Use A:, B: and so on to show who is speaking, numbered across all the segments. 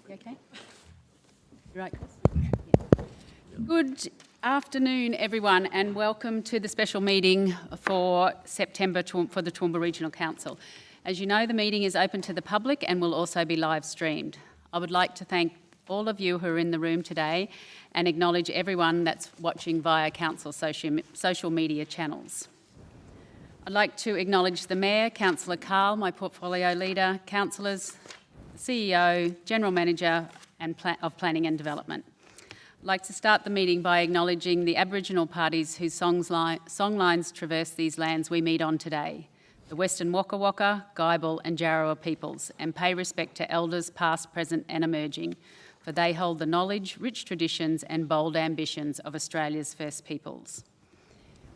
A: You okay? You right, Chris? Yeah. Good afternoon, everyone, and welcome to the special meeting for September for the Toowoomba Regional Council. As you know, the meeting is open to the public and will also be live streamed. I would like to thank all of you who are in the room today and acknowledge everyone that's watching via Council social media channels. I'd like to acknowledge the Mayor, Councillor Carl, my portfolio leader, councillors, CEO, General Manager of Planning and Development. I'd like to start the meeting by acknowledging the Aboriginal parties whose songlines traverse these lands we meet on today, the Western Waka Waka, Guybil and Jarrawa peoples, and pay respect to elders past, present and emerging, for they hold the knowledge, rich traditions and bold ambitions of Australia's First Peoples.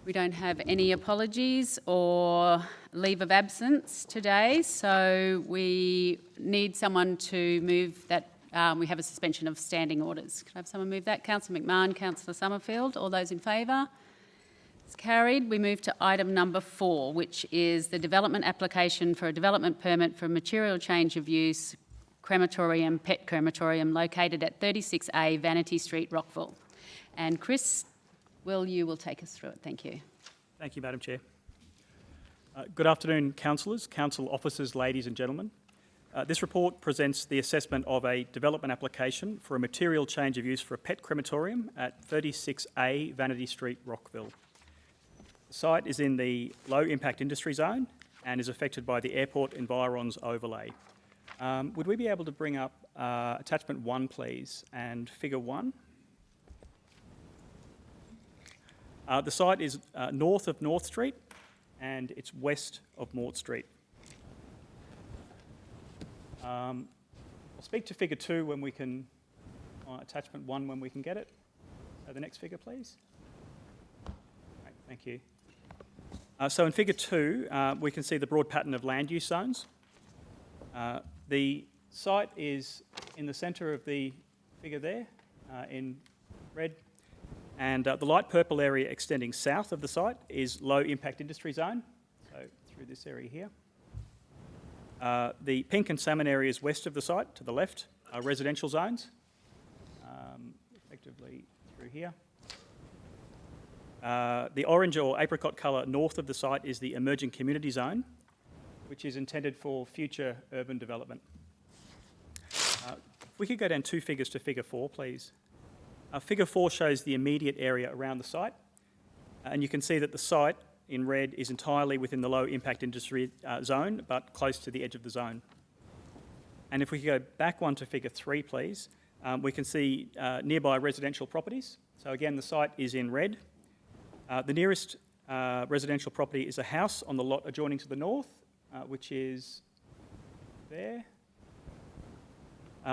A: We don't have any apologies or leave of absence today, so we need someone to move that. We have a suspension of standing orders. Could I have someone move that? Councillor McMahon, Councillor Summerfield, all those in favour? It's carried. We move to item number 4, which is the development application for a development permit for a material change of use crematorium, pet crematorium, located at 36A Vanity Street, Rockville. And Chris, you will take us through it. Thank you.
B: Thank you, Madam Chair. Good afternoon, councillors, council officers, ladies and gentlemen. This report presents the assessment of a development application for a material change of use for a pet crematorium at 36A Vanity Street, Rockville. The site is in the low impact industry zone and is affected by the airport environs overlay. Would we be able to bring up attachment 1, please, and figure 1? The site is north of North Street and it's west of Mort Street. I'll speak to figure 2 when we can, attachment 1 when we can get it. So the next figure, please. Right, thank you. So in figure 2, we can see the broad pattern of land use zones. The site is in the centre of the figure there, in red. And the light purple area extending south of the site is low impact industry zone, so through this area here. The pink and salmon areas west of the site to the left are residential zones, effectively through here. The orange or apricot colour north of the site is the emerging community zone, which is intended for future urban development. If we could go down 2 figures to figure 4, please. Figure 4 shows the immediate area around the site, and you can see that the site in red is entirely within the low impact industry zone, but close to the edge of the zone. And if we could go back 1 to figure 3, please, we can see nearby residential properties. So again, the site is in red. The nearest residential property is a house on the lot adjoining to the north, which is there.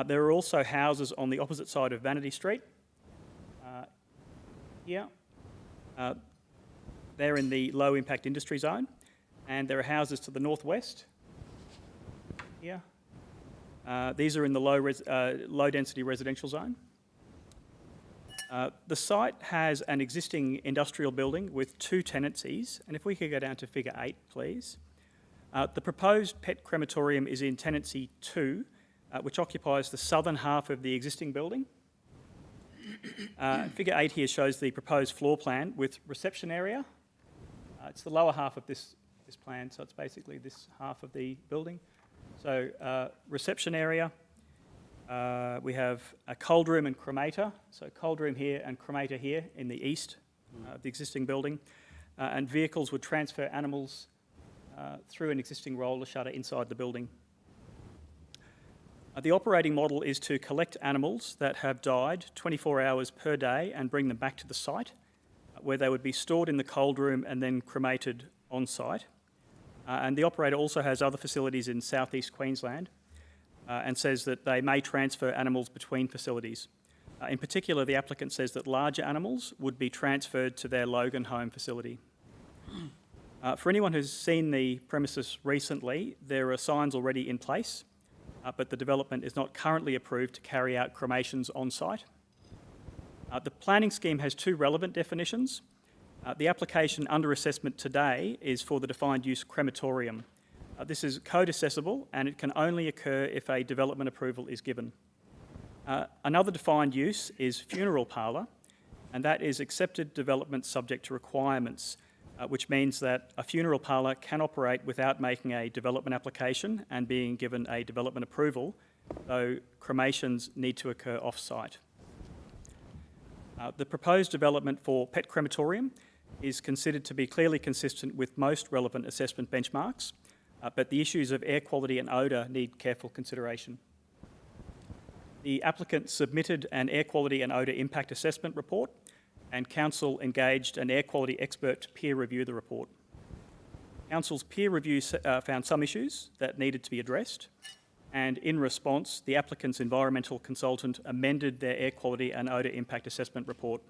B: There are also houses on the opposite side of Vanity Street. Here. They're in the low impact industry zone, and there are houses to the northwest here. These are in the low density residential zone. The site has an existing industrial building with 2 tenancies, and if we could go down to figure 8, please. The proposed pet crematorium is in tenancy 2, which occupies the southern half of the existing building. Figure 8 here shows the proposed floor plan with reception area. It's the lower half of this plan, so it's basically this half of the building. So reception area, we have a cold room and cremator. So cold room here and cremator here in the east of the existing building. And vehicles would transfer animals through an existing roller shutter inside the building. The operating model is to collect animals that have died 24 hours per day and bring them back to the site, where they would be stored in the cold room and then cremated on site. And the operator also has other facilities in southeast Queensland and says that they may transfer animals between facilities. In particular, the applicant says that larger animals would be transferred to their Logan home facility. For anyone who's seen the premises recently, there are signs already in place, but the development is not currently approved to carry out cremations on site. The planning scheme has 2 relevant definitions. The application under assessment today is for the defined use crematorium. This is code accessible and it can only occur if a development approval is given. Another defined use is funeral parlour, and that is accepted development subject to requirements, which means that a funeral parlour can operate without making a development application and being given a development approval, though cremations need to occur off-site. The proposed development for pet crematorium is considered to be clearly consistent with most relevant assessment benchmarks, but the issues of air quality and odour need careful consideration. The applicant submitted an air quality and odour impact assessment report, and Council engaged an air quality expert to peer review the report. Council's peer review found some issues that needed to be addressed, and in response, the applicant's environmental consultant amended their air quality and odour impact assessment report.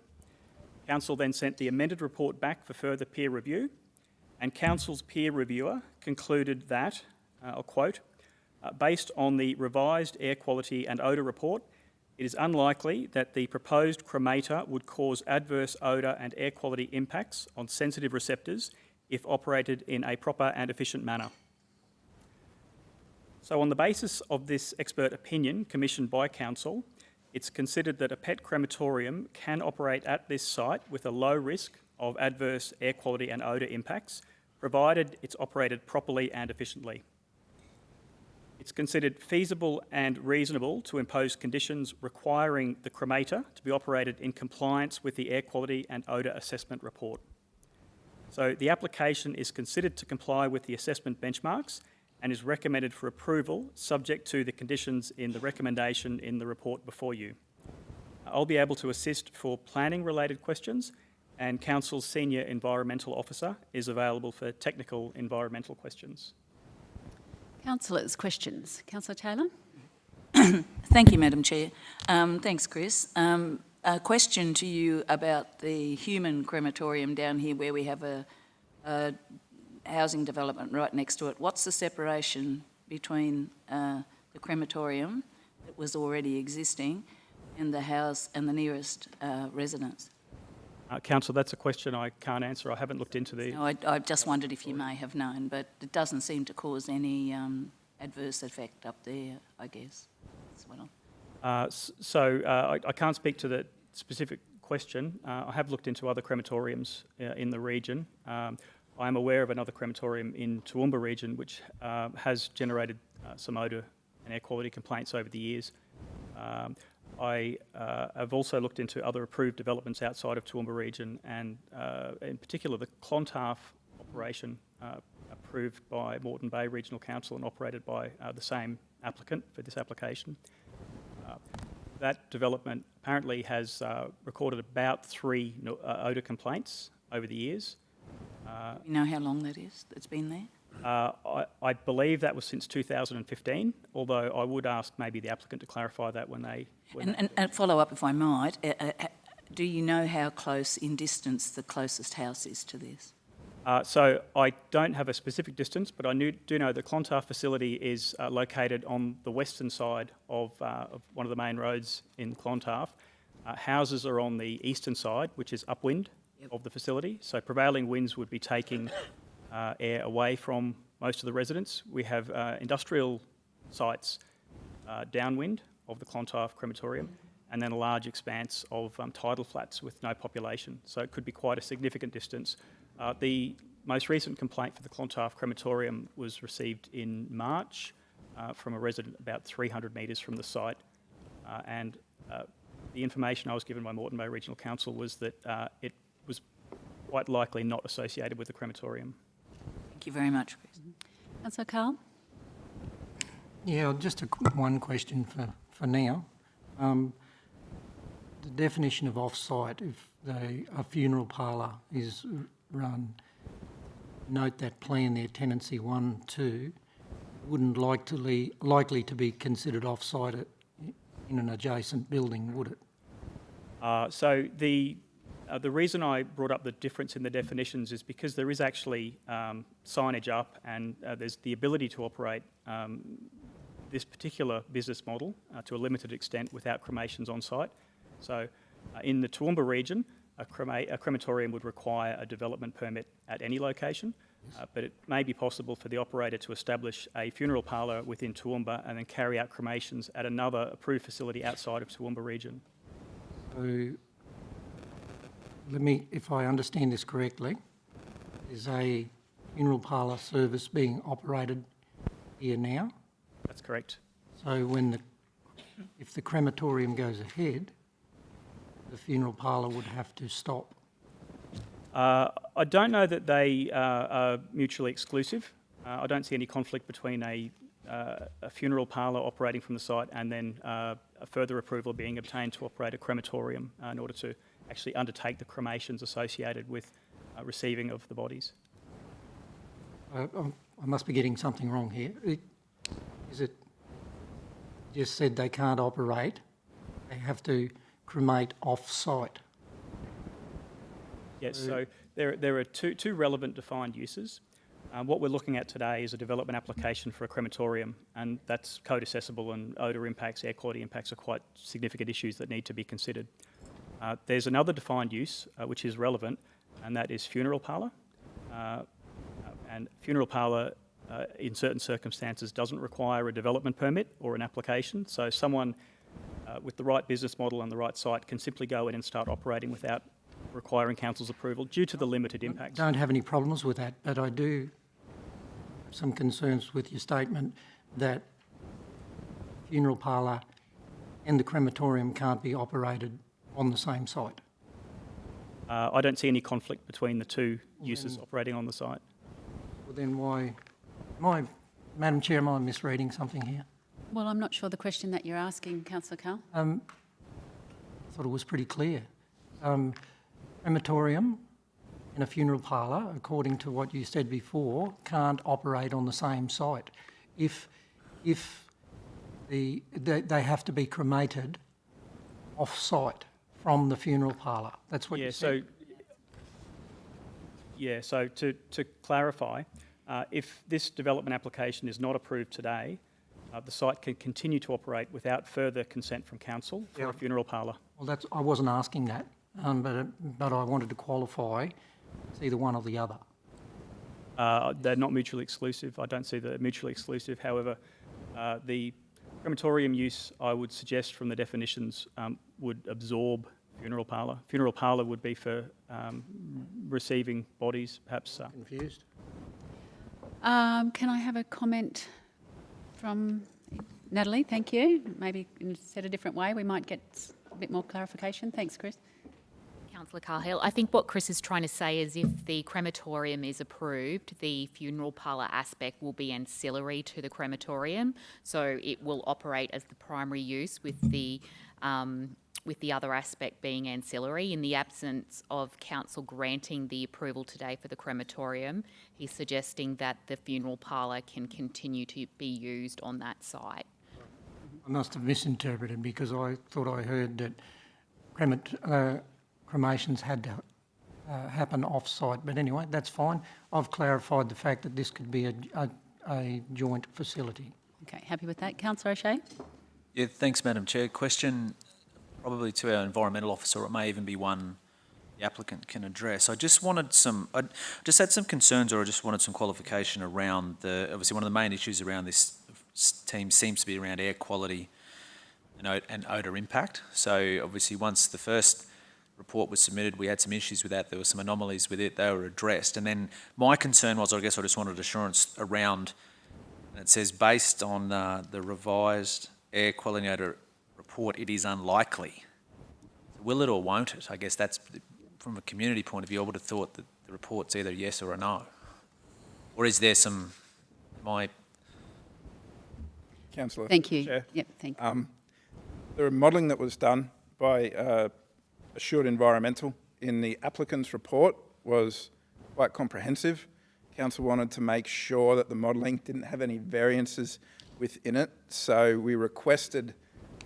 B: Council then sent the amended report back for further peer review, and Council's peer reviewer concluded that, I'll quote, based on the revised air quality and odour report, it is unlikely that the proposed cremator would cause adverse odour and air quality impacts on sensitive receptors if operated in a proper and efficient manner. So on the basis of this expert opinion commissioned by Council, it's considered that a pet crematorium can operate at this site with a low risk of adverse air quality and odour impacts, provided it's operated properly and efficiently. It's considered feasible and reasonable to impose conditions requiring the cremator to be operated in compliance with the air quality and odour assessment report. So the application is considered to comply with the assessment benchmarks and is recommended for approval subject to the conditions in the recommendation in the report before you. I'll be able to assist for planning related questions, and Council's Senior Environmental Officer is available for technical environmental questions.
A: Councillors, questions. Councillor Taylor?
C: Thank you, Madam Chair. Thanks, Chris. A question to you about the human crematorium down here where we have a housing development right next to it. What's the separation between the crematorium that was already existing and the house and the nearest residence?
B: Council, that's a question I can't answer. I haven't looked into the...
C: No, I just wondered if you may have known, but it doesn't seem to cause any adverse effect up there, I guess. That's what
B: I can't speak to the specific question. I have looked into other crematoriums in the region. I am aware of another crematorium in Toowoomba region which has generated some odour and air quality complaints over the years. I have also looked into other approved developments outside of Toowoomba region, and in particular the Clontarf operation approved by Moreton Bay Regional Council and operated by the same applicant for this application. That development apparently has recorded about 3 odour complaints over the years.
C: You know how long that is that's been there?
B: I believe that was since 2015, although I would ask maybe the applicant to clarify that when they...
C: And follow up, if I might, do you know how close in distance the closest house is to this?
B: So I don't have a specific distance, but I do know the Clontarf facility is located on the western side of one of the main roads in Clontarf. Houses are on the eastern side, which is upwind of the facility, so prevailing winds would be taking air away from most of the residents. We have industrial sites downwind of the Clontarf crematorium, and then a large expanse of tidal flats with no population, so it could be quite a significant distance. The most recent complaint for the Clontarf crematorium was received in March from a resident about 300 metres from the site, and the information I was given by Moreton Bay Regional Council was that it was quite likely not associated with the crematorium.
C: Thank you very much, Chris.
A: Councillor Carl?
D: Yeah, just one question for now. The definition of off-site, if a funeral parlour is run, note that plan there, tenancy 1, 2, wouldn't likely to be considered off-site in an adjacent building, would it?
B: So the reason I brought up the difference in the definitions is because there is actually signage up, and there's the ability to operate this particular business model to a limited extent without cremations on site. So in the Toowoomba region, a crematorium would require a development permit at any location, but it may be possible for the operator to establish a funeral parlour within Toowoomba and then carry out cremations at another approved facility outside of Toowoomba region.
D: So, if I understand this correctly, is a funeral parlour service being operated here now?
B: That's correct.
D: So if the crematorium goes ahead, the funeral parlour would have to stop.
B: I don't know that they are mutually exclusive. I don't see any conflict between a funeral parlour operating from the site and then a further approval being obtained to operate a crematorium in order to actually undertake the cremations associated with receiving of the bodies.
D: I must be getting something wrong here. Is it just said they can't operate, they have to cremate off-site?
B: Yes, so there are two relevant defined uses. What we're looking at today is a development application for a crematorium, and that's code accessible, and odour impacts, air quality impacts are quite significant issues that need to be considered. There's another defined use which is relevant, and that is funeral parlour. And funeral parlour, in certain circumstances, doesn't require a development permit or an application. So someone with the right business model and the right site can simply go in and start operating without requiring council's approval due to the limited impacts.
D: Don't have any problems with that, but I do have some concerns with your statement that funeral parlour and the crematorium can't be operated on the same site.
B: I don't see any conflict between the two uses operating on the site.
D: Well, then why... Madam Chair, am I misreading something here?
A: Well, I'm not sure the question that you're asking, Councillor Carl.
D: I thought it was pretty clear. Crematorium and a funeral parlour, according to what you said before, can't operate on the same site. If they have to be cremated off-site from the funeral parlour. That's what you said.
B: So to clarify, if this development application is not approved today, the site can continue to operate without further consent from council for a funeral parlour.
D: Well, I wasn't asking that, but I wanted to qualify. It's either one or the other.
B: They're not mutually exclusive. I don't see they're mutually exclusive. However, the crematorium use, I would suggest from the definitions, would absorb funeral parlour. Funeral parlour would be for receiving bodies, perhaps.
D: Confused?
A: Can I have a comment from Natalie? Thank you. Maybe said a different way, we might get a bit more clarification. Thanks, Chris.
E: Councillor Cahill, I think what Chris is trying to say is if the crematorium is approved, the funeral parlour aspect will be ancillary to the crematorium, so it will operate as the primary use with the other aspect being ancillary. In the absence of council granting the approval today for the crematorium, he's suggesting that the funeral parlour can continue to be used on that site.
D: I must have misinterpreted because I thought I heard that cremations had to happen off-site. But anyway, that's fine. I've clarified the fact that this could be a joint facility.
A: Okay, happy with that. Councillor O'Shea?
F: Yeah, thanks, Madam Chair. Question probably to our environmental officer, or it may even be one the applicant can address. I just had some concerns, or I just wanted some qualification around obviously one of the main issues around this team seems to be around air quality and odour impact. So obviously once the first report was submitted, we had some issues with that. There were some anomalies with it. They were addressed. And then my concern was, I guess I just wanted assurance around, and it says based on the revised air quality and odour report, it is unlikely. Will it or won't it? I guess that's, from a community point of view, I would have thought that the report's either yes or a no. Or is there some,
G: Councillor.
A: Thank you.
G: Chair.
A: Yep, thank you.
G: The modelling that was done by Assured Environmental in the applicant's report was quite comprehensive. Council wanted to make sure that the modelling didn't have any variances within it, so we requested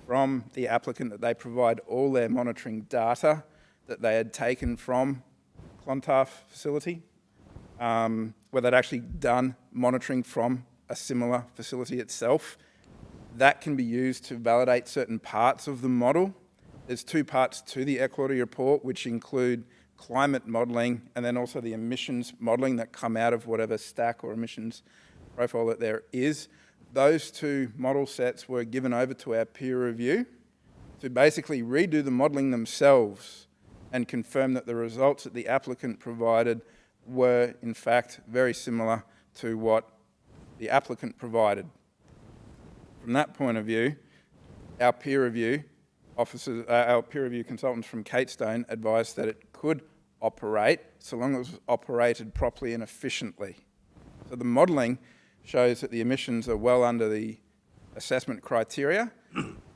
G: from the applicant that they provide all their monitoring data that they had taken from Clontarf facility, where they'd actually done monitoring from a similar facility itself. That can be used to validate certain parts of the model. There's two parts to the air quality report, which include climate modelling, and then also the emissions modelling that come out of whatever stack or emissions profile that there is. Those two model sets were given over to our peer review to basically redo the modelling themselves and confirm that the results that the applicant provided were in fact very similar to what the applicant provided. From that point of view, our peer review officers, our peer review consultants from Catestone advised that it could operate so long as it was operated properly and efficiently. So the modelling shows that the emissions are well under the assessment criteria.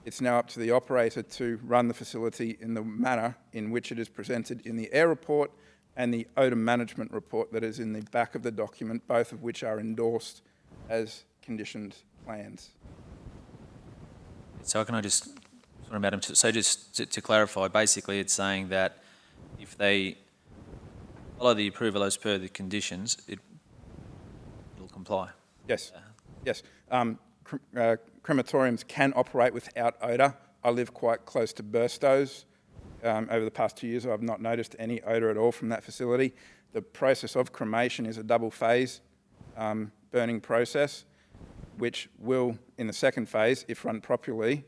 G: It's now up to the operator to run the facility in the manner in which it is presented in the air report and the odour management report that is in the back of the document, both of which are endorsed as conditioned plans.
F: So can I just, sorry, Madam, so just to clarify, basically it's saying that if they follow the approval as per the conditions, it'll comply.
G: Yes, yes. Crematoriums can operate without odour. I live quite close to Burstows. Over the past 2 years, I've not noticed any odour at all from that facility. The process of cremation is a double phase burning process, which will, in the second phase, if run properly,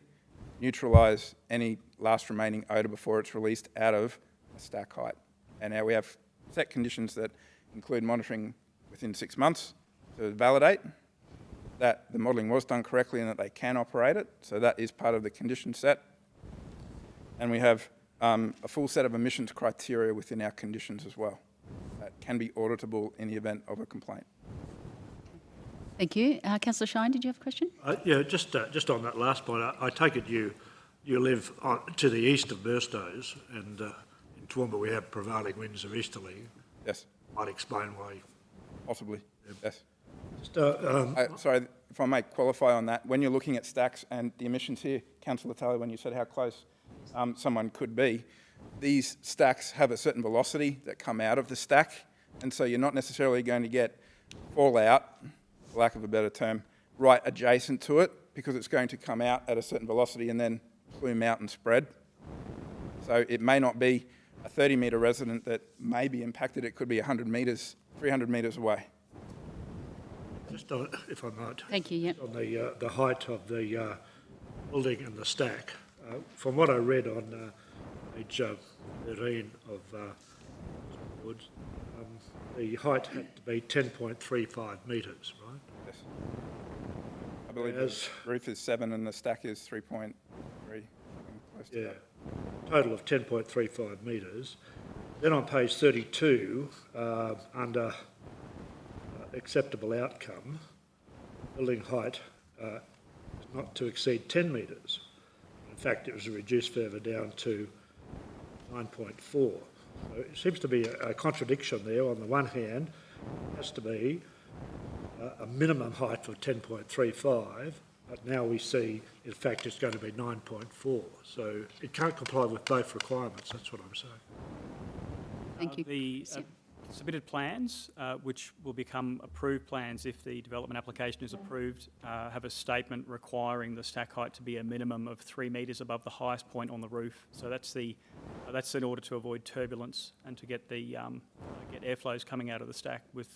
G: neutralise any last remaining odour before it's released out of a stack height. And now we have set conditions that include monitoring within 6 months to validate that the modelling was done correctly and that they can operate it. So that is part of the condition set. And we have a full set of emissions criteria within our conditions as well that can be auditable in the event of a complaint.
A: Thank you. Councillor Shine, did you have a question?
H: Yeah, just on that last point, I take it you live to the east of Burstows, and in Toowoomba we have prevailing winds of easterly.
G: Yes.
H: Might explain why.
G: Possibly, yes.
H: Just,
G: Sorry, if I may qualify on that, when you're looking at stacks and the emissions here, Councillor Talley, when you said how close someone could be, these stacks have a certain velocity that come out of the stack, and so you're not necessarily going to get fallout, for lack of a better term, right adjacent to it, because it's going to come out at a certain velocity and then plume out and spread. So it may not be a 30-metre resident that may be impacted, it could be 100 metres, 300 metres away.
H: just on, if I might.
A: Thank you, yep.
H: On the height of the building and the stack. From what I read on page 13 of Woods, the height had to be 10.35 metres, right?
G: Yes. I believe the roof is 7 and the stack is 3.3. Close to that.
H: Total of 10.35 metres. Then on page 32, under acceptable outcome, building height is not to exceed 10 metres. In fact, it was reduced further down to 9.4. So it seems to be a contradiction there. On the one hand, it has to be a minimum height of 10.35, but now we see, in fact, it's going to be 9.4. So it can't comply with both requirements, that's what I'm saying.
A: Thank you.
B: The submitted plans, which will become approved plans if the development application is approved, have a statement requiring the stack height to be a minimum of 3 metres above the highest point on the roof. So that's in order to avoid turbulence and to get the get airflows coming out of the stack with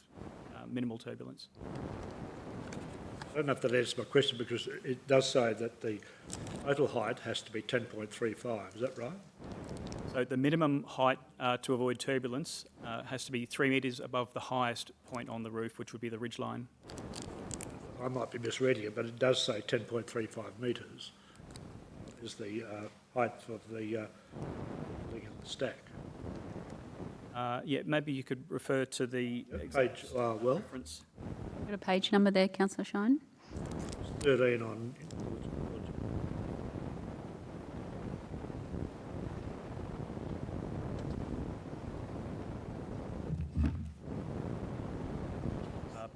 B: minimal turbulence.
H: I don't know if that answers my question, because it does say that the total height has to be 10.35, is that right?
B: So the minimum height to avoid turbulence has to be 3 metres above the highest point on the roof, which would be the ridge line.
H: I might be misreading it, but it does say 10.35 metres is the height of the building and the stack.
B: Yeah, maybe you could refer to the
H: Page, well,
B: reference.
A: Got a page number there, Councillor Shine?
H: 13 on...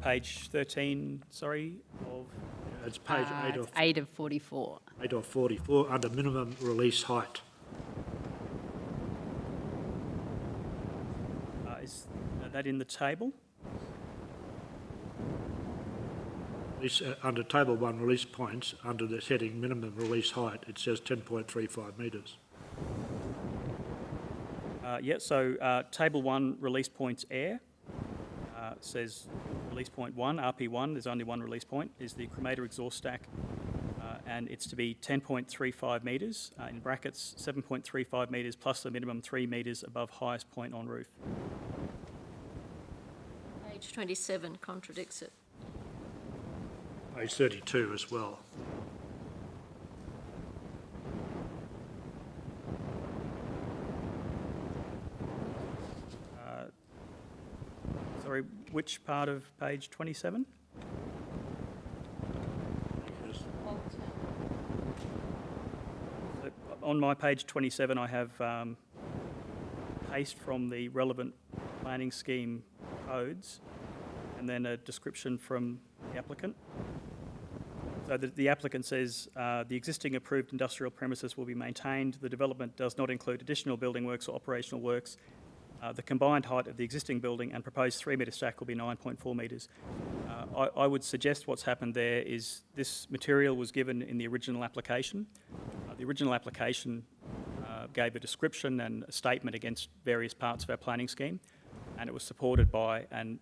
B: Page 13, sorry, of...
H: It's page 8 of,
A: 8 of 44.
H: 8 of 44, under minimum release height.
B: Is that in the table?
H: Under Table 1 release points, under this heading minimum release height, it says 10.35 metres.
B: Table 1, release points air, says release point 1, RP1, there's only one release point, is the cremator exhaust stack, and it's to be 10.35 metres, in brackets 7.35 metres plus the minimum 3 metres above highest point on roof.
I: Page 27 contradicts it.
H: Page 32 as well.
B: Sorry, which part of page 27? So on my page 27, I have paste from the relevant planning scheme codes and then a description from the applicant. So the applicant says the existing approved industrial premises will be maintained. The development does not include additional building works or operational works. The combined height of the existing building and proposed 3 metre stack will be 9.4 metres. I would suggest what's happened there is this material was given in the original application. The original application gave a description and a statement against various parts of our planning scheme, and it was supported by an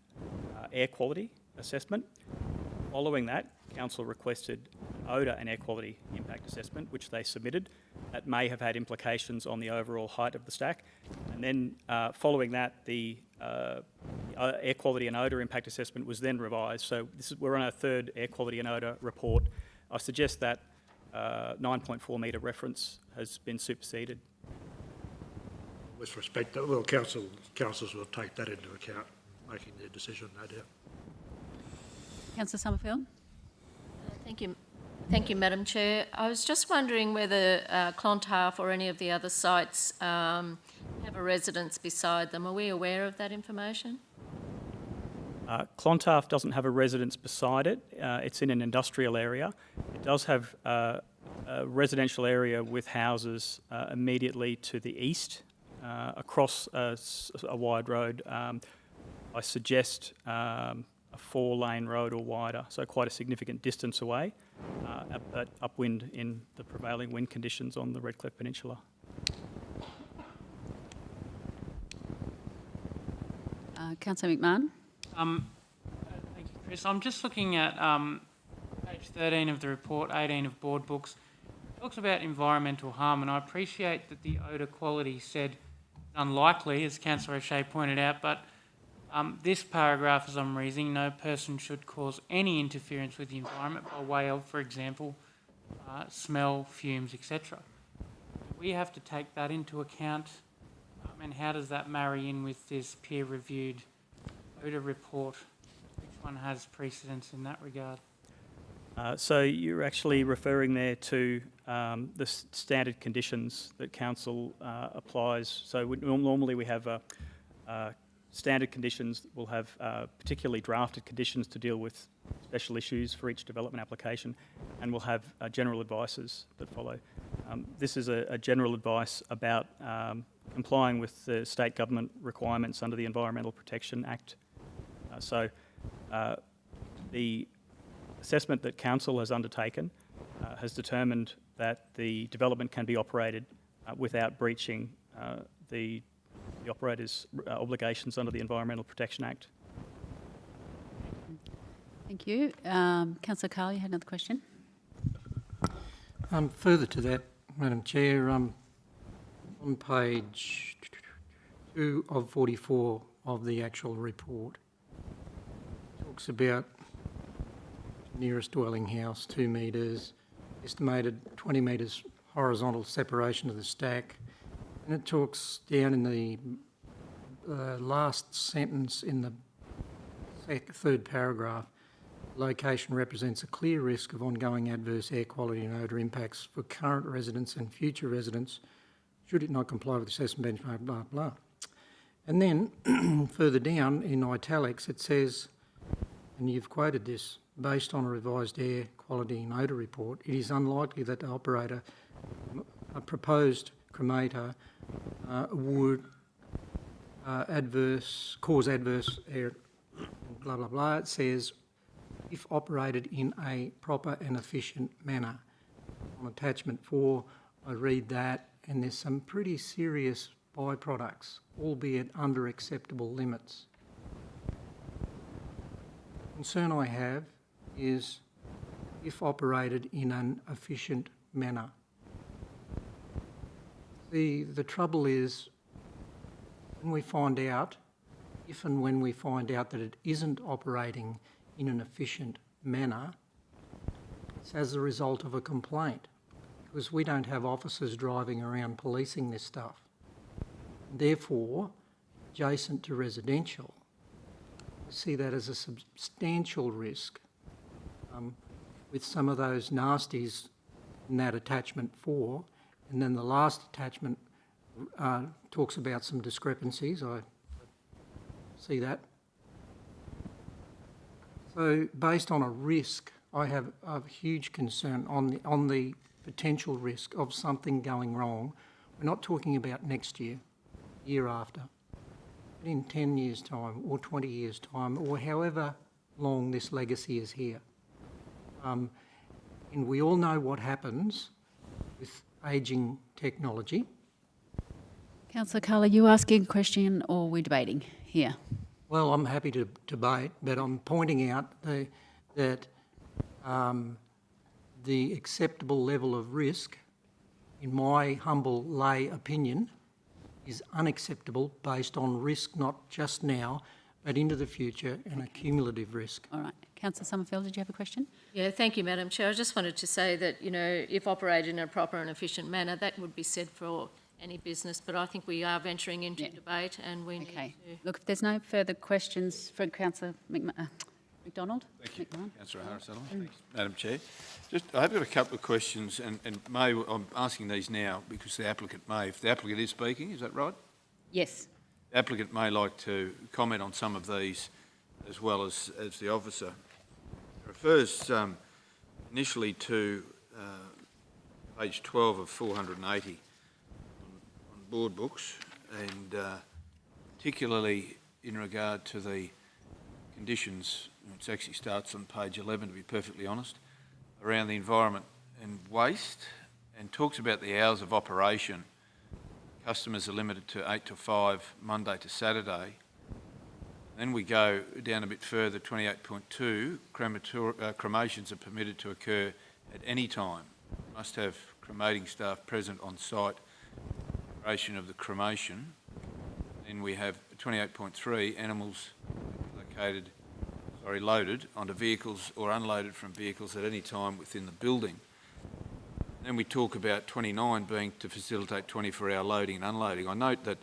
B: air quality assessment. Following that, Council requested an odour and air quality impact assessment, which they submitted. That may have had implications on the overall height of the stack. And then following that, the air quality and odour impact assessment was then revised. So we're on our third air quality and odour report. I suggest that 9.4 metre reference has been superseded.
H: With respect, well, councils will take that into account, making their decision, no doubt.
A: Councillor Summerfield?
I: Thank you, Madam Chair. I was just wondering whether Clontarf or any of the other sites have a residence beside them. Are we aware of that information?
B: Clontarf doesn't have a residence beside it. It's in an industrial area. It does have a residential area with houses immediately to the east, across a wide road. I suggest a 4-lane road or wider, so quite a significant distance away, but upwind in the prevailing wind conditions on the Redcliffe Peninsula.
A: Councillor McMahon?
J: Thank you, Chris. I'm just looking at page 13 of the report, 18 of board books. It talks about environmental harm, and I appreciate that the odour quality said unlikely, as Councillor O'Shea pointed out, but this paragraph, as I'm reading, no person should cause any interference with the environment by way of, for example, smell, fumes, etc. We have to take that into account, and how does that marry in with this peer-reviewed odour report? Which one has precedence in that regard?
B: So you're actually referring there to the standard conditions that Council applies. So normally we have standard conditions. We'll have particularly drafted conditions to deal with special issues for each development application, and we'll have general advices that follow. This is a general advice about complying with the state government requirements under the Environmental Protection Act. The assessment that Council has undertaken has determined that the development can be operated without breaching the operator's obligations under the Environmental Protection Act.
A: Thank you. Councillor Carl, you had another question?
D: Further to that, Madam Chair, on page 2 of 44 of the actual report, it talks about nearest dwelling house, 2 metres, estimated 20 metres horizontal separation of the stack, and it talks down in the last sentence in the third paragraph, location represents a clear risk of ongoing adverse air quality and odour impacts for current residents and future residents should it not comply with the assessment benchmark, blah, blah. And then further down in italics it says, and you've quoted this, based on a revised air quality and odour report, it is unlikely that the operator, a proposed cremator, would cause adverse air, blah, blah, blah. It says, if operated in a proper and efficient manner. On attachment 4, I read that, and there's some pretty serious byproducts, albeit under acceptable limits. The concern I have is if operated in an efficient manner. The trouble is when we find out, if and when we find out that it isn't operating in an efficient manner, it's as a result of a complaint, because we don't have officers driving around policing this stuff. Therefore, adjacent to residential, I see that as a substantial risk with some of those nasties in that attachment 4, and then the last attachment talks about some discrepancies. I see that. So based on a risk, I have a huge concern on the potential risk of something going wrong. We're not talking about next year, year after, but in 10 years' time or 20 years' time, or however long this legacy is here. And we all know what happens with ageing technology.
A: Councillor Carr, are you asking a question or are we debating here?
D: Well, I'm happy to debate, but I'm pointing out that the acceptable level of risk, in my humble lay opinion, is unacceptable based on risk not just now, but into the future, and a cumulative risk.
A: All right. Councillor Summerfield, did you have a question?
I: Yeah, thank you, Madam Chair. I just wanted to say that, you know, if operated in a proper and efficient manner, that would be said for any business, but I think we are venturing into debate and we need to...
A: Look, if there's no further questions for Councillor McDonald.
K: Thank you, Councillor Harris-Sullivan. Thanks, Madam Chair. I have got a couple of questions, and I'm asking these now because the applicant may. If the applicant is speaking, is that right?
A: Yes.
K: The applicant may like to comment on some of these as well as the officer. It refers initially to page 12 of 480 on board books, and particularly in regard to the conditions. It actually starts on page 11, to be perfectly honest, around the environment and waste, and talks about the hours of operation. Customers are limited to 8 to 5, Monday to Saturday. Then we go down a bit further, 28.2, cremations are permitted to occur at any time. Must have cremating staff present on site for duration of the cremation. Then we have 28.3, animals loaded onto vehicles or unloaded from vehicles at any time within the building. Then we talk about 29 being to facilitate 24-hour loading and unloading. I note that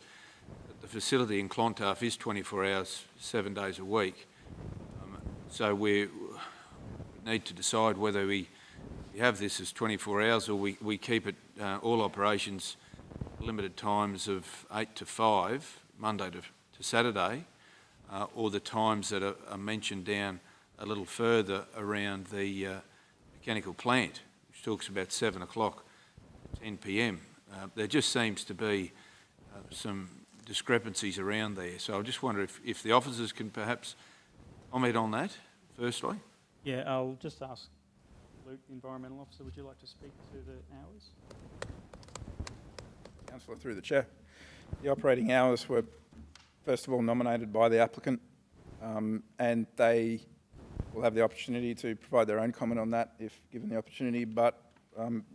K: the facility in Clontarf is 24 hours, 7 days a week. So we need to decide whether we have this as 24 hours or we keep it all operations limited times of 8 to 5, Monday to Saturday, or the times that are mentioned down a little further around the mechanical plant, which talks about 7 o'clock, 10 p.m. There just seems to be some discrepancies around there. So I just wonder if the officers can perhaps comment on that, firstly.
B: Yeah, I'll just ask Luke, the Environmental Officer, would you like to speak to the hours?
G: Councillor, through the chair. The operating hours were first of all nominated by the applicant, and they will have the opportunity to provide their own comment on that if given the opportunity, but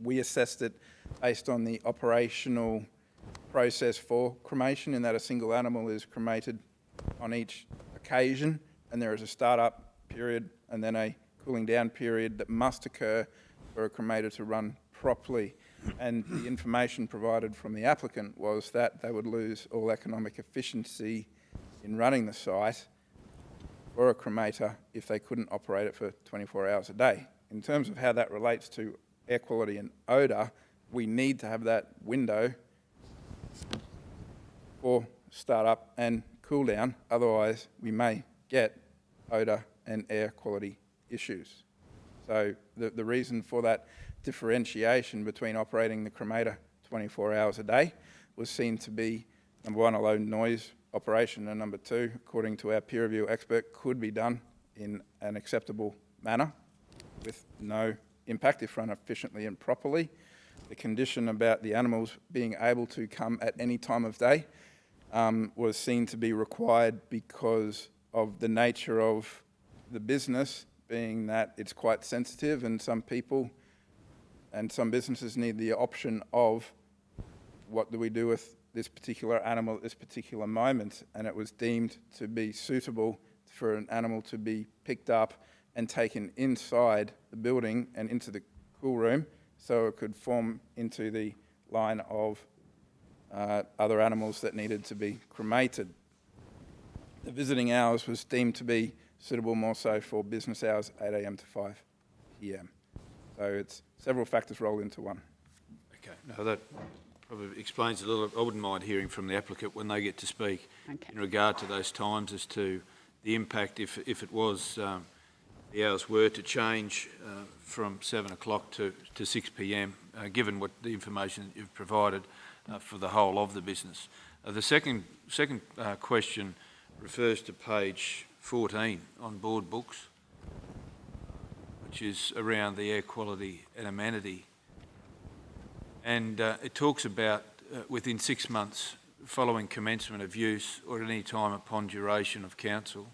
G: we assessed it based on the operational process for cremation, in that a single animal is cremated on each occasion, and there is a start-up period and then a cooling down period that must occur for a cremator to run properly. And the information provided from the applicant was that they would lose all economic efficiency in running the site for a cremator if they couldn't operate it for 24 hours a day. In terms of how that relates to air quality and odour, we need to have that window for start-up and cool down, otherwise we may get odour and air quality issues. So the reason for that differentiation between operating the cremator 24 hours a day was seen to be, number one, a low noise operation, and number two, according to our peer review expert, could be done in an acceptable manner with no impact if run efficiently and properly. the condition about the animals being able to come at any time of day was seen to be required because of the nature of the business, being that it's quite sensitive, and some people and some businesses need the option of what do we do with this particular animal at this particular moment, and it was deemed to be suitable for an animal to be picked up and taken inside the building and into the cool room so it could form into the line of other animals that needed to be cremated. The visiting hours was deemed to be suitable more so for business hours, 8 a.m. to 5 p.m. So it's several factors roll into one.
K: Okay, no, that probably explains a little. I wouldn't mind hearing from the applicant when they get to speak in regard to those times as to the impact if it was the hours were to change from 7 o'clock to 6 p.m, given what the information that you've provided for the whole of the business. The second question refers to page 14 on board books, which is around the air quality and amenity. And it talks about within 6 months following commencement of use or at any time upon direction of council,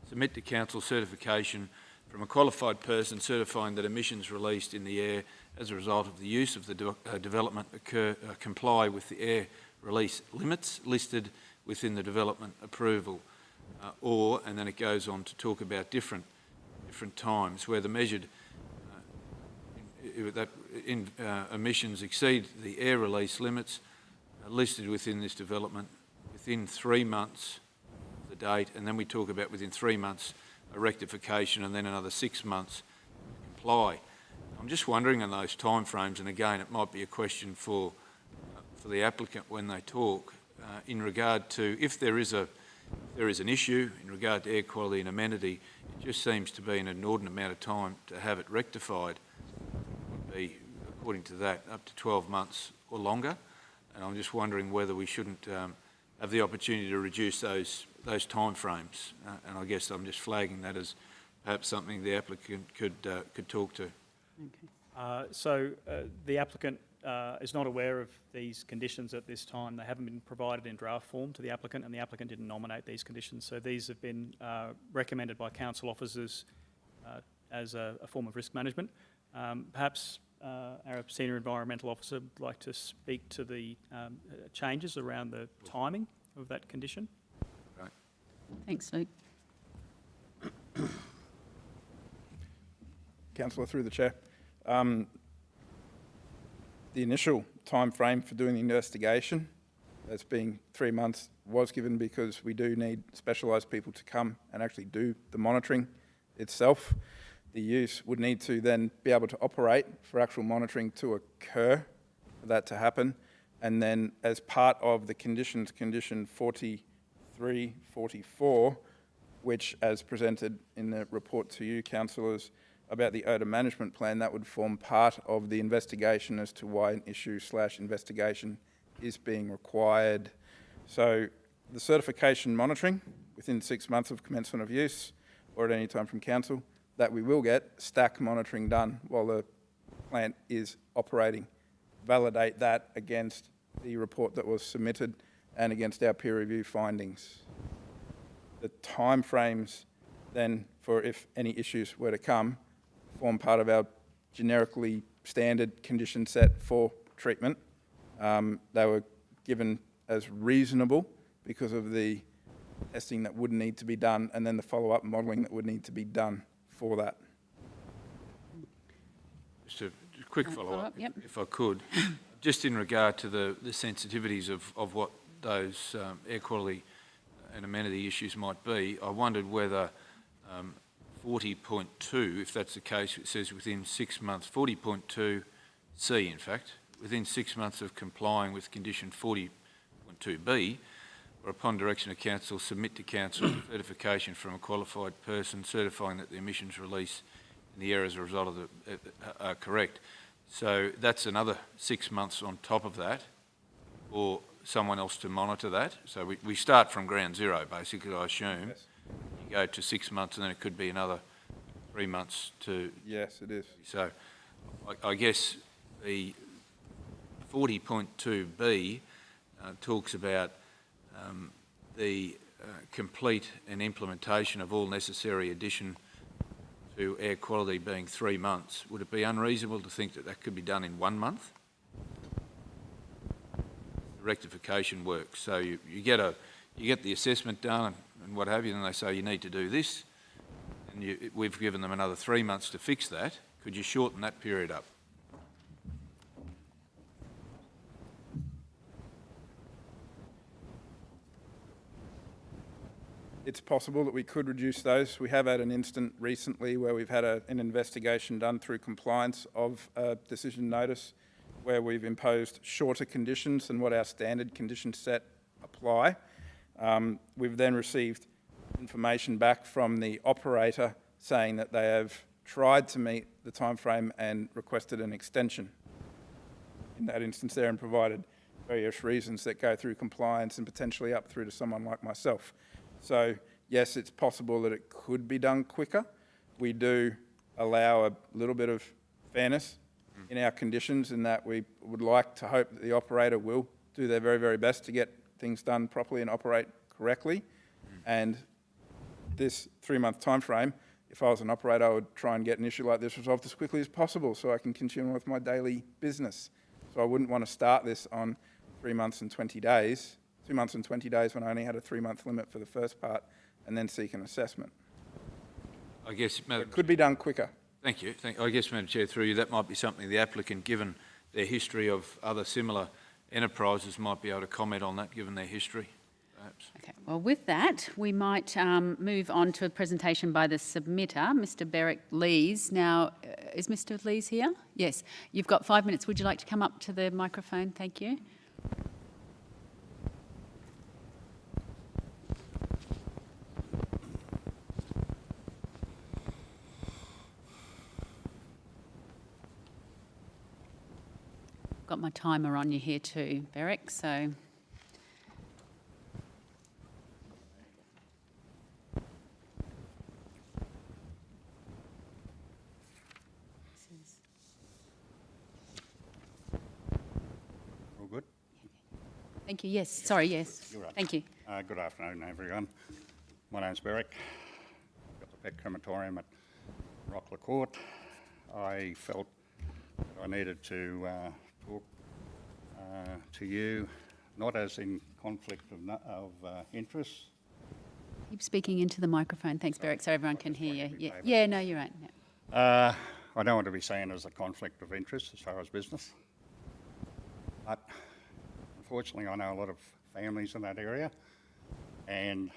K: submit to council certification from a qualified person certifying that emissions released in the air as a result of the use of the development comply with the air release limits listed within the development approval, and then it goes on to talk about different times where the measured emissions exceed the air release limits listed within this development within 3 months of the date, and then we talk about within 3 months a rectification and then another 6 months to comply. I'm just wondering on those timeframes, and again it might be a question for the applicant when they talk, in regard to if there is an issue in regard to air quality and amenity, it just seems to be an inordinate amount of time to have it rectified. Would be, according to that, up to 12 months or longer. And I'm just wondering whether we shouldn't have the opportunity to reduce those timeframes. And I guess I'm just flagging that as perhaps something the applicant could talk to.
B: So the applicant is not aware of these conditions at this time. They haven't been provided in draft form to the applicant, and the applicant didn't nominate these conditions. So these have been recommended by council officers as a form of risk management. Perhaps our senior environmental officer would like to speak to the changes around the timing of that condition.
K: Right.
A: Thanks, Luke.
G: Councillor, through the chair. The initial time frame for doing the investigation, as being 3 months, was given because we do need specialised people to come and actually do the monitoring itself. The use would need to then be able to operate for actual monitoring to occur, for that to happen. And then as part of the conditions, condition 43, 44, which as presented in the report to you, councillors, about the odour management plan, that would form part of the investigation as to why an issue/investigation is being required. So the certification monitoring within 6 months of commencement of use or at any time from council, that we will get stack monitoring done while the plant is operating. Validate that against the report that was submitted and against our peer review findings. The timeframes then for if any issues were to come form part of our generically standard condition set for treatment. They were given as reasonable because of the testing that would need to be done and then the follow-up modelling that would need to be done for that.
K: Just a quick follow-up,
A: Yep.
K: if I could. Just in regard to the sensitivities of what those air quality and amenity issues might be, I wondered whether 40.2, if that's the case, it says within 6 months, 40.2C in fact, within 6 months of complying with condition 40.2B, or upon direction of council, submit to council certification from a qualified person certifying that the emissions release in the air as a result of the are correct. So that's another 6 months on top of that, or someone else to monitor that. So we start from ground zero, basically, I assume. Yes. You go to 6 months and then it could be another 3 months to...
G: Yes, it is.
K: So I guess the 40.2B talks about the complete and implementation of all necessary addition to air quality being 3 months. Would it be unreasonable to think that that could be done in 1 month? The rectification works. So you get the assessment done and what have you, and they say you need to do this, and we've given them another 3 months to fix that. Could you shorten that period up?
G: It's possible that we could reduce those. We have had an incident recently where we've had an investigation done through compliance of a decision notice where we've imposed shorter conditions than what our standard condition set apply. We've then received information back from the operator saying that they have tried to meet the timeframe and requested an extension in that instance there and provided various reasons that go through compliance and potentially up through to someone like myself. So yes, it's possible that it could be done quicker. We do allow a little bit of fairness in our conditions in that we would like to hope that the operator will do their very, very best to get things done properly and operate correctly. And this 3-month time frame, if I was an operator, I would try and get an issue like this resolved as quickly as possible so I can continue with my daily business. So I wouldn't want to start this on 3 months and 20 days, 2 months and 20 days when I only had a 3-month limit for the first part, and then seek an assessment.
K: I guess,
G: It could be done quicker.
K: Thank you. I guess, Madam Chair, through you, that might be something the applicant, given their history of other similar enterprises, might be able to comment on that, given their history, perhaps.
A: Okay, well, with that, we might move on to a presentation by the submitter, Mr. Beric Lees. Now, is Mr. Lees here? Yes. You've got 5 minutes. Would you like to come up to the microphone? Thank you. Got my timer on you here too, Beric, so.
L: All good?
A: Thank you, yes, sorry, yes.
L: You're right.
A: Thank you.
L: Good afternoon, everyone. My name's Beric. Got the pet crematorium at Rockler Court. I felt that I needed to talk to you, not as in conflict of interest.
A: Keep speaking into the microphone, thanks, Beric, so everyone can hear you. Yeah, no, you're right. Yeah.
L: I don't want to be seen as a conflict of interest as far as business. But unfortunately, I know a lot of families in that area, and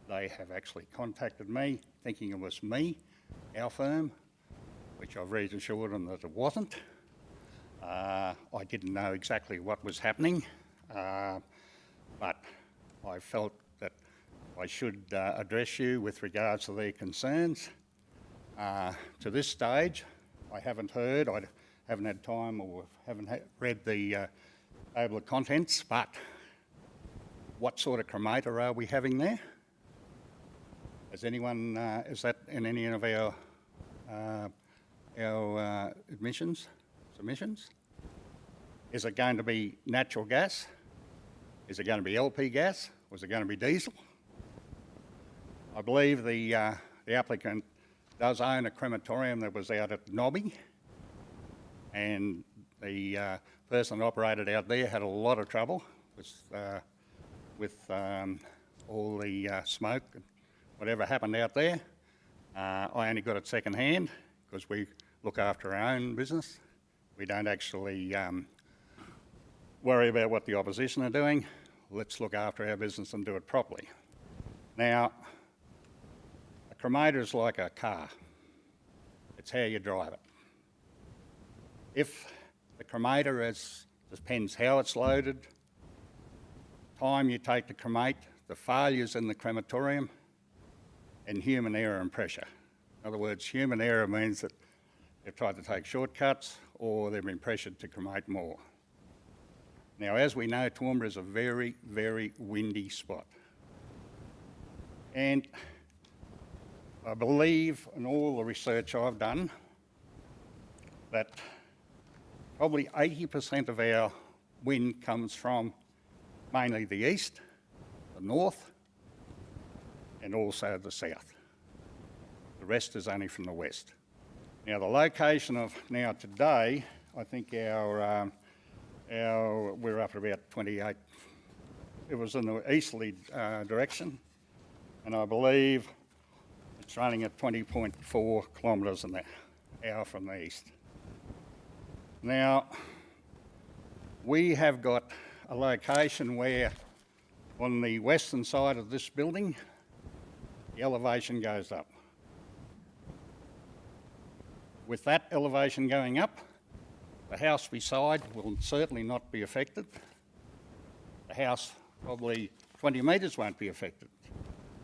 L: they have actually contacted me thinking it was me, our firm, which I've reassured them that it wasn't. I didn't know exactly what was happening, but I felt that I should address you with regards to their concerns. To this stage, I haven't heard, I haven't had time or haven't read the table of contents, but what sort of cremator are we having there? Has anyone, is that in any of our submissions? Is it going to be natural gas? Is it going to be LP gas? Or is it going to be diesel? I believe the applicant does own a crematorium that was out at Nobby, and the person that operated out there had a lot of trouble with all the smoke and whatever happened out there. I only got it second hand because we look after our own business. We don't actually worry about what the opposition are doing. Let's look after our business and do it properly. Now, a cremator is like a car. It's how you drive it. If the cremator depends how it's loaded, time you take to cremate, the failures in the crematorium, and human error and pressure. In other words, human error means that they've tried to take shortcuts or they've been pressured to cremate more. Now, as we know, Toowoomba is a very, very windy spot. And I believe in all the research I've done, that probably 80% of our wind comes from mainly the east, the north, and also the south. The rest is only from the west. Now, the location of now today, I think we're up at about 28. It was in the easterly direction, and I believe it's running at 20.4 kilometres an hour from the east. Now, we have got a location where on the western side of this building, the elevation goes up. With that elevation going up, the house beside will certainly not be affected. The house probably 20 metres won't be affected,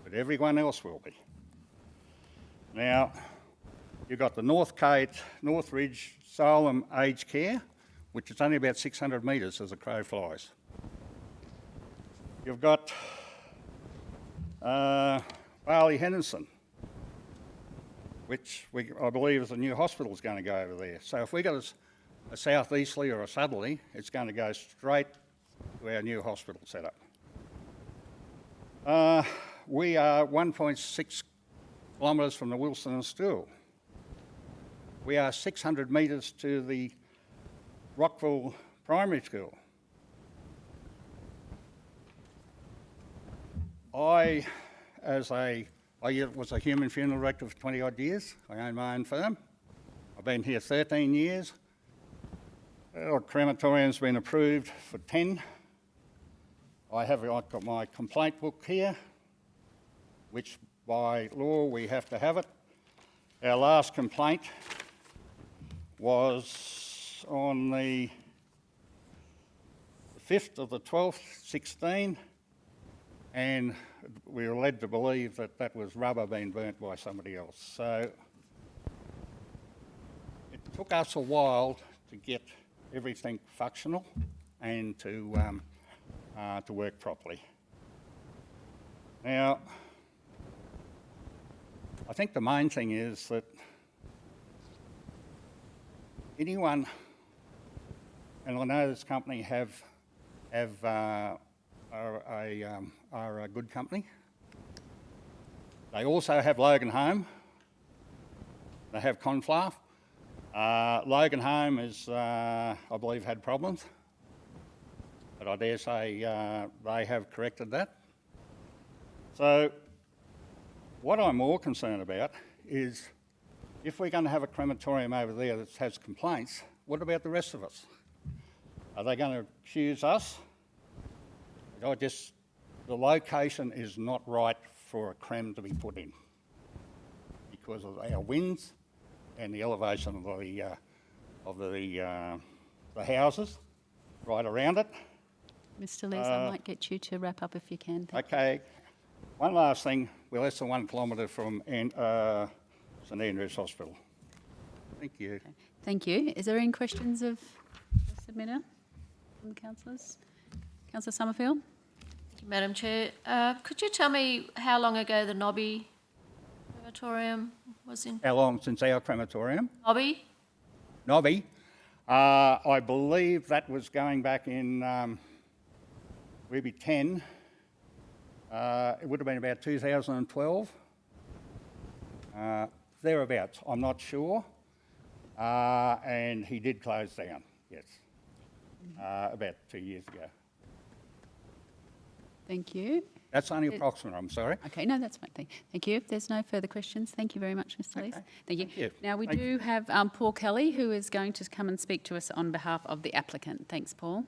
L: but everyone else will be. Now, you've got the North Ridge Solom Aged Care, which is only about 600 metres as the crow flies. You've got Barley Henderson, which I believe is a new hospital is going to go over there. So if we got a southeasterly or a southerly, it's going to go straight to our new hospital setup. We are 1.6 kilometres from the Wilson and Stool. We are 600 metres to the Rockville Primary School. I was a human funeral director for 20 odd years. I own my own firm. I've been here 13 years. Our crematorium's been approved for 10. I've got my complaint book here, which by law we have to have it. Our last complaint was on the 5th of the 12th, 16, and we were led to believe that that was rubber being burnt by somebody else. So it took us a while to get everything functional and to work properly. Now, I think the main thing is that anyone, and I know this company are a good company. They also have Logan Home. They have Conflaff. Logan Home is, I believe, had problems, but I dare say they have corrected that. So what I'm more concerned about is if we're going to have a crematorium over there that has complaints, what about the rest of us? Are they going to accuse us? The location is not right for a crem to be put in because of our winds and the elevation of the houses right around it.
A: Mr. Les, I might get you to wrap up if you can.
L: Okay. One last thing. We're less than 1 kilometre from St Andrew's Hospital. Thank you.
A: Okay. Thank you. Is there any questions of the submitter from the councillors? Councillor Summerfield?
I: Thank you, Madam Chair. Could you tell me how long ago the Nobby crematorium was in?
L: How long since our crematorium?
I: Nobby?
L: Nobby. I believe that was going back in maybe 10. It would have been about 2012. Thereabouts, I'm not sure. And he did close down, yes, about 2 years ago.
A: Thank you.
L: That's only approximate, I'm sorry.
A: Okay, no, that's fine. Thank you. If there's no further questions, thank you very much, Mr. Lees. Thank you.
L: Thank you.
A: Now, we do have Paul Kelly, who is going to come and speak to us on behalf of the applicant. Thanks, Paul.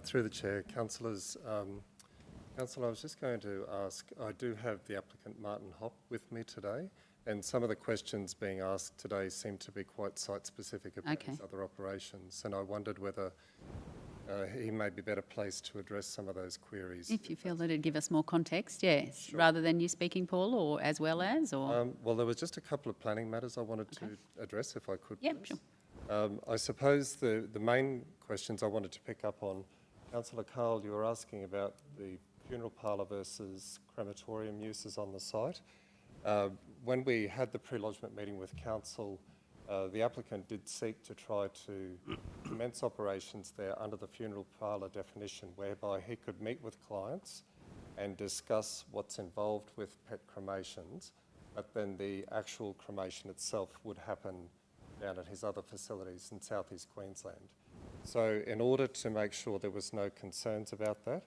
M: Through the chair, councillors. Councillor, I was just going to ask, I do have the applicant Martin Hopp with me today, and some of the questions being asked today seem to be quite site-specific about his other operations, and I wondered whether he may be better placed to address some of those queries.
A: If you feel that it'd give us more context, yes, sure. Rather than you speaking, Paul, or as well as, or?
M: Well, there was just a couple of planning matters I wanted to address, if I could.
A: Yep, sure.
M: I suppose the main questions. I wanted to pick up on, Councillor Carl, you were asking about the funeral parlour versus crematorium uses on the site. When we had the pre-lodgement meeting with council, the applicant did seek to try to commence operations there under the funeral parlour definition, whereby he could meet with clients and discuss what's involved with pet cremations, but then the actual cremation itself would happen down at his other facilities in South East Queensland. So in order to make sure there was no concerns about that,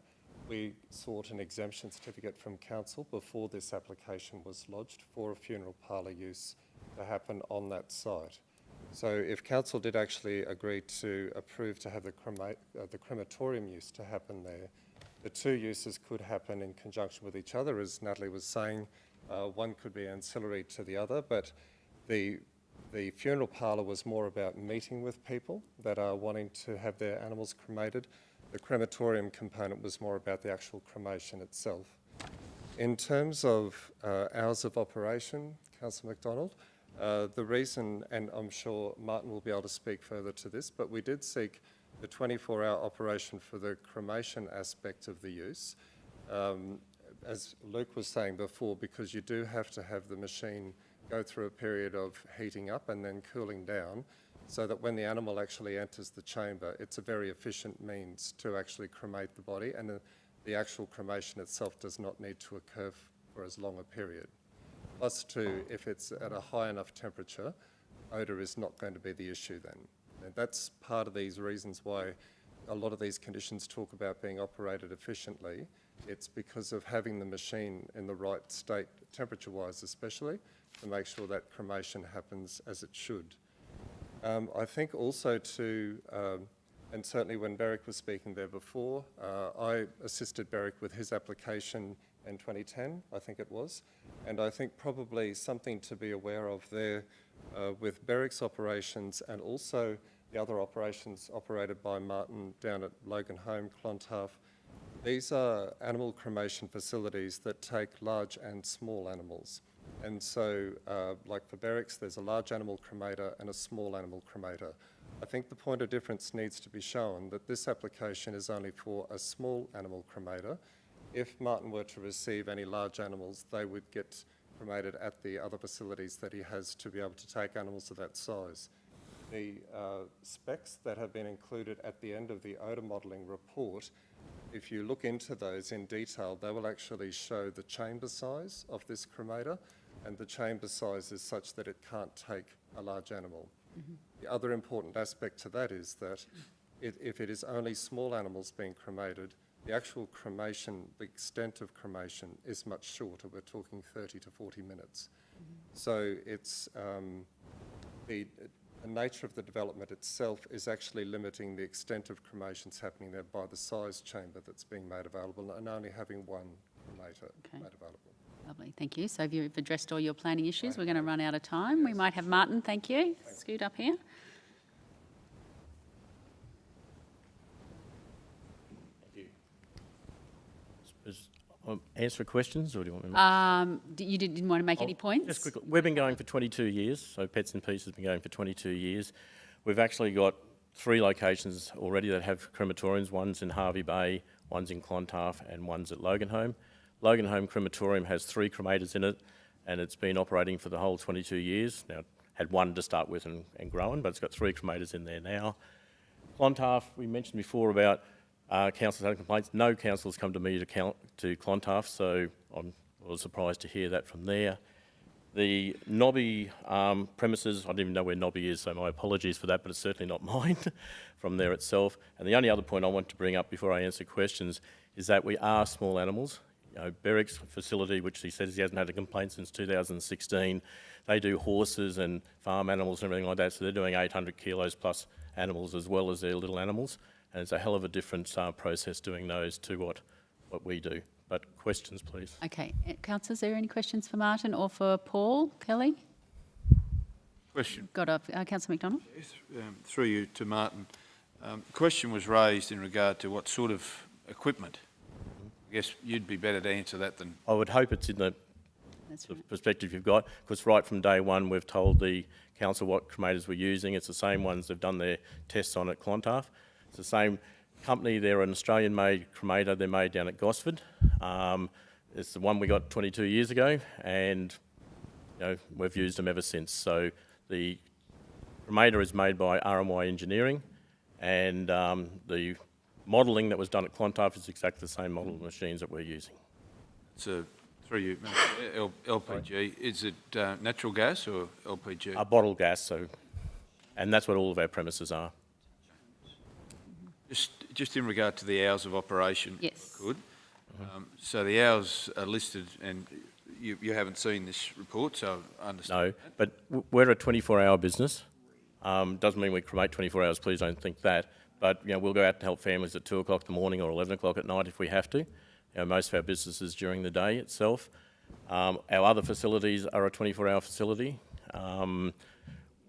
M: we sought an exemption certificate from council before this application was lodged for a funeral parlour use to happen on that site. So if council did actually agree to approve to have the crematorium use to happen there, the two uses could happen in conjunction with each other. As Natalie was saying, one could be ancillary to the other, but the funeral parlour was more about meeting with people that are wanting to have their animals cremated. The crematorium component was more about the actual cremation itself. In terms of hours of operation, Councillor McDonald, the reason, and I'm sure Martin will be able to speak further to this, but we did seek the 24-hour operation for the cremation aspect of the use. As Luke was saying before, because you do have to have the machine go through a period of heating up and then cooling down, so that when the animal actually enters the chamber, it's a very efficient means to actually cremate the body, and the actual cremation itself does not need to occur for as long a period. Plus too, if it's at a high enough temperature, odour is not going to be the issue then. And that's part of these reasons why a lot of these conditions talk about being operated efficiently. It's because of having the machine in the right state, temperature-wise especially, to make sure that cremation happens as it should. I think also too, and certainly when Berwick was speaking there before, I assisted Berwick with his application in 2010, I think it was, and I think probably something to be aware of there with Berwick's operations and also the other operations operated by Martin down at Logan Home, Clontarf. These are animal cremation facilities that take large and small animals. And so, like for Berwick's, there's a large animal cremator and a small animal cremator. I think the point of difference needs to be shown that this application is only for a small animal cremator. If Martin were to receive any large animals, they would get cremated at the other facilities that he has to be able to take animals of that size. The specs that have been included at the end of the odour modelling report, if you look into those in detail, they will actually show the chamber size of this cremator, and the chamber size is such that it can't take a large animal. Mm-hmm. The other important aspect to that is that if it is only small animals being cremated, the actual cremation, the extent of cremation is much shorter. We're talking 30 to 40 minutes. Mm-hmm. So it's the nature of the development itself is actually limiting the extent of cremations happening there by the size chamber that's being made available and only having one cremator made available.
A: Lovely, thank you. So you've addressed all your planning issues. We're going to run out of time. Yes. We might have Martin, thank you. Scoot up here.
N: Thank you. Answer questions, or do you want me to?
A: You didn't want to make any points?
N: Just quickly, we've been going for 22 years, so Pets and Peace has been going for 22 years. We've actually got 3 locations already that have crematoriums. One's in Hervey Bay, one's in Clontarf, and one's at Logan Home. Logan Home Crematorium has 3 cremators in it, and it's been operating for the whole 22 years. Now, it had 1 to start with and growing, but it's got 3 cremators in there now. Clontarf, we mentioned before about councils having complaints. No council's come to me to Clontarf, so I was surprised to hear that from there. The Nobby premises, I don't even know where Nobby is, so my apologies for that, but it's certainly not mine from there itself. And the only other point I want to bring up before I answer questions is that we are small animals. You know, Berwick's facility, which he says he hasn't had a complaint since 2016, they do horses and farm animals and everything like that, so they're doing 800 kilos plus animals as well as their little animals, and it's a hell of a different process doing those to what we do. But questions, please.
A: Okay. Councillors, are there any questions for Martin or for Paul Kelly?
K: Question.
A: Got a Councillor McDonald?
K: Yes, through you to Martin. The question was raised in regard to what sort of equipment. I guess you'd be better to answer that than...
N: I would hope it's in the perspective you've got, because right from day one we've told the council what cremators we're using. It's the same ones they've done their tests on at Clontarf. It's the same company. They're an Australian-made cremator. They're made down at Gosford. It's the one we got 22 years ago, and we've used them ever since. So the cremator is made by RMY Engineering, and the modelling that was done at Clontarf is exactly the same model of machines that we're using.
K: So, through you, LPG, is it natural gas or LPG?
N: Bottled gas, and that's what all of our premises are.
K: Just in regard to the hours of operation,
A: Yes.
K: good. So the hours are listed, and you haven't seen this report, so I understand.
N: No, but we're a 24-hour business. Doesn't mean we cremate 24 hours, please don't think that. But we'll go out and help families at 2 o'clock in the morning or 11 o'clock at night if we have to. Most of our business is during the day itself. Our other facilities are a 24-hour facility.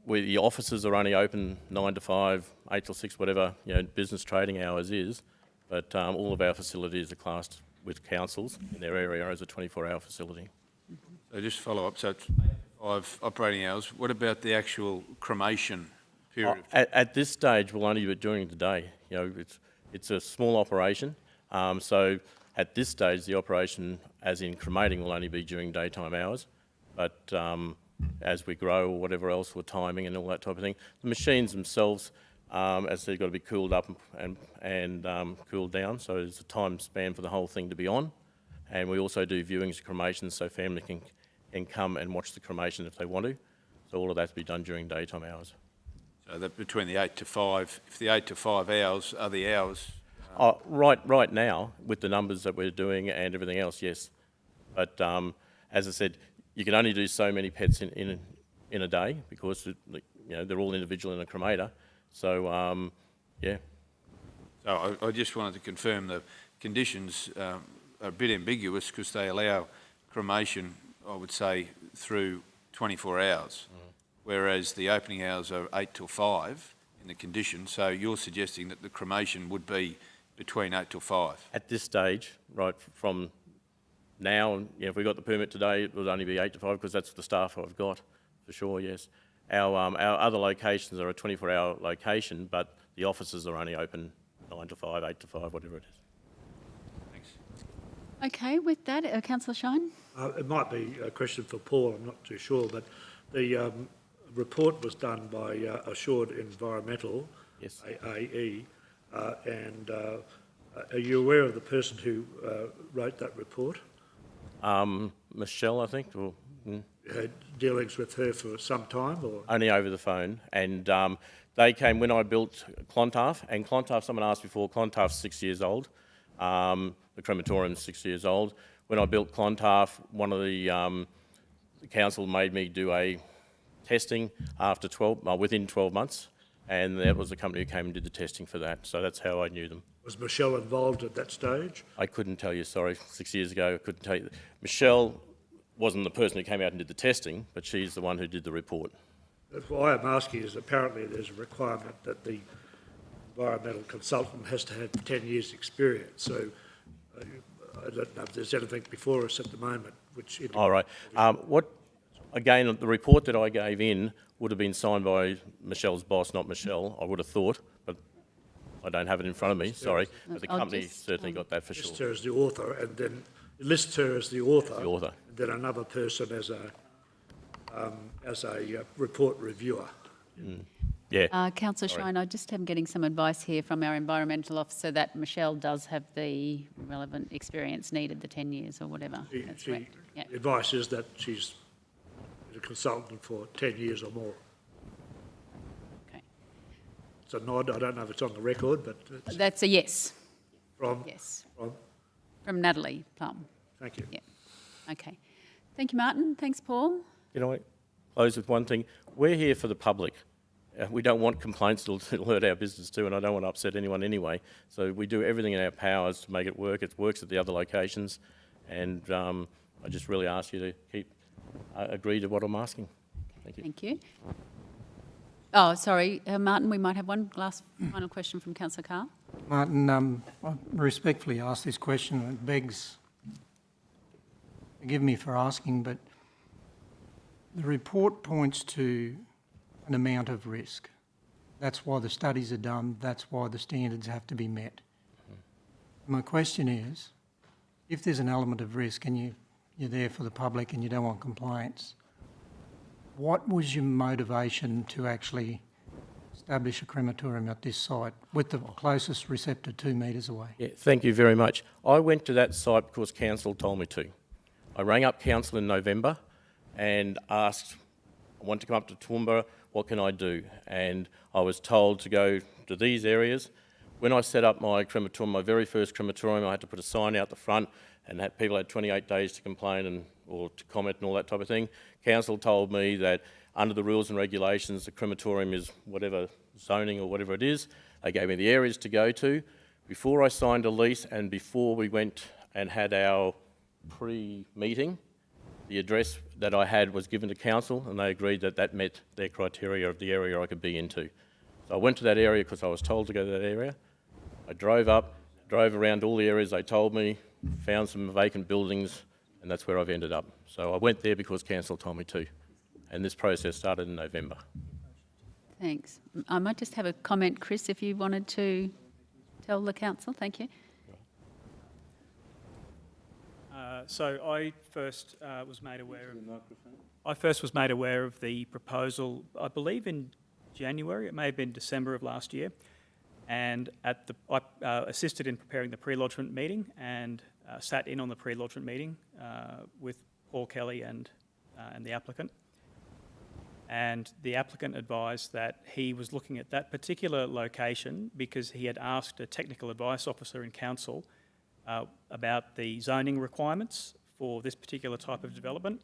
N: The offices are only open 9 to 5, 8 till 6, whatever business trading hours is. But all of our facilities are classed with councils in their area as a 24-hour facility.
K: So just follow up. So it's 5 operating hours. What about the actual cremation period?
N: At this stage, we'll only be during the day. It's a small operation. So at this stage, the operation, as in cremating, will only be during daytime hours. But as we grow or whatever else, with timing and all that type of thing, the machines themselves, as they've got to be cooled up and cooled down, so there's a time span for the whole thing to be on. And we also do viewings of cremations, so family can come and watch the cremation if they want to. So all of that to be done during daytime hours.
K: So that between the 8 to 5, if the 8 to 5 hours are the hours...
N: Right now, with the numbers that we're doing and everything else, yes. But as I said, you can only do so many pets in a day because they're all individual in a cremator. So yeah.
K: So I just wanted to confirm the conditions are a bit ambiguous because they allow cremation, I would say, through 24 hours, whereas the opening hours are 8 till 5 in the condition. So you're suggesting that the cremation would be between 8 till 5? At
N: this stage, right from now, if we got the permit today, it would only be 8 to 5 because that's the staff I've got, for sure, yes. Our other locations are a 24-hour location, but the offices are only open 9 to 5, 8 to 5, whatever it is.
K: Thanks.
A: Okay, with that, Councillor Shine?
H: It might be a question for Paul, I'm not too sure, but the report was done by Assured Environmental,
N: yes.
H: AE, and are you aware of the person who wrote that report?
N: Michelle, I think. Or,
H: You had dealings with her for some time, or?
N: Only over the phone. And they came when I built Clontarf, and Clontarf, someone asked before, Clontarf's 6 years old. The crematorium's 6 years old. When I built Clontarf, one of the council made me do a testing after within 12 months, and that was the company who came and did the testing for that. So that's how I knew them.
H: Was Michelle involved at that stage?
N: I couldn't tell you, sorry. 6 years ago, I couldn't tell you. Michelle wasn't the person who came out and did the testing, but she's the one who did the report.
H: Why I'm asking is apparently there's a requirement that the environmental consultant has to have 10 years' experience. So I don't know if there's anything before us at the moment which...
N: All right. Again, the report that I gave in would have been signed by Michelle's boss, not Michelle, I would have thought, but I don't have it in front of me, sorry. But the company certainly got that for sure.
H: Lists her as the author, and then it lists her as the author.
N: The author.
H: And then another person as a report reviewer.
N: Yeah.
A: Councillor Shine, I just am getting some advice here from our environmental officer that Michelle does have the relevant experience needed, the 10 years or whatever. That's correct. Yeah.
H: The advice is that she's a consultant for 10 years or more.
A: Okay.
H: It's a nod. I don't know if it's on the record, but
A: That's a yes.
H: from
A: Yes.
H: from.
A: From Natalie Plum.
H: Thank you.
A: Yeah. Okay. Thank you, Martin. Thanks, Paul.
N: You know what? Close with one thing. We're here for the public. We don't want complaints that'll hurt our business too, and I don't want to upset anyone anyway. So we do everything in our powers to make it work. It works at the other locations, and I just really ask you to agree to what I'm asking. Thank you.
A: Thank you. Oh, sorry, Martin, we might have one last final question from Councillor Carr.
D: Martin, I respectfully ask this question. It begs, forgive me for asking, but the report points to an amount of risk. That's why the studies are done. That's why the standards have to be met. My question is, if there's an element of risk and you're there for the public and you don't want complaints, what was your motivation to actually establish a crematorium at this site with the closest receptor 2 metres away?
N: Yeah, thank you very much. I went to that site because council told me to. I rang up council in November and asked, I want to come up to Toowoomba, what can I do? And I was told to go to these areas. When I set up my crematorium, my very first crematorium, I had to put a sign out the front and people had 28 days to complain or to comment and all that type of thing. Council told me that under the rules and regulations, the crematorium is whatever zoning or whatever it is. They gave me the areas to go to. Before I signed a lease and before we went and had our pre-meeting, the address that I had was given to council and they agreed that that met their criteria of the area I could be into. So I went to that area because I was told to go to that area. I drove around all the areas they told me, found some vacant buildings, and that's where I've ended up. So I went there because council told me to, and this process started in November.
A: Thanks. I might just have a comment, Chris, if you wanted to tell the council. Thank you.
B: So I first was made aware of the proposal, I believe in January, it may have been December of last year, and I assisted in preparing the pre-lodgement meeting and sat in on the pre-lodgement meeting with Paul Kelly and the applicant. And the applicant advised that he was looking at that particular location because he had asked a technical advice officer in council about the zoning requirements for this particular type of development.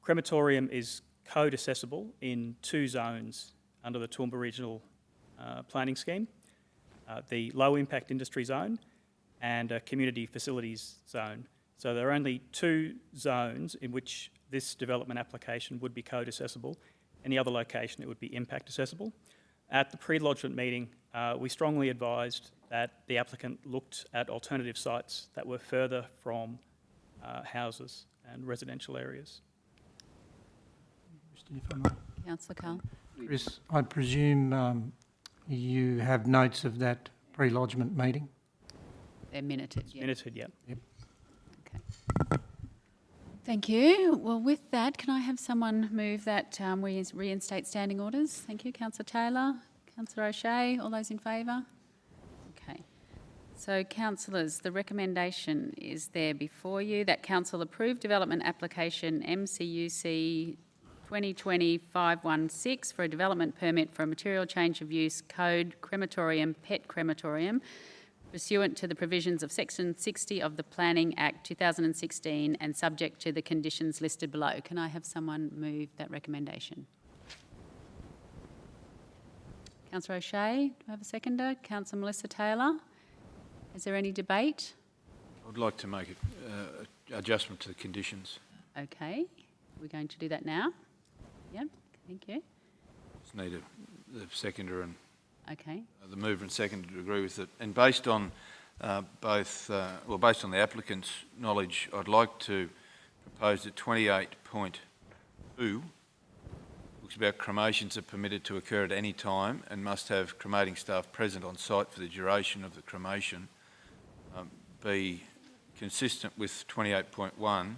B: Crematorium is code accessible in 2 zones under the Toowoomba Regional Planning Scheme, the low impact industry zone and a community facilities zone. So there are only 2 zones in which this development application would be code accessible. Any other location it would be impact accessible. At the pre-lodgement meeting, we strongly advised that the applicant looked at alternative sites that were further from houses and residential areas.
A: Councillor Carl.
D: Chris, I presume you have notes of that pre-lodgement meeting?
A: They're minuted, yeah.
B: Minuted, yeah.
D: Yep.
A: Okay. Thank you. Well, with that, can I have someone move that we reinstate standing orders? Thank you. Councillor Taylor, Councillor O'Shea, all those in favour? Okay. So, councillors, the recommendation is there before you that council approve development application MCUC 2020-516 for a development permit for a material change of use code crematorium, pet crematorium, pursuant to the provisions of Section 60 of the Planning Act 2016 and subject to the conditions listed below. Can I have someone move that recommendation? Councillor O'Shea, do I have a seconder? Councillor Melissa Taylor. Is there any debate?
K: I'd like to make an adjustment to the conditions.
A: Okay, we're going to do that now. Yep, thank you.
K: Just need the seconder and
A: Okay.
K: the mover and seconder to agree with it. And based on based on the applicant's knowledge, I'd like to propose that 28.2 looks about cremations are permitted to occur at any time and must have cremating staff present on site for the duration of the cremation, be consistent with 28.1,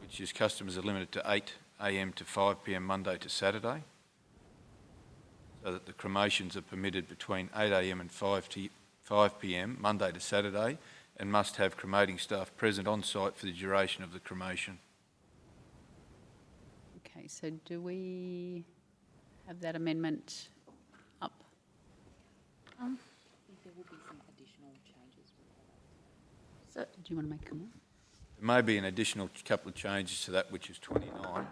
K: which is customers are limited to 8 a.m. to 5 p.m. Monday to Saturday, so that the cremations are permitted between 8 a.m. and 5 p.m. Monday to Saturday and must have cremating staff present on site for the duration of the cremation.
A: Okay, so do we have that amendment up?
E: I think there will be some additional changes.
A: So, do you want to make a comment?
K: There may be an additional couple of changes to that, which is 29,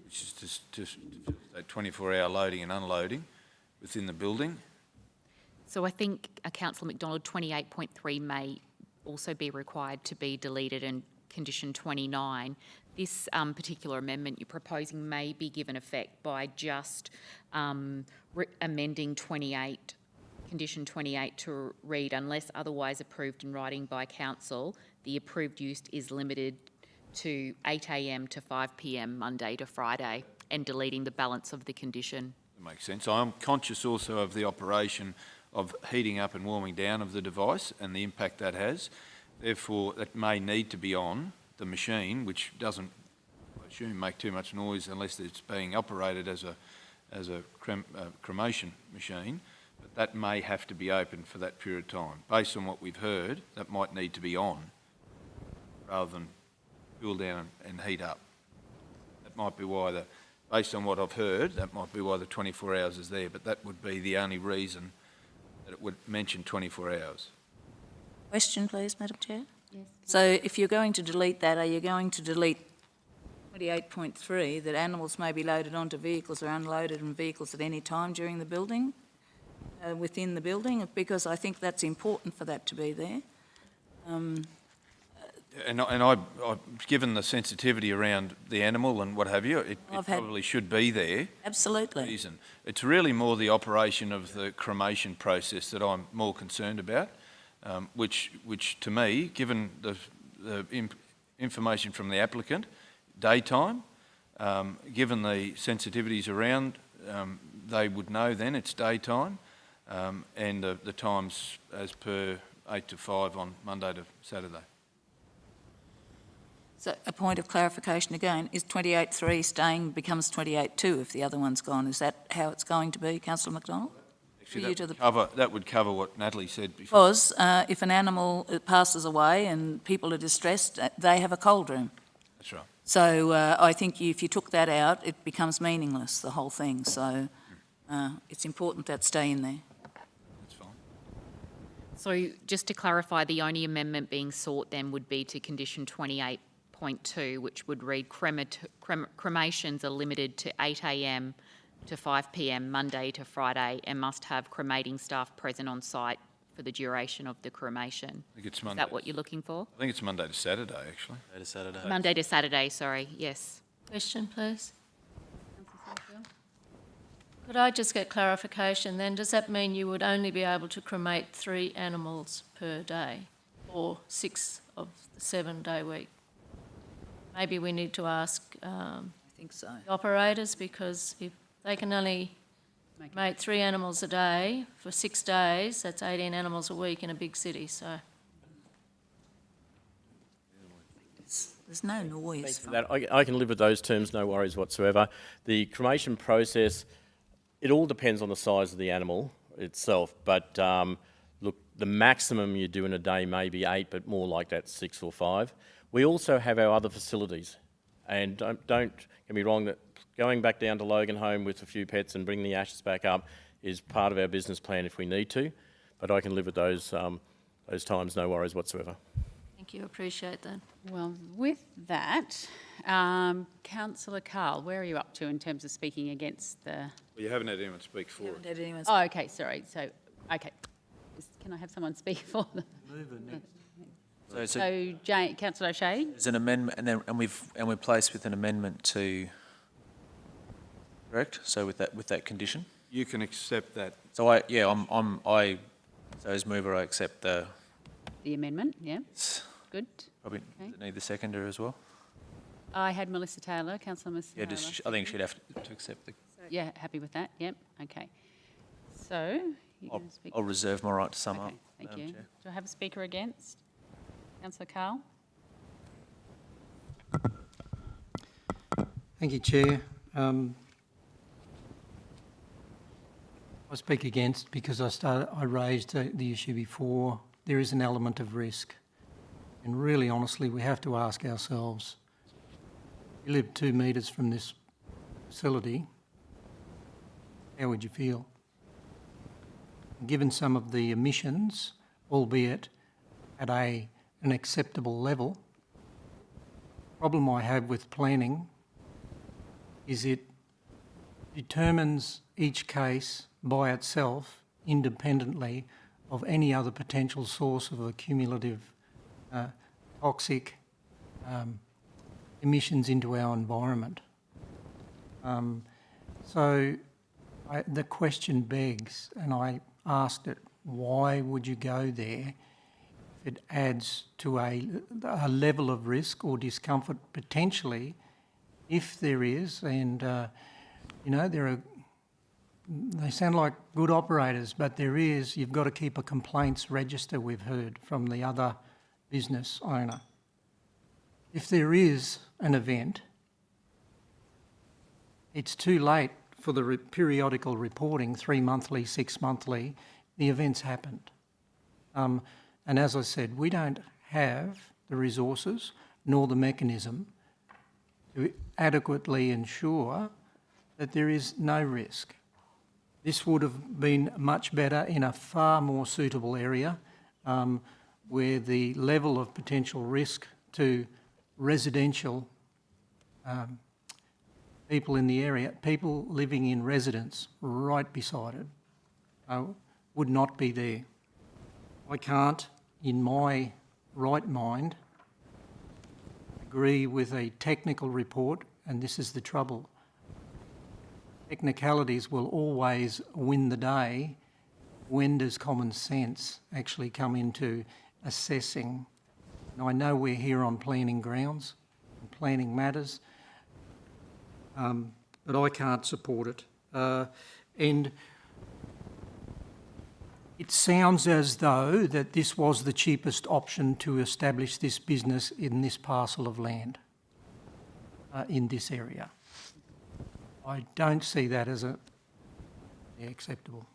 K: which is just 24-hour loading and unloading within the building.
E: So I think Councillor McDonald, 28.3 may also be required to be deleted in condition 29. This particular amendment you're proposing may be given effect by just amending 28, condition 28 to read, unless otherwise approved in writing by council, the approved use is limited to 8 a.m. to 5 p.m. Monday to Friday, and deleting the balance of the condition.
K: The Makes sense. I'm conscious also of the operation of heating up and warming down of the device and the impact that has. Therefore, that may need to be on the machine, which doesn't, I assume, make too much noise unless it's being operated as a cremation machine. But that may have to be open for that period of time. Based on what we've heard, that might need to be on rather than cool down and heat up. That might be why based on what I've heard, that might be why the 24 hours is there, but that would be the only reason that it would mention 24 hours.
C: Question, please, Madam Chair?
A: Yes.
C: So if you're going to delete that, are you going to delete 28.3, that animals may be loaded onto vehicles or unloaded in vehicles at any time during the building, within the building? Because I think that's important for that to be there.
K: And I've given the sensitivity around the animal and what have you, it probably should be there.
C: Absolutely.
K: Reason. It's really more the operation of the cremation process that I'm more concerned about, which to me, given the information from the applicant, daytime, given the sensitivities around, they would know then it's daytime, and the times as per 8 to 5 on Monday to Saturday.
C: So a point of clarification again, is 28.3 staying becomes 28.2 if the other one's gone? Is that how it's going to be, Councillor McDonald?
K: Actually, that would cover what Natalie said before.
C: Because if an animal passes away and people are distressed, they have a cold room.
K: That's right.
C: So I think if you took that out, it becomes meaningless, the whole thing. So it's important that stay in there.
K: That's fine.
E: So just to clarify, the only amendment being sought then would be to condition 28.2, which would read cremations are limited to 8 a.m. to 5 p.m. Monday to Friday and must have cremating staff present on site for the duration of the cremation.
K: I think it's
E: Is
K: Monday.
E: that what you're looking for?
K: I think it's Monday to Saturday, actually.
F: Monday to Saturday.
E: Monday to Saturday, sorry, yes.
I: Question, please. Could I just get clarification then? Does that mean you would only be able to cremate 3 animals per day or 6 of the 7-day week? Maybe we need to ask
C: I think so.
I: the operators, because if they can only make 3 animals a day for 6 days, that's 18 animals a week in a big city, so.
C: There's no noise.
N: Thanks for that. I can live with those terms, no worries whatsoever. The cremation process, it all depends on the size of the animal itself, but look, the maximum you do in a day may be 8, but more like that 6 or 5. We also have our other facilities, and don't get me wrong, that going back down to Logan Home with a few pets and bringing the ashes back up is part of our business plan if we need to, but I can live with those times, no worries whatsoever.
I: Thank you, appreciate that.
A: Well, with that, Councillor Carl, where are you up to in terms of speaking against the...
K: Well, you haven't had anyone speak for it.
C: Haven't had anyone
A: Oh, okay, sorry. So, okay. Can I have someone speak for them? So Councillor O'Shea?
F: There's an amendment, and we're placed with an amendment to. Correct. So with that condition.
K: You can accept that.
F: So so as mover, I accept the.
A: The amendment, yeah. Good.
F: Probably
A: Okay.
F: need the seconder as well.
A: I had Melissa Taylor, Councillor Melissa
F: Yeah,
A: Taylor.
F: I think she'd have to accept the.
A: Yeah, happy with that? Yep, okay. So, you're going to speak?
F: I'll reserve my right to sum up.
A: Okay, thank
F: Madam
A: you.
F: Chair.
A: Do I have a speaker against? Councillor Carl?
D: Thank you, Chair. I speak against because I raised the issue before. There is an element of risk. And really, honestly, we have to ask ourselves, you live 2 metres from this facility, how would you feel? Given some of the emissions, albeit at an acceptable level, the problem I have with planning is it determines each case by itself independently of any other potential source of accumulative toxic emissions into our environment. So the question begs, and I asked it, why would you go there if it adds to a level of risk or discomfort potentially, if there is, and you know, there are they sound like good operators, but you've got to keep a complaints register, we've heard from the other business owner. If there is an event, it's too late for the periodical reporting, 3 monthly, 6 monthly, the event's happened. And as I said, we don't have the resources nor the mechanism to adequately ensure that there is no risk. This would have been much better in a far more suitable area where the level of potential risk to residential people in the area, people living in residence right beside it, would not be there. I can't, in my right mind, agree with a technical report, and this is the trouble. Technicalities will always win the day. When does common sense actually come into assessing? Now, I know we're here on planning grounds and planning matters, but I can't support it. And it sounds as though that this was the cheapest option to establish this business in this parcel of land, in this area. I don't see that as acceptable.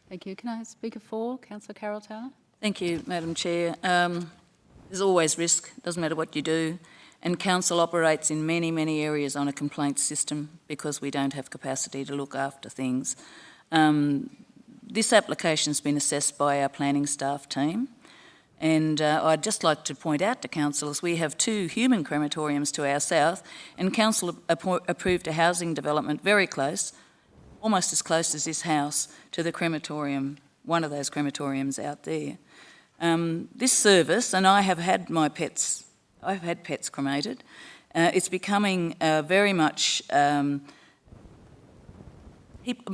A: Thank you. Can I have Speaker 4, Councillor Carol Taylor?
C: Thank you, Madam Chair. There's always risk, doesn't matter what you do, and council operates in many, many areas on a complaints system because we don't have capacity to look after things. This application's been assessed by our planning staff team, and I'd just like to point out to councillors we have 2 human crematoriums to our south, and council approved a housing development very close, almost as close as this house, to the crematorium, one of those crematoriums out there. This service, and I have had pets cremated, it's becoming very much,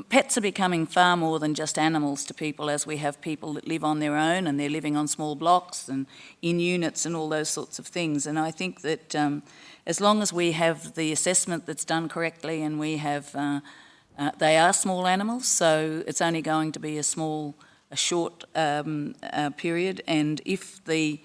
C: pets are becoming far more than just animals to people, as we have people that live on their own and they're living on small blocks and in units and all those sorts of things. And I think that as long as we have the assessment that's done correctly and we have, they are small animals, so it's only going to be a short period, and if the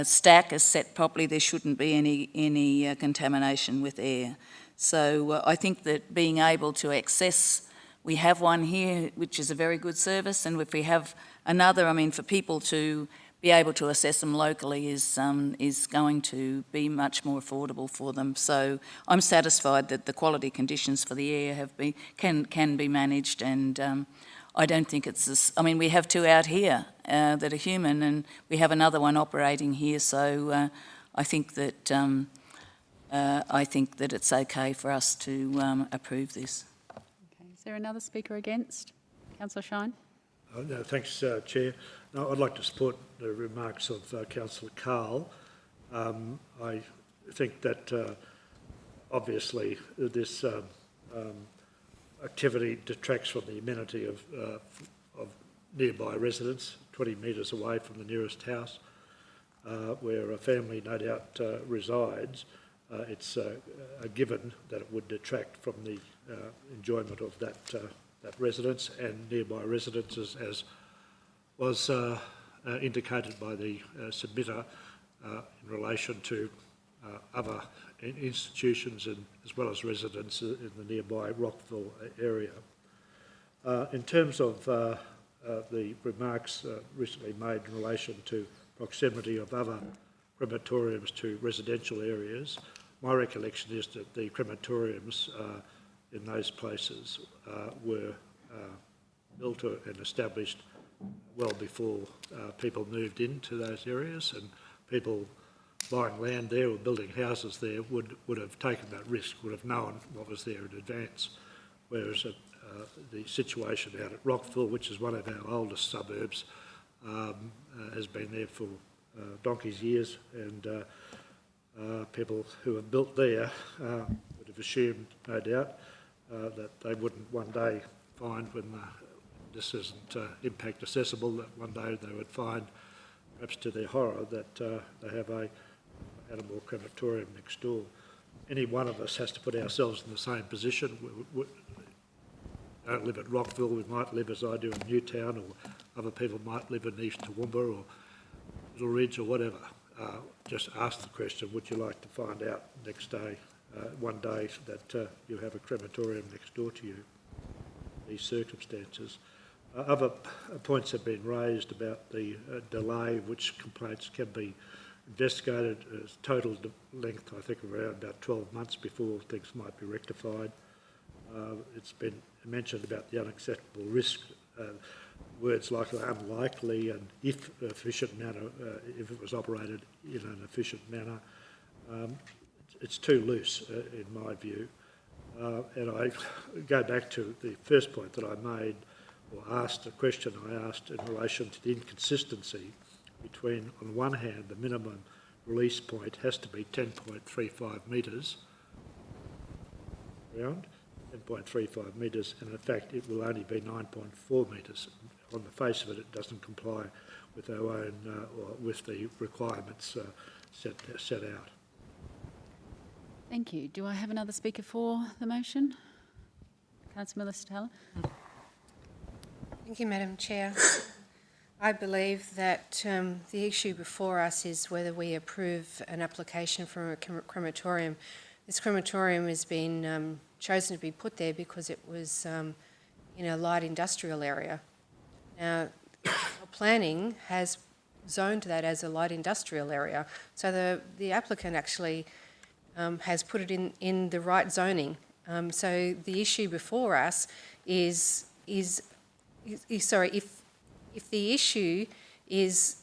C: stack is set properly, there shouldn't be any contamination with air. So I think that being able to access, we have one here, which is a very good service, and if we have another, I mean, for people to be able to assess them locally is going to be much more affordable for them. So I'm satisfied that the quality conditions for the air can be managed, and I don't think it's I mean, we have 2 out here that are human, and we have another one operating here. So I think that it's okay for us to approve this.
A: Okay. Is there another speaker against? Councillor Shine?
H: No, thanks, Chair. No, I'd like to support the remarks of Councillor Carl. I think that obviously this activity detracts from the amenity of nearby residents, 20 metres away from the nearest house, where a family no doubt resides. It's a given that it would detract from the enjoyment of that residence and nearby residences, as was indicated by the submitter in relation to other institutions and as well as residents in the nearby Rockville area. In terms of the remarks recently made in relation to proximity of other crematoriums to residential areas, my recollection is that the crematoriums in those places were built and established well before people moved into those areas, and people buying land there or building houses there would have taken that risk, would have known what was there in advance, whereas the situation out at Rockville, which is one of our oldest suburbs, has been there for donkey's years, and people who have built there would have assumed, no doubt, that they wouldn't one day find, when this isn't impact accessible, that one day they would find, perhaps to their horror, that they have a animal crematorium next door. Any one of us has to put ourselves in the same position. don't live at Rockville, we might live as I do in Newtown, or other people might live in East Toowoomba or Little Ridge or whatever. Just ask the question, would you like to find out next day, one day, that you have a crematorium next door to you, these circumstances. Other points have been raised about the delay, which complaints can be investigated as total length, I think, around about 12 months before things might be rectified. It's been mentioned about the unacceptable risk, words like unlikely and if efficient manner, if it was operated in an efficient manner. It's too loose, in my view. And I go back to the first point that I made, or asked, a question I asked in relation to the inconsistency between, on one hand, the minimum release point has to be 10.35 metres round, 10.35 metres, and in fact it will only be 9.4 metres. On the face of it, it doesn't comply with our own, or with the requirements set out.
A: Thank you. Do I have another speaker for the motion? Councillor Miller-Taylor.
O: Thank you, Madam Chair. I believe that the issue before us is whether we approve an application for a crematorium. This crematorium has been chosen to be put there because it was in a light industrial area. Now, planning has zoned that as a light industrial area, so the applicant actually has put it in the right zoning. So the issue before us is sorry, if the issue is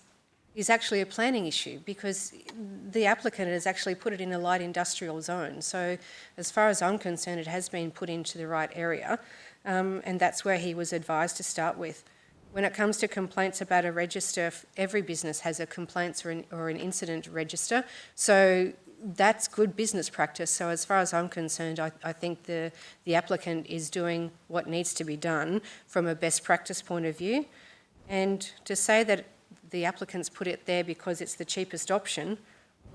O: actually a planning issue, because the applicant has actually put it in a light industrial zone. So as far as I'm concerned, it has been put into the right area, and that's where he was advised to start with. When it comes to complaints about a register, every business has a complaints or an incident register. So that's good business practice. So as far as I'm concerned, I think the applicant is doing what needs to be done from a best practice point of view. And to say that the applicant's put it there because it's the cheapest option,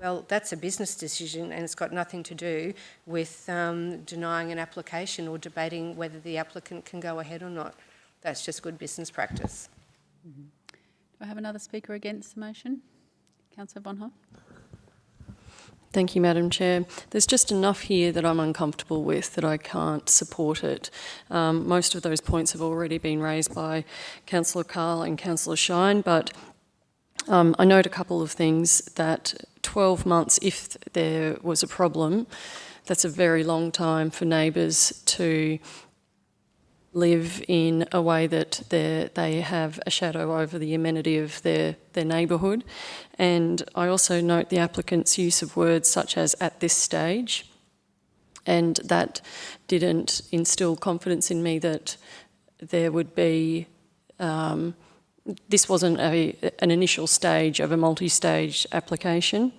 O: well, that's a business decision and it's got nothing to do with denying an application or debating whether the applicant can go ahead or not. That's just good business practice.
A: Mm-hmm. Do I have another speaker against the motion? Councillor Von Hoff.
P: Thank you, Madam Chair. There's just enough here that I'm uncomfortable with that I can't support it. Most of those points have already been raised by Councillor Carl and Councillor Shine, but I note a couple of things. That 12 months, if there was a problem, that's a very long time for neighbours to live in a way that they have a shadow over the amenity of their neighbourhood. And I also note the applicant's use of words such as "at this stage," and that didn't instill confidence in me that there would be, this wasn't an initial stage of a multi-stage application.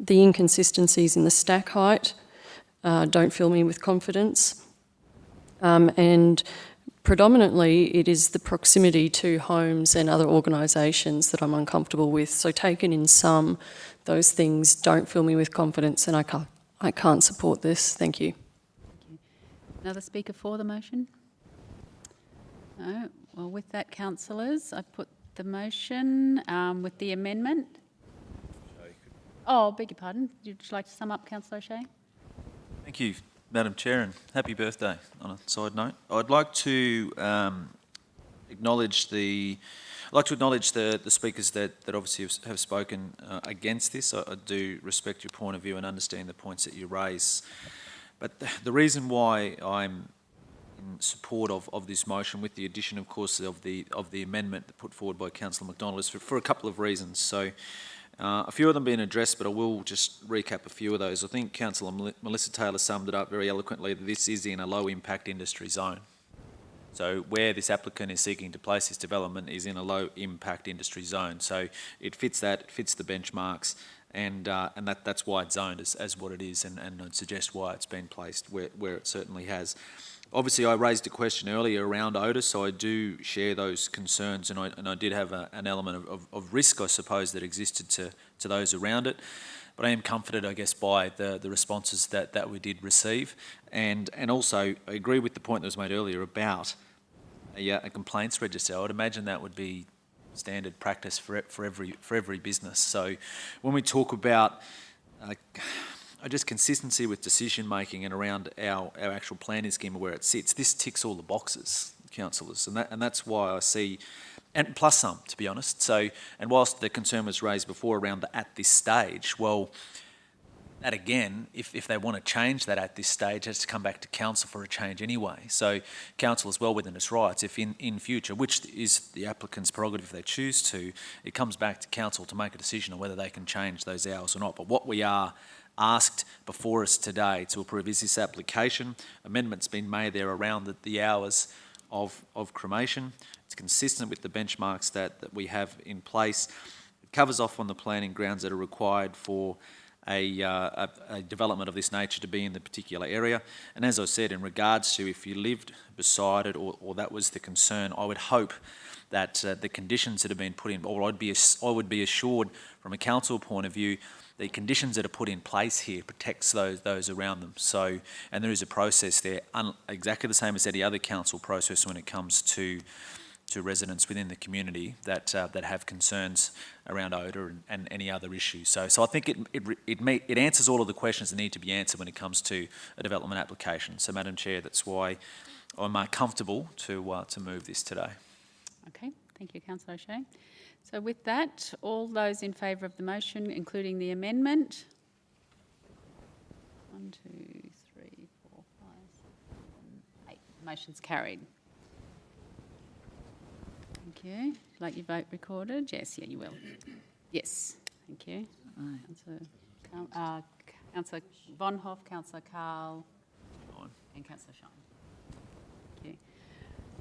P: The inconsistencies in the stack height don't fill me with confidence. And predominantly it is the proximity to homes and other organisations that I'm uncomfortable with. So taken in sum, those things don't fill me with confidence, and I can't support this. Thank you.
A: Thank you. Another speaker for the motion? No. Well, with that, councillors, I put the motion with the amendment. Oh, beg your pardon. Would you like to sum up, Councillor O'Shea?
F: Thank you, Madam Chair, and happy birthday on a side note. I'd like to acknowledge the speakers that obviously have spoken against this. I do respect your point of view and understand the points that you raise. But the reason why I'm in support of this motion, with the addition, of course, of the amendment put forward by Councillor McDonald, is for a couple of reasons. So a few of them being addressed, but I will just recap a few of those. I think Councillor Melissa Taylor summed it up very eloquently that this is in a low-impact industry zone. So where this applicant is seeking to place this development is in a low-impact industry zone. So it fits that, it fits the benchmarks, and that's why it's zoned as what it is, and I'd suggest why it's been placed where it certainly has. obviously I raised a question earlier around odour, so I do share those concerns, and I did have an element of risk, I suppose, that existed to those around it. But I am comforted, I guess, by the responses that we did receive, and also I agree with the point that was made earlier about a complaints register. I would imagine that would be standard practice for every business. So when we talk about just consistency with decision making and around our actual planning scheme where it sits, this ticks all the boxes, councillors, and that's why I see, and plus some, to be honest. So, and whilst the concern was raised before around the at this stage, well, that again, if they want to change that at this stage, it has to come back to council for a change anyway. So council is well within its rights. If in future, which is the applicant's prerogative if they choose to, it comes back to council to make a decision on whether they can change those hours or not. But what we are asked before us today to approve is this application. Amendments been made there around the hours of cremation. It's consistent with the benchmarks that we have in place. It covers off on the planning grounds that are required for a development of this nature to be in the particular area. And as I said, in regards to if you lived beside it or that was the concern, I would hope that the conditions that have been put in, or I would be assured from a council point of view, the conditions that are put in place here protects those around them. So, and there is a process there, exactly the same as any other council process when it comes to residents within the community that have concerns around odour and any other issues. So I think it answers all of the questions that need to be answered when it comes to a development application. So, Madam Chair, that's why I'm comfortable to move this today.
A: Okay, thank you, Councillor O'Shea. So with that, all those in favour of the motion, including the amendment? 1, 2, 3, 4, 5, 7, 8. Motion's carried. Thank you. Would you like your vote recorded? Yes, yeah, you will. Yes, thank you. Councillor Von Hoff, Councillor Carl, and Councillor Shine. Thank you.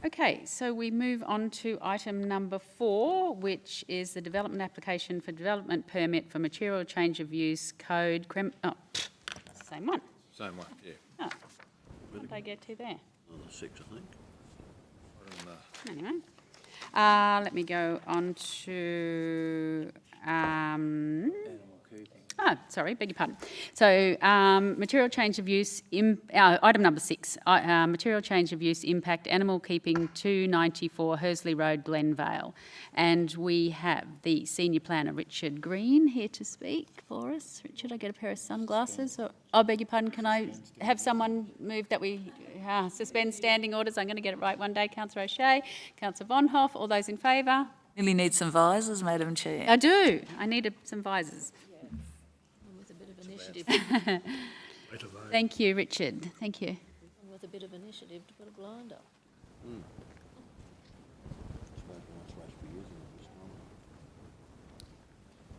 A: Okay, so we move on to item number 4, which is the development application for development permit for material change of use code. Same one.
K: Same one, yeah.
A: Oh, what did I get to there?
K: 6, I think.
A: Anyway, let me go on to. Sorry, beg your pardon. So, material change of use, item number 6, material change of use impact animal keeping 294 Hursley Road, Glenvale. And we have the senior planner, Richard Green, here to speak for us. Richard, I get a pair of sunglasses? I beg your pardon, can I have someone move that we suspend standing orders? I'm going to get it right one day. Councillor O'Shea, Councillor Von Hoff, all those in favour?
C: Really need some visors, Madam Chair.
A: I do. I needed some visors. Thank you, Richard. Thank you.
I: With a bit of initiative to put a blind up.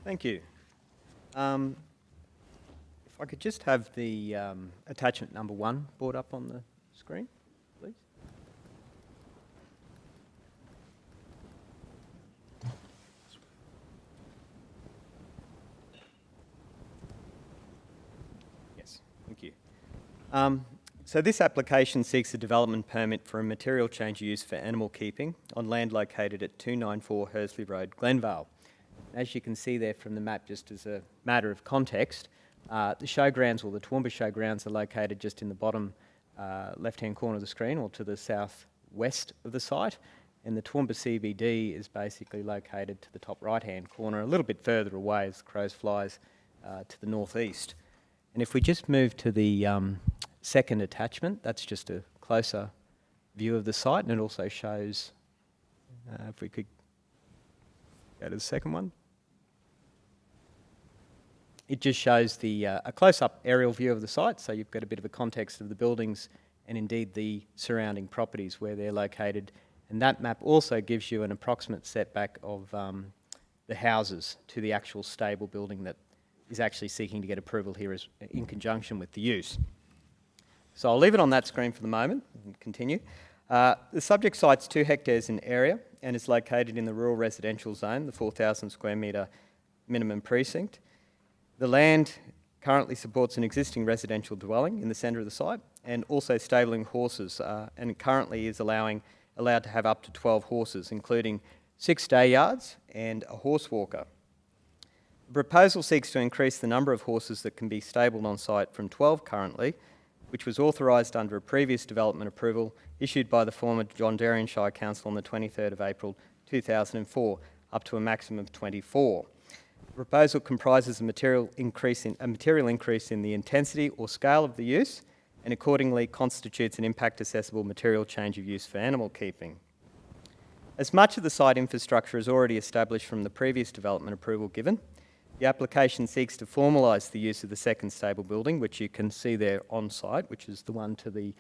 Q: Thank you. If I could just have the attachment number 1 brought up on the screen, please. Thank you. So this application seeks a development permit for a material change of use for animal keeping on land located at 294 Hursley Road, Glenvale. As you can see there from the map, just as a matter of context, the showgrounds, or the Toowoomba showgrounds, are located just in the bottom left-hand corner of the screen, or to the southwest of the site, and the Toowoomba CBD is basically located to the top right-hand corner, a little bit further away as the crows flies to the northeast. And if we just move to the second attachment, that's just a closer view of the site, and it also shows, if we could go to the second one. It just shows a close-up aerial view of the site, so you've got a bit of a context of the buildings and indeed the surrounding properties where they're located. And that map also gives you an approximate setback of the houses to the actual stable building that is actually seeking to get approval here in conjunction with the use. So I'll leave it on that screen for the moment and continue. The subject site's 2 hectares in area and is located in the rural residential zone, the 4,000 square metre minimum precinct. The land currently supports an existing residential dwelling in the centre of the site, and also stabling horses, and it currently is allowed to have up to 12 horses, including 6 day yards and a horse walker. The proposal seeks to increase the number of horses that can be stabled on site from 12 currently, which was authorised under a previous development approval issued by the former John Darien Shire Council on the 23rd of April 2004, up to a maximum of 24. The proposal comprises a material increase in the intensity or scale of the use, and accordingly constitutes an impact assessable material change of use for animal keeping. As much of the site infrastructure is already established from the previous development approval given, the application seeks to formalise the use of the second stable building, which you can see there on site, which is the one to the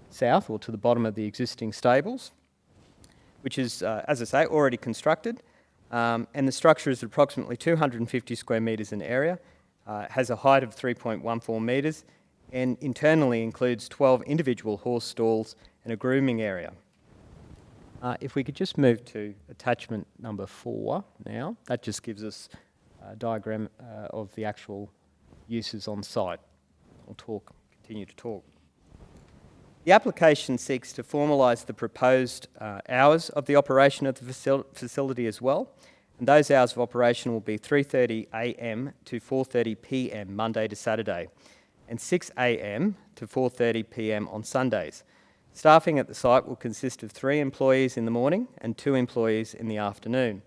Q: south or to the bottom of the existing stables, which is, as I say, already constructed. And the structure is approximately 250 square metres in area, has a height of 3.14 metres, and internally includes 12 individual horse stalls and a grooming area. If we could just move to attachment number 4 now, that just gives us a diagram of the actual uses on site. I'll continue to talk. The application seeks to formalise the proposed hours of the operation of the facility as well, and those hours of operation will be 3:30 a.m. to 4:30 p.m. Monday to Saturday, and 6 a.m. to 4:30 p.m. on Sundays. Staffing at the site will consist of 3 employees in the morning and 2 employees in the afternoon.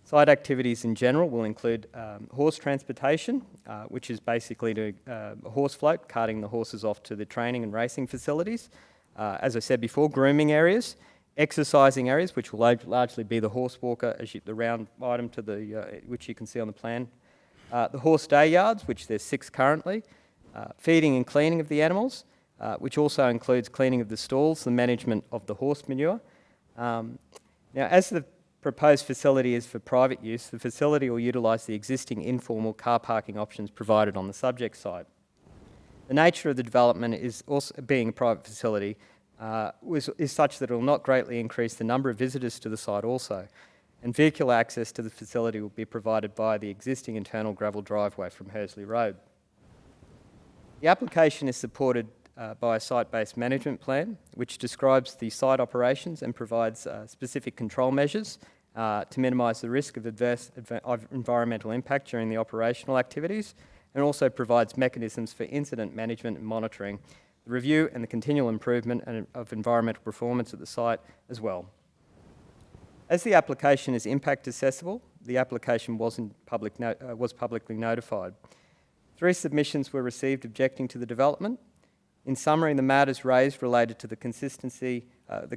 Q: Site activities in general will include horse transportation, which is basically a horse float, carting the horses off to the training and racing facilities. As I said before, grooming areas, exercising areas, which will largely be the horse walker, the round item to the which you can see on the plan. The horse day yards, which there's 6 currently. Feeding and cleaning of the animals, which also includes cleaning of the stalls, the management of the horse manure. Now, as the proposed facility is for private use, the facility will utilise the existing informal car parking options provided on the subject site. The nature of the development is also being a private facility is such that it will not greatly increase the number of visitors to the site also, and vehicular access to the facility will be provided by the existing internal gravel driveway from Hersley Road. The application is supported by a site-based management plan, which describes the site operations and provides specific control measures to minimise the risk of adverse environmental impact during the operational activities, and also provides mechanisms for incident management and monitoring, the review and the continual improvement of environmental performance at the site as well. As the application is impact accessible, the application was publicly notified. 3 submissions were received objecting to the development. In summary, the matters raised related to the consistency of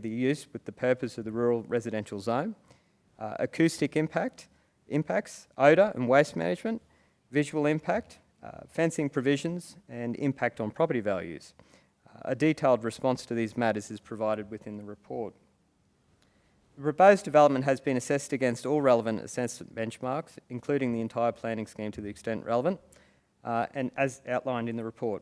Q: the use with the purpose of the rural residential zone, acoustic impacts, odour and waste management, visual impact, fencing provisions, and impact on property values. A detailed response to these matters is provided within the report. The proposed development has been assessed against all relevant assessment benchmarks, including the entire planning scheme to the extent relevant, and as outlined in the report.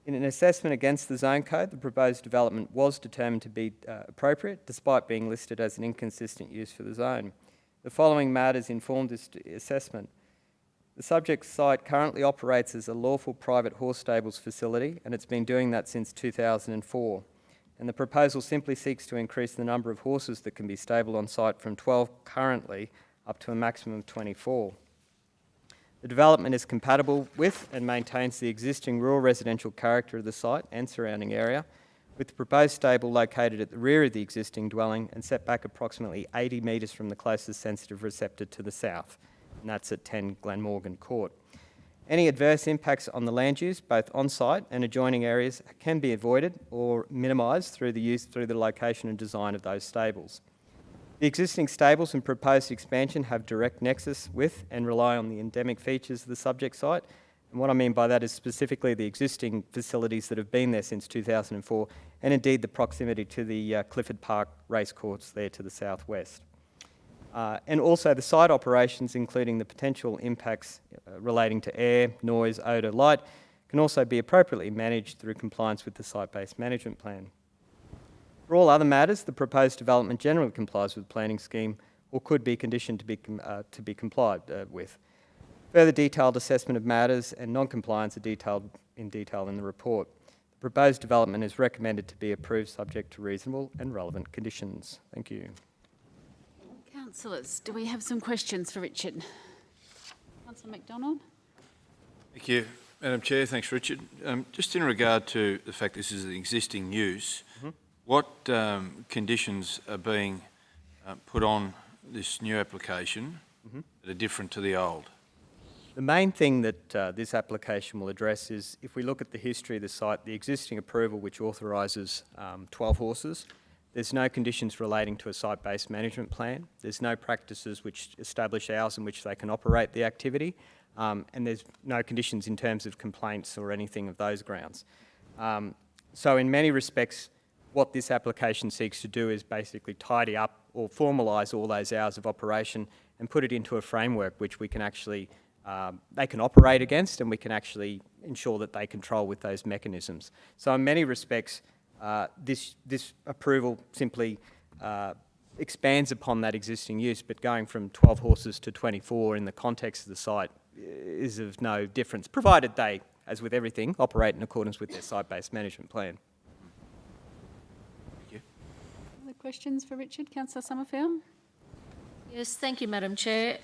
Q: In an assessment against the zone code, the proposed development was determined to be appropriate, despite being listed as an inconsistent use for the zone. The following matters informed this assessment. The subject site currently operates as a lawful private horse stables facility, and it's been doing that since 2004. And the proposal simply seeks to increase the number of horses that can be stabled on site from 12 currently up to a maximum of 24. The development is compatible with and maintains the existing rural residential character of the site and surrounding area, with the proposed stable located at the rear of the existing dwelling and set back approximately 80 metres from the closest sensitive receptor to the south, and that's at 10 Glenmorgan Court. Any adverse impacts on the land use, both on-site and adjoining areas, can be avoided or minimised through the location and design of those stables. The existing stables and proposed expansion have direct nexus with and rely on the endemic features of the subject site. And what I mean by that is specifically the existing facilities that have been there since 2004, and indeed the proximity to the Clifford Park racecourse there to the southwest. And also the site operations, including the potential impacts relating to air, noise, odour, light, can also be appropriately managed through compliance with the site-based management plan. For all other matters, the proposed development generally complies with the planning scheme or could be conditioned to be complied with. Further detailed assessment of matters and non-compliance are detailed in the report. The Proposed development is recommended to be approved subject to reasonable and relevant conditions. Thank you.
A: Councillors, do we have some questions for Richard? Councillor McDonald?
K: Thank you, Madam Chair. Thanks, Richard. Just in regard to the fact this is an existing use, what conditions are being put on this new application that are different to the old?
Q: The main thing that this application will address is, if we look at the history of the site, the existing approval which authorises 12 horses, there's no conditions relating to a site-based management plan. There's no practices which establish hours in which they can operate the activity, and there's no conditions in terms of complaints or anything of those grounds. So in many respects, what this application seeks to do is basically tidy up or formalise all those hours of operation and put it into a framework which we can actually they can operate against, and we can actually ensure that they control with those mechanisms. So in many respects, this approval simply expands upon that existing use, but going from 12 horses to 24 in the context of the site is of no difference, provided they, as with everything, operate in accordance with their site-based management plan.
K: Thank you.
A: Other questions for Richard? Councillor Summerfield?
I: Yes, thank you, Madam Chair.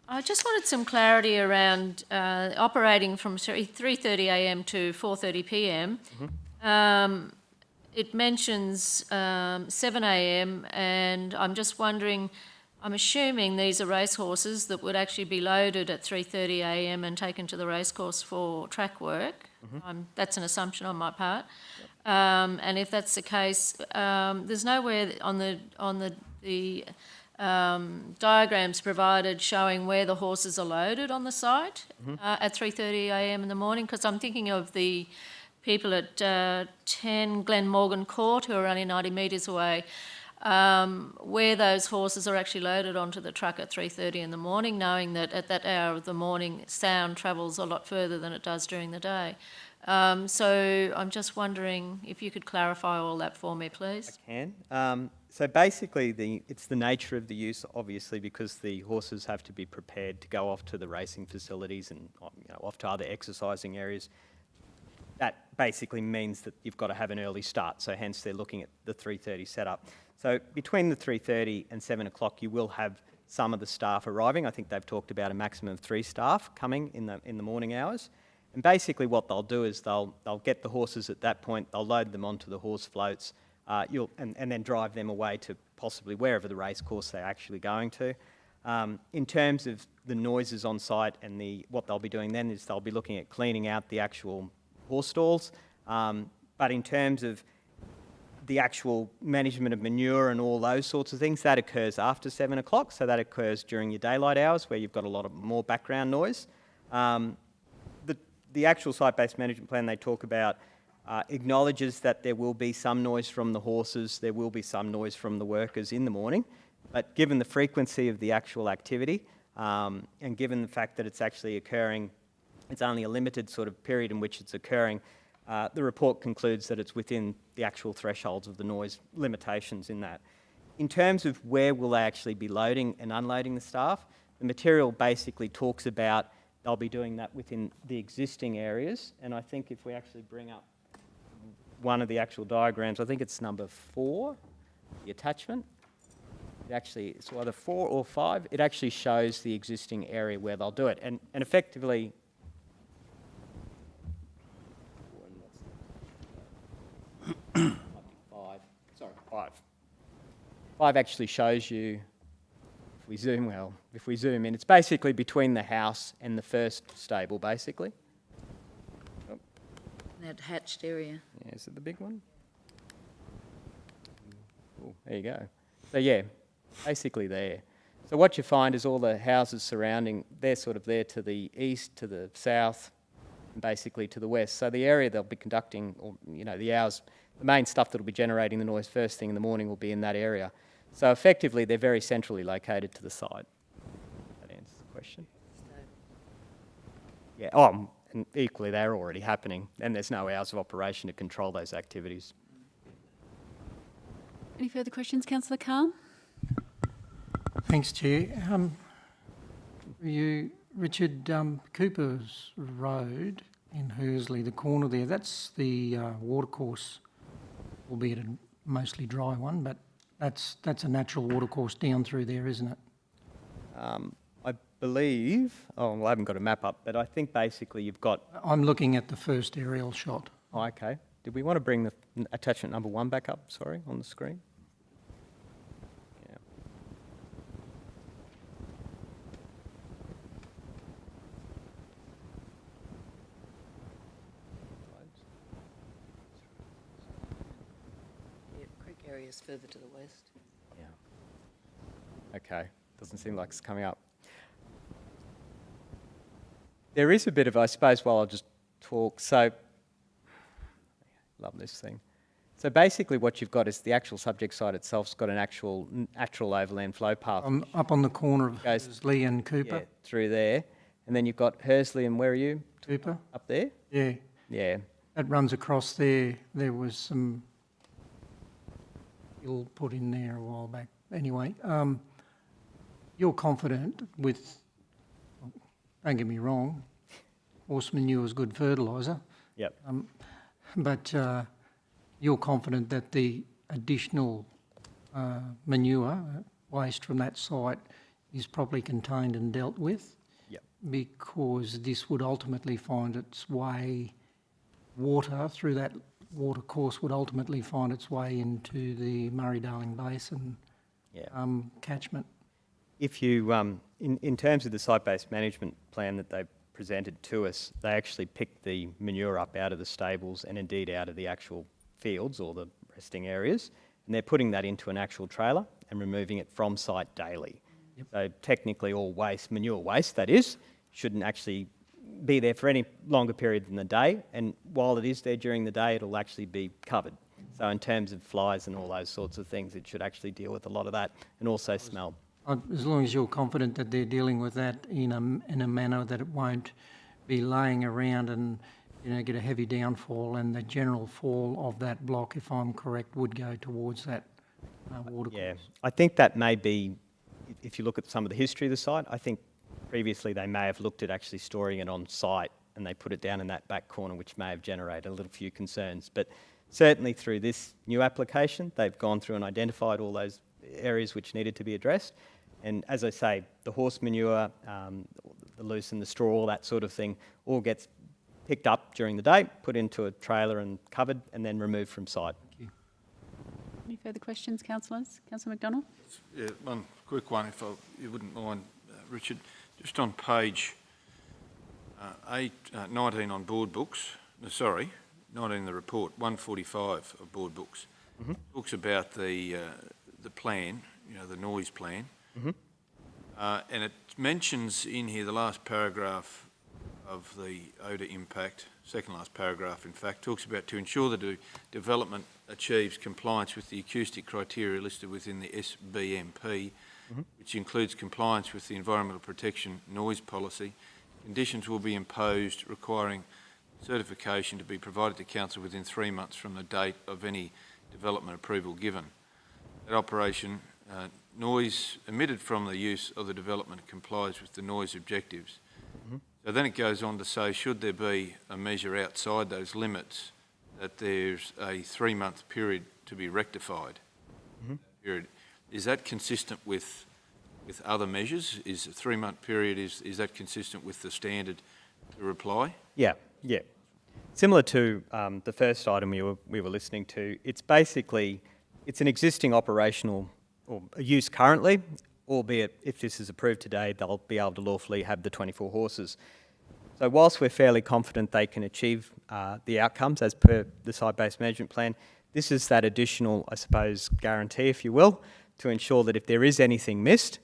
I: I just wanted some clarity around operating from 3:30am to 4:30pm. It mentions 7am, and I'm just wondering, I'm assuming these are racehorses that would actually be loaded at 3:30am and taken to the racecourse for track work. That's an assumption on my part. And if that's the case, there's nowhere on the diagrams provided showing where the horses are loaded on the site at 3:30am in the morning, because I'm thinking of the people at 10 Glenmorgan Court who are only 90 metres away, where those horses are actually loaded onto the truck at 3:30 in the morning, knowing that at that hour of the morning sound travels a lot further than it does during the day. So I'm just wondering if you could clarify all that for me, please.
Q: I can. So basically, it's the nature of the use, obviously, because the horses have to be prepared to go off to the racing facilities and off to other exercising areas. That basically means that you've got to have an early start, so hence they're looking at the 3:30 setup. So between the 3:30 and 7 o'clock, you will have some of the staff arriving. I think they've talked about a maximum of 3 staff coming in the morning hours. And basically what they'll do is they'll get the horses at that point, they'll load them onto the horse floats, and then drive them away to possibly wherever the race course they're actually going to. In terms of the noises on site and what they'll be doing then is they'll be looking at cleaning out the actual horse stalls. But in terms of the actual management of manure and all those sorts of things, that occurs after 7 o'clock, so that occurs during your daylight hours where you've got a lot of more background noise. The actual site-based management plan they talk about acknowledges that there will be some noise from the horses, there will be some noise from the workers in the morning, but given the frequency of the actual activity and given the fact that it's actually occurring, it's only a limited sort of period in which it's occurring, the report concludes that it's within the actual thresholds of the noise limitations in that. In terms of where will they actually be loading and unloading the staff, the material basically talks about they'll be doing that within the existing areas, and I think if we actually bring up one of the actual diagrams, I think it's number 4, the attachment. It's either 4 or 5. It actually shows the existing area where they'll do it, and effectively, 5 actually shows you, if we zoom in, it's basically between the house and the first stable, basically. Oh.
C: That hatched area.
Q: Yeah, is it the big one? Oh, there you go. So yeah, basically there. So what you find is all the houses surrounding, they're sort of there to the east, to the south, and basically to the west. So the area they'll be conducting, or the hours, the main stuff that'll be generating the noise first thing in the morning will be in that area. So effectively, they're very centrally located to the site. That answers the question. Yeah. Oh, and equally, they're already happening, and there's no hours of operation to control those activities.
A: Any further questions, Councillor Carr?
D: Thanks, Chair. Richard, Cooper's Road in Hersley, the corner there, that's the watercourse, albeit a mostly dry one, but that's a natural watercourse down through there, isn't it?
Q: I believe, I haven't got a map up, but I think basically you've got...
D: I'm looking at the first aerial shot.
Q: Oh, okay. Did we want to bring the attachment number 1 back up, sorry, on the screen? Yeah.
C: Yeah, creek area's further to the west.
Q: Yeah. Okay, doesn't seem like it's coming up. There is a bit of, I suppose, while I'll just talk, so, love this thing. So basically what you've got is the actual subject site itself's got an actual overland flow path.
D: Up on the corner of Hersley and Cooper.
Q: Yeah, through there. And then you've got Hersley and where are you?
D: Cooper.
Q: Up there?
D: Yeah.
Q: Yeah.
D: That runs across there. There was some fill put in there a while back. Anyway, you're confident with, don't get me wrong, horse manure is good fertiliser.
Q: Yep.
D: But you're confident that the additional manure waste from that site is properly contained and dealt with?
Q: Yep.
D: Because this would ultimately find its way, water through that water course would ultimately find its way into the Murray-Darling Basin catchment.
Q: If you, in terms of the site-based management plan that they presented to us, they actually picked the manure up out of the stables and indeed out of the actual fields or the resting areas, and they're putting that into an actual trailer and removing it from site daily. Yep. So technically all waste, manure waste that is, shouldn't actually be there for any longer period than the day, and while it is there during the day, it'll actually be covered. So in terms of flies and all those sorts of things, it should actually deal with a lot of that, and also smell.
D: As long as you're confident that they're dealing with that in a manner that it won't be laying around and, you know, get a heavy downfall, and the general fall of that block, if I'm correct, would go towards that water course.
Q: Yeah, I think that may be, if you look at some of the history of the site, I think previously they may have looked at actually storing it on site and they put it down in that back corner, which may have generated a little few concerns. But certainly through this new application, they've gone through and identified all those areas which needed to be addressed. And as I say, the horse manure, the loose and the straw, all that sort of thing, all gets picked up during the day, put into a trailer and covered, and then removed from site.
D: Thank you.
A: Any further questions, councillors? Councillor McDonald?
K: Yeah, one quick one, if you wouldn't mind, Richard. Just on page 19 on board books, 19 in the report, 145 of board books, talks about the plan, you know, the noise plan, and it mentions in here the last paragraph of the odour impact, second last paragraph in fact, talks about to ensure that the development achieves compliance with the acoustic criteria listed within the SBMP, which includes compliance with the Environmental Protection Noise Policy. Conditions will be imposed requiring certification to be provided to Council within 3 months from the date of any development approval given. That operation, noise emitted from the use of the development complies with the noise objectives. So then it goes on to say, should there be a measure outside those limits, that there's a 3-month period to be rectified. Period. Is that consistent with other measures? Is a 3-month period, is that consistent with the standard to reply?
Q: Yeah. Similar to the first item we were listening to, it's basically, it's an existing operational or use currently, albeit if this is approved today, they'll be able to lawfully have the 24 horses. So whilst we're fairly confident they can achieve the outcomes as per the site-based management plan, this is that additional, I suppose, guarantee, if you will, to ensure that if there is anything missed,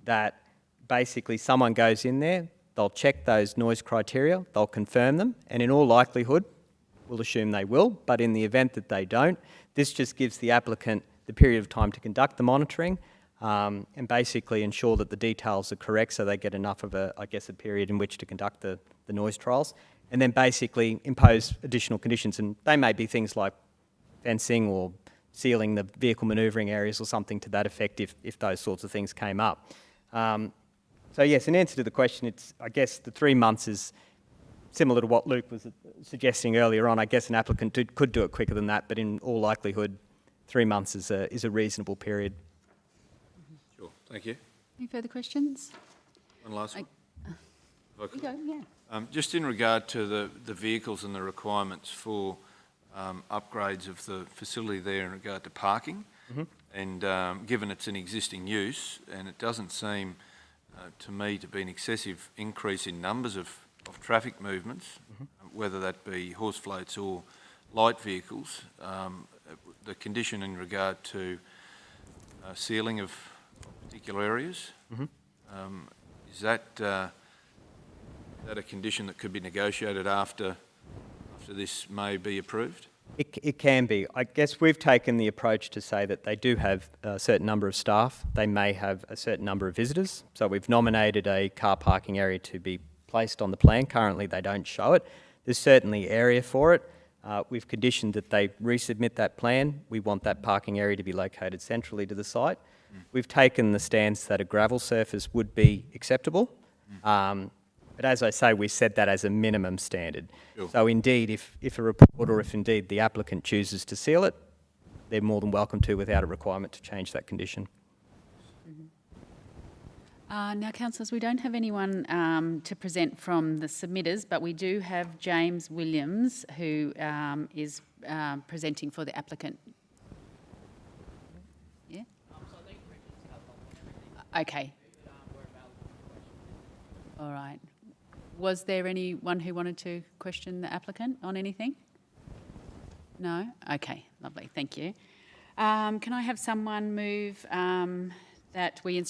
Q: that basically someone goes in there, they'll check those noise criteria, they'll confirm them, and in all likelihood, we'll assume they will, but in the event that they don't, this just gives the applicant the period of time to conduct the monitoring and basically ensure that the details are correct so they get enough of a period in which to conduct the noise trials, and then basically impose additional conditions. And they may be things like fencing or sealing the vehicle manoeuvring areas or something to that effect if those sorts of things came up. So yes, in answer to the question, it's, I guess the 3 months is similar to what Luke was suggesting earlier on, I guess an applicant could do it quicker than that, but in all likelihood, 3 months is a reasonable period.
K: Sure, thank you.
A: Any further questions?
K: One last one. If I could.
A: You go, yeah.
K: Just in regard to the vehicles and the requirements for upgrades of the facility there in regard to parking, and given it's an existing use, and it doesn't seem to me to be an excessive increase in numbers of traffic movements, whether that be horse floats or light vehicles, the condition in regard to sealing of particular areas, is that a condition that could be negotiated after this may be approved?
Q: It can be. I guess we've taken the approach to say that they do have a certain number of staff. They may have a certain number of visitors. So we've nominated a car parking area to be placed on the plan. Currently, they don't show it. There's certainly area for it. We've conditioned that they resubmit that plan. We want that parking area to be located centrally to the site. We've taken the stance that a gravel surface would be acceptable. But as I say, we set that as a minimum standard.
K: Sure.
Q: So indeed, if a report or if indeed the applicant chooses to seal it, they're more than welcome to without a requirement to change that condition.
A: Now, councillors, we don't have anyone to present from the submitters, but we do have James Williams, who is presenting for the applicant. Yeah? Okay. All right. Was there anyone who wanted to question the applicant on anything? No? Okay, lovely, thank you. Can I have someone move that we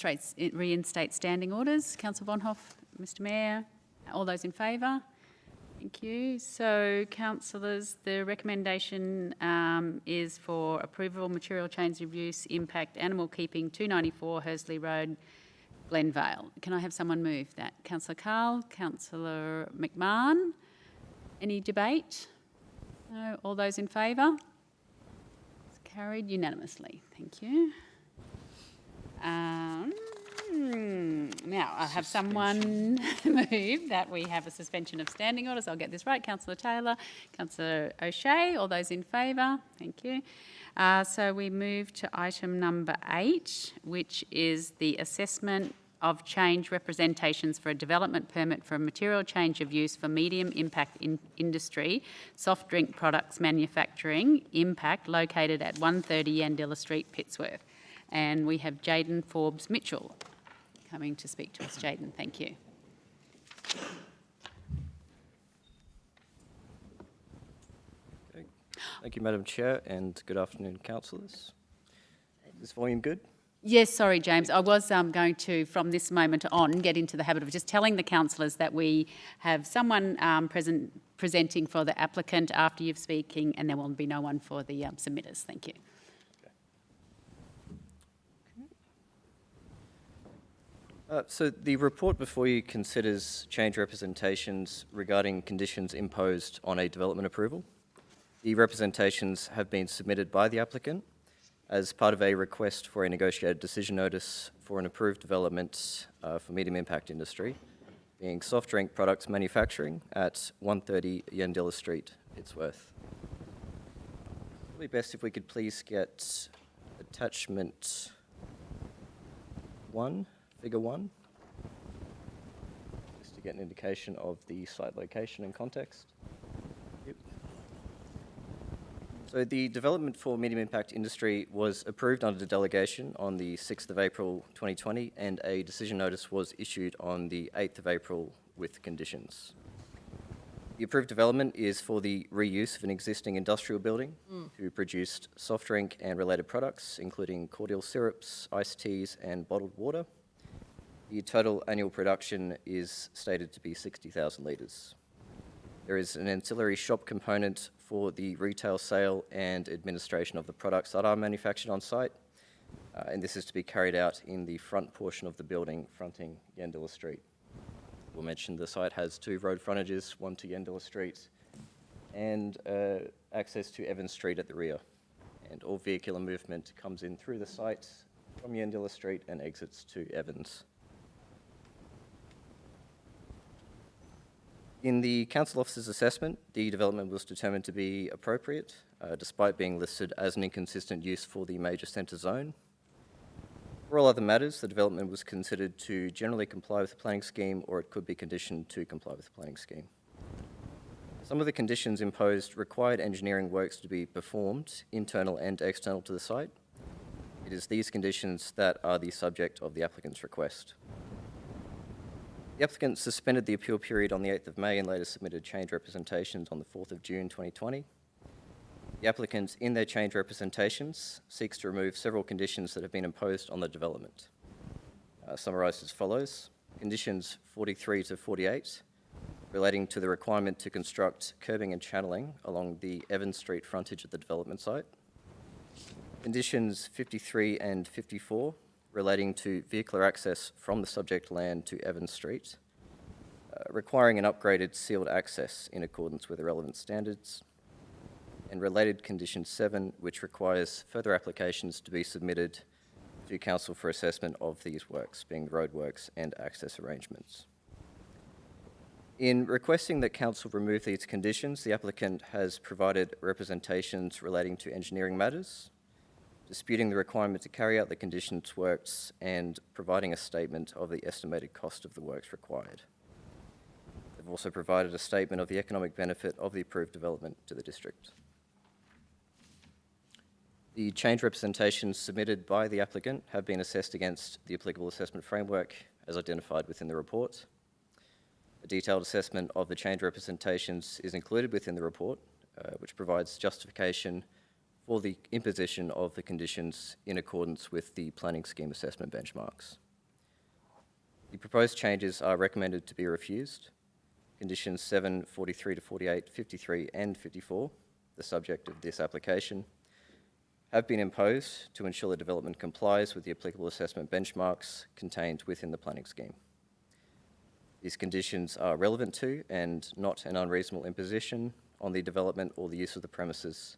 A: reinstate standing orders? Councillor Vonhoff, Mr Mayor, all those in favour? Thank you. So, councillors, the recommendation is for approval, material change of use, impact, animal keeping, 294 Hursley Road, Glenvale. Can I have someone move that? Councillor Carl, Councillor McMahon. Any debate? No. All those in favour? It's carried unanimously. Thank you. Now, I'll have someone move that we have a suspension of standing orders. I'll get this right. Councillor Taylor, Councillor O'Shea, all those in favour? Thank you. So we move to item number 8, which is the assessment of change representations for a development permit for a material change of use for medium impact industry, soft drink products manufacturing impact, located at 130 Yandilla Street, Pittsworth. And we have Jayden Forbes Mitchell coming to speak to us. Jayden, thank you.
R: Thank you, Madam Chair, and good afternoon, councillors. Is this volume good?
A: Yes, sorry, James. I was going to, from this moment on, get into the habit of just telling the councillors that we have someone presenting for the applicant after you're speaking, and there will be no one for the submitters. Thank you.
R: So the report before you considers change representations regarding conditions imposed on a development approval. The representations have been submitted by the applicant as part of a request for a negotiated decision notice for an approved development for medium impact industry, being soft drink products manufacturing at 130 Yandilla Street, Pittsworth. Probably best if we could please get attachment 1, figure 1, just to get an indication of the site location and context. So the development for medium impact industry was approved under delegation on the 6th of April 2020, and a decision notice was issued on the 8th of April with conditions. The approved development is for the reuse of an existing industrial building to produce soft drink and related products, including cordial syrups, iced teas, and bottled water. The total annual production is stated to be 60,000 litres. There is an ancillary shop component for the retail sale and administration of the products that are manufactured on site, and this is to be carried out in the front portion of the building fronting Yandilla Street. We'll mention the site has 2 road frontages, one to Yandilla Street and access to Evans Street at the rear. And all vehicular movement comes in through the site from Yandilla Street and exits to Evans. In the council officer's assessment, the development was determined to be appropriate, despite being listed as an inconsistent use for the major centre zone. For all other matters, the development was considered to generally comply with the planning scheme, or it could be conditioned to comply with the planning scheme. Some of the conditions imposed required engineering works to be performed, internal and external to the site. It is these conditions that are the subject of the applicant's request. The applicant suspended the appeal period on the 8th of May and later submitted change representations on the 4th of June 2020. The applicant, in their change representations, seeks to remove several conditions that have been imposed on the development. Summarised as follows: conditions 43 to 48, relating to the requirement to construct curbing and channelling along the Evans Street frontage of the development site. Conditions 53 and 54, relating to vehicular access from the subject land to Evans Street, requiring an upgraded sealed access in accordance with the relevant standards. And related condition 7, which requires further applications to be submitted to council for assessment of these works, being roadworks and access arrangements. In requesting that council remove these conditions, the applicant has provided representations relating to engineering matters, disputing the requirement to carry out the conditions works, and providing a statement of the estimated cost of the works required. They've also provided a statement of the economic benefit of the approved development to the district. The change representations submitted by the applicant have been assessed against the applicable assessment framework as identified within the report. A detailed assessment of the change representations is included within the report, which provides justification for the imposition of the conditions in accordance with the planning scheme assessment benchmarks. The proposed changes are recommended to be refused. Conditions 7, 43 to 48, 53 and 54, the subject of this application, have been imposed to ensure the development complies with the applicable assessment benchmarks contained within the planning scheme. These conditions are relevant to and not an unreasonable imposition on the development or the use of the premises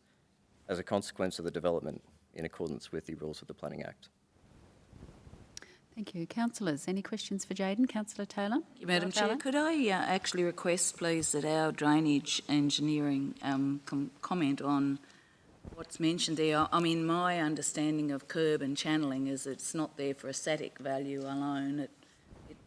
R: as a consequence of the development in accordance with the rules of the Planning Act.
A: Thank you. Councillors, any questions for Jayden? Councillor Taylor?
C: Thank you, Madam Chair. Could I actually request, please, that our drainage engineering comment on what's mentioned there? I mean, my understanding of curb and channelling is it's not there for a static value alone.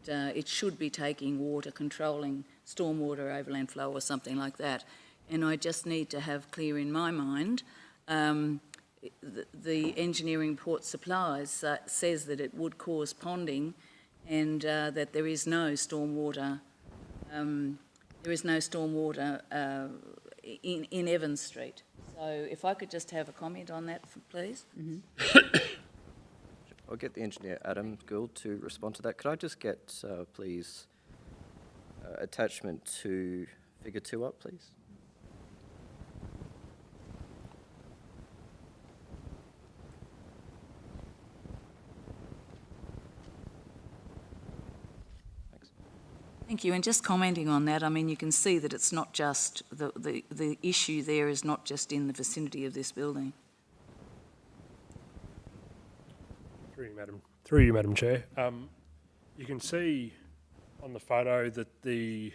C: It should be taking water, controlling stormwater overland flow or something like that. And I just need to have clear in my mind, the engineering report supplies says that it would cause ponding and that there is no stormwater, in Evans Street. So if I could just have a comment on that, please.
R: I'll get the engineer, Adam Gould, to respond to that. Could I just get, please, attachment to figure 2 up, please?
C: Thank you. And just commenting on that, I mean, you can see that it's not just, the issue there is not just in the vicinity of this building.
S: Through you, Madam Chair. You can see on the photo that the...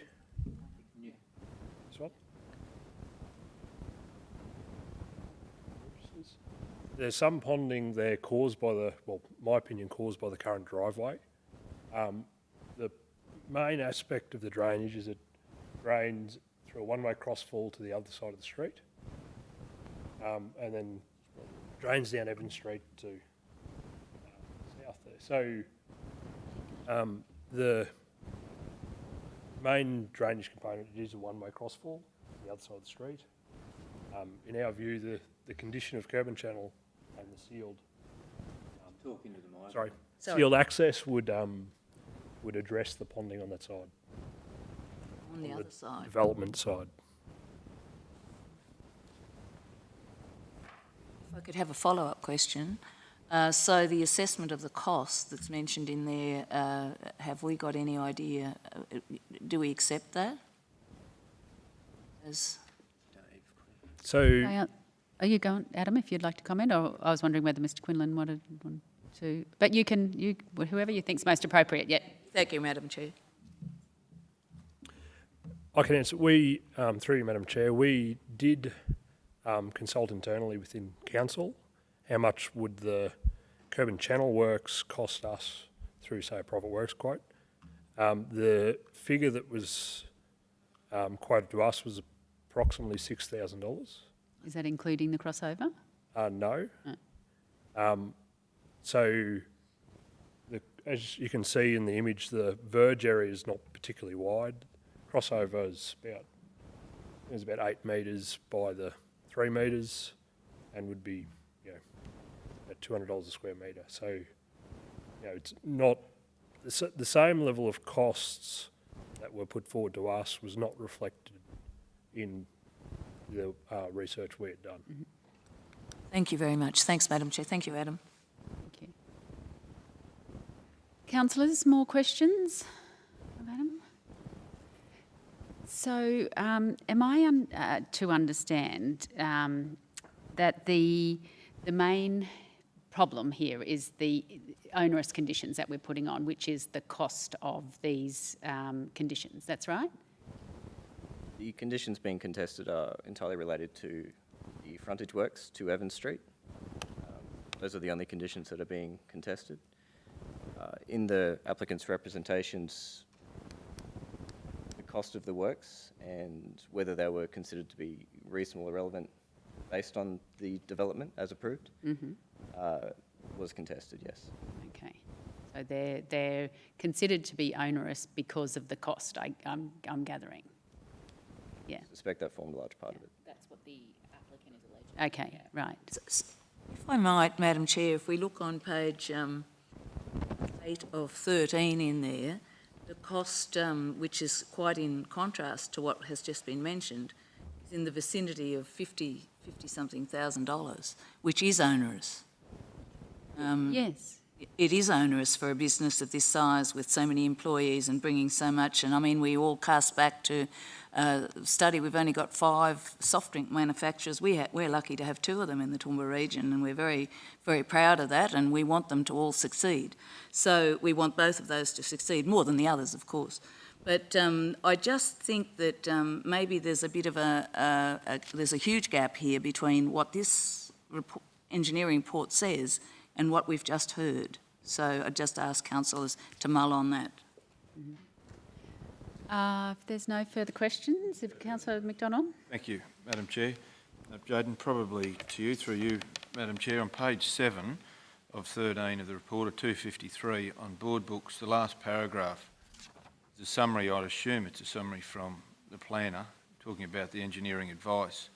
S: There's some ponding there caused by the, well, my opinion, caused by the current driveway. The main aspect of the drainage is it drains through a one-way crossfall to the other side of the street, and then drains down Evans Street to south there. So the main drainage component is a one-way crossfall to the other side of the street. In our view, the condition of curb and channel and the sealed sealed access would address the ponding on that side.
C: On the other side.
S: Development side.
C: If I could have a follow-up question. So the assessment of the cost that's mentioned in there, have we got any idea? Do we accept that?
A: Are you going, Adam, if you'd like to comment? Or I was wondering whether Mr Quinlan wanted to... But you can, whoever you think's most appropriate, yeah.
C: Thank you, Madam Chair.
S: I can answer. We, through you, Madam Chair, we did consult internally within council. How much would the curb and channel works cost us through, say, a profit works quote? The figure that was quoted to us was approximately $6,000.
A: Is that including the crossover?
S: No. So, as you can see in the image, the verge area is not particularly wide. Crossover is about 8 metres by the 3 metres, and would be, at $200 a square metre. So, it's not the same level of costs that were put forward to us was not reflected in the research we had done.
C: Mm-hmm. Thank you very much. Thanks, Madam Chair. Thank you, Adam.
A: Thank you. Councillors, more questions of Adam? So, am I to understand that the main problem here is the onerous conditions that we're putting on, which is the cost of these conditions? That's right?
R: The conditions being contested are entirely related to the frontage works to Evans Street. Those are the only conditions that are being contested. In the applicant's representations, the cost of the works and whether they were considered to be reasonable or relevant based on the development as approved was contested, yes.
A: Okay. So they're considered to be onerous because of the cost, I'm gathering. Yeah.
R: I suspect that formed a large part of it.
E: That's what the applicant is alleging.
A: Okay, right.
C: If I might, Madam Chair, if we look on page 8 of 13 in there, the cost, which is quite in contrast to what has just been mentioned, is in the vicinity of $50-something thousand, which is onerous.
A: Yes.
C: It is onerous for a business of this size with so many employees and bringing so much. And I mean, we all cast back to study. We've only got 5 soft drink manufacturers. We're lucky to have 2 of them in the Toowoomba region, and we're very, very proud of that, and we want them to all succeed. So we want both of those to succeed, more than the others, of course. But I just think that maybe there's a bit of there's a huge gap here between what this engineering report says and what we've just heard. So I'd just ask councillors to mull on that.
A: If there's no further questions, if Councillor McDonald?
K: Thank you, Madam Chair. Jayden, probably to you, through you, Madam Chair, on page 7 of 13 of the report of 253 on board books, the last paragraph is a summary. I'd assume it's a summary from the planner talking about the engineering advice,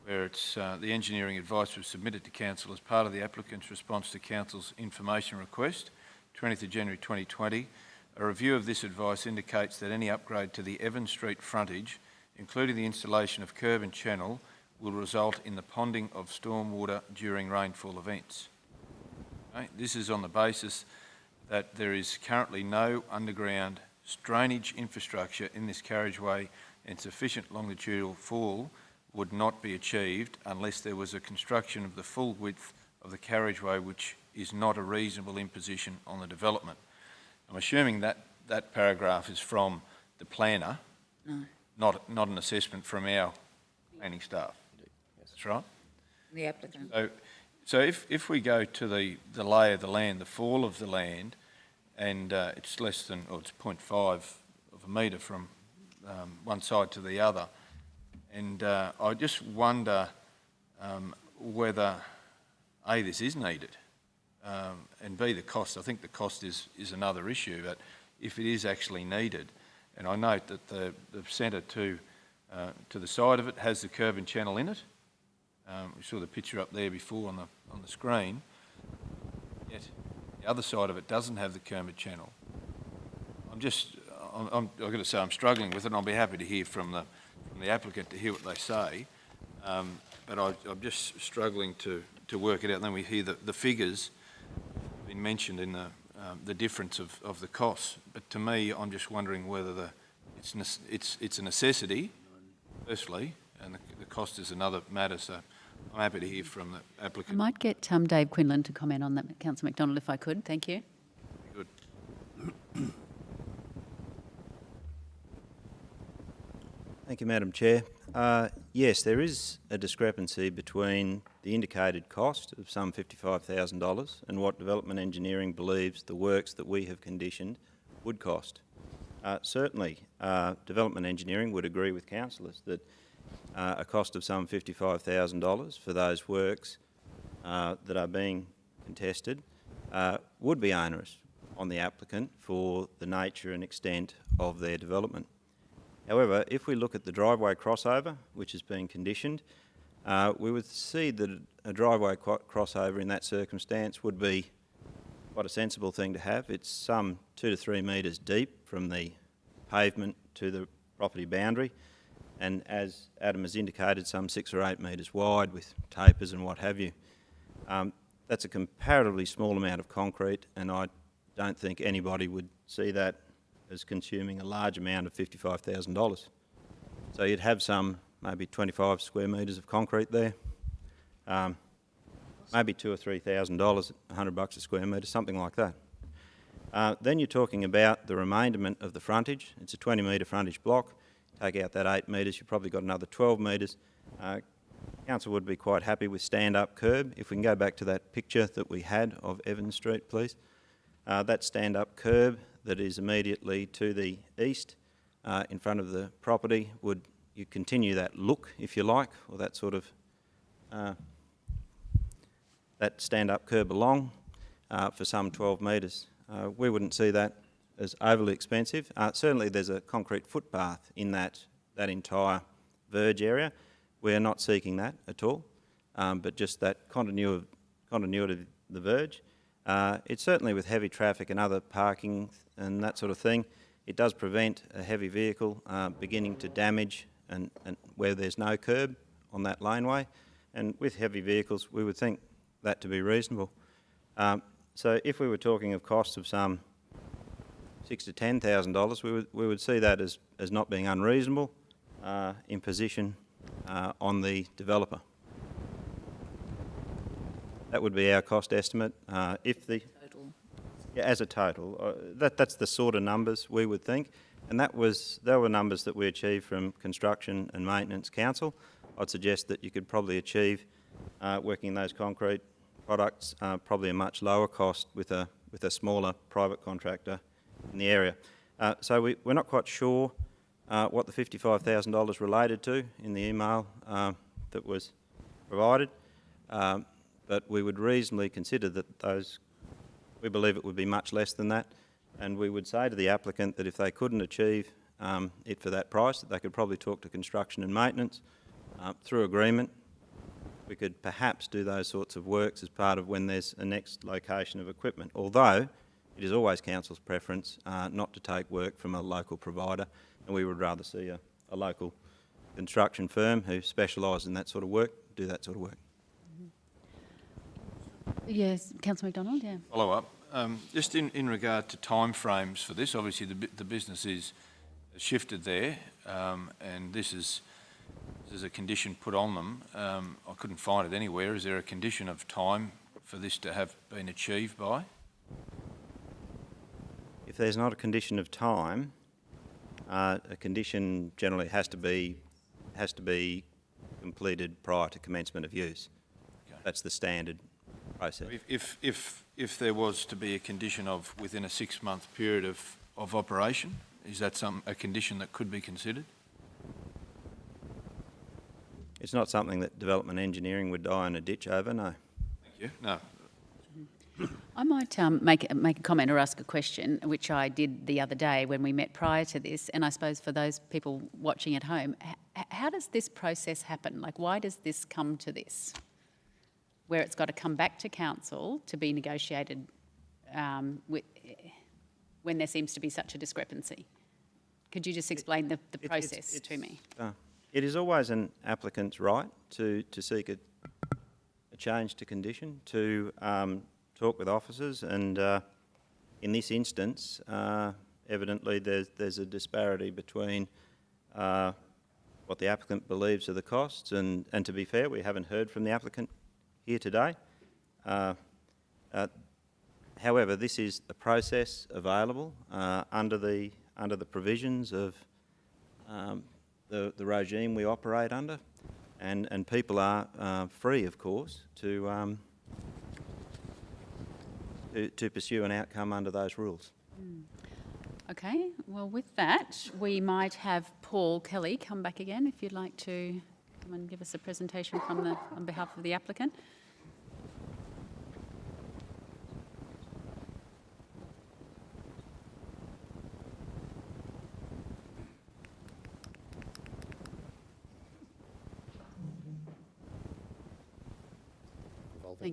K: where it's the engineering advice was submitted to Council as part of the applicant's response to Council's information request, 20th of January 2020. A review of this advice indicates that any upgrade to the Evans Street frontage, including the installation of curb and channel, will result in the ponding of stormwater during rainfall events. Okay? This is on the basis that there is currently no underground drainage infrastructure in this carriageway, and sufficient longitudinal fall would not be achieved unless there was a construction of the full width of the carriageway, which is not a reasonable imposition on the development. I'm assuming that that paragraph is from the planner, not an assessment from our planning staff.
R: Yes.
K: That's right?
C: The applicant.
K: So if we go to the lay of the land, the fall of the land, and it's less than, or it's 0.5 of a metre from one side to the other, and I just wonder whether A, this is needed, and B, the cost. I think the cost is another issue, but if it is actually needed, and I note that the centre to the side of it has the curb and channel in it. We saw the picture up there before on the screen. Yet the other side of it doesn't have the curb and channel. I've got to say I'm struggling with it, and I'll be happy to hear from the applicant to hear what they say. But I'm just struggling to work it out. And then we hear the figures been mentioned in the difference of the costs. But to me, I'm just wondering whether it's a necessity, firstly, and the cost is another matter. So I'm happy to hear from the applicant.
A: I might get Dave Quinlan to comment on that, Councillor McDonald, if I could. Thank you.
K: Good.
T: Thank you, Madam Chair. Yes, there is a discrepancy between the indicated cost of some $55,000 and what development engineering believes the works that we have conditioned would cost. Certainly, development engineering would agree with councillors that a cost of some $55,000 for those works that are being contested would be onerous on the applicant for the nature and extent of their development. However, if we look at the driveway crossover, which is being conditioned, we would see that a driveway crossover in that circumstance would be quite a sensible thing to have. It's some 2 to 3 metres deep from the pavement to the property boundary, and as Adam has indicated, some 6 or 8 metres wide with tapers and what have you. That's a comparatively small amount of concrete, and I don't think anybody would see that as consuming a large amount of $55,000. So you'd have some maybe 25 square metres of concrete there, maybe $2,000 or $3,000, $100 a square metre, something like that. Then you're talking about the remainderment of the frontage. It's a 20 metre frontage block. Take out that 8 metres, you've probably got another 12 metres. Council would be quite happy with stand-up curb. If we can go back to that picture that we had of Evans Street, please. That stand-up curb that is immediately to the east in front of the property, would you continue that look, if you like, or that sort of that stand-up curb along for some 12 metres. We wouldn't see that as overly expensive. Certainly there's a concrete footpath in that entire verge area. We're not seeking that at all, but just that continuity of the verge. It's certainly with heavy traffic and other parking and that sort of thing, it does prevent a heavy vehicle beginning to damage and where there's no curb on that laneway. And with heavy vehicles, we would think that to be reasonable. So if we were talking of costs of some $6,000 to $10,000, we would see that as not being unreasonable imposition on the developer. That would be our cost estimate. As a total, that's the sort of numbers we would think, and they were numbers that we achieved from Construction and Maintenance Council. I'd suggest that you could probably achieve working those concrete products probably a much lower cost with a smaller private contractor in the area. So we're not quite sure what the $55,000 related to in the email that was provided. But we would reasonably consider that we believe it would be much less than that, and we would say to the applicant that if they couldn't achieve it for that price, that they could probably talk to Construction and Maintenance through agreement. We could perhaps do those sorts of works as part of when there's a next location of equipment, although it is always Council's preference not to take work from a local provider, and we would rather see a local construction firm who specialise in that sort of work do that sort of work.
A: Yes, Councillor McDonald, yeah.
K: Follow up. Just in regard to timeframes for this, obviously the business is shifted there, and this is a condition put on them. I couldn't find it anywhere. Is there a condition of time for this to have been achieved by?
T: If there's not a condition of time, a condition generally has to be completed prior to commencement of use. Okay. That's the standard process.
K: If there was to be a condition of within a 6-month period of operation, is that a condition that could be considered?
T: It's not something that development engineering would die in a ditch over, no.
K: Thank you. No.
A: I might make a comment or ask a question, which I did the other day when we met prior to this, and I suppose for those people watching at home, how does this process happen? Like, why does this come to this, where it's got to come back to council to be negotiated when there seems to be such a discrepancy? Could you just explain the process to me?
T: It is always an applicant's right to seek a change to condition, to talk with officers, and in this instance, evidently there's a disparity between what the applicant believes are the costs, and to be fair, we haven't heard from the applicant here today. However, this is a process available under the provisions of the regime we operate under, and people are free, of course, to pursue an outcome under those rules.
A: Okay, well, with that, we might have Paul Kelly come back again if you'd like to come and give us a presentation on behalf of the applicant.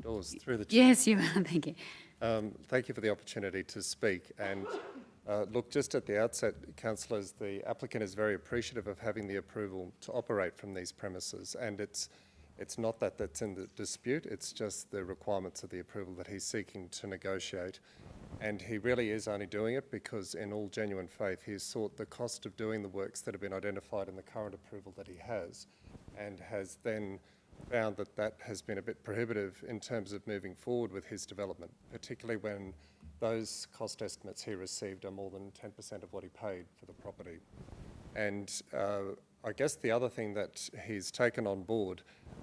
M: Doors through the chair.
A: Yes, you are. Thank you.
M: Thank you for the opportunity to speak. And look, just at the outset, councillors, the applicant is very appreciative of having the approval to operate from these premises. And it's not that that's in the dispute, it's just the requirements of the approval that he's seeking to negotiate. And he really is only doing it because, in all genuine faith, he has sought the cost of doing the works that have been identified in the current approval that he has, and has then found that that has been a bit prohibitive in terms of moving forward with his development, particularly when those cost estimates he received are more than 10% of what he paid for the property. And I guess the other thing that he's taken on board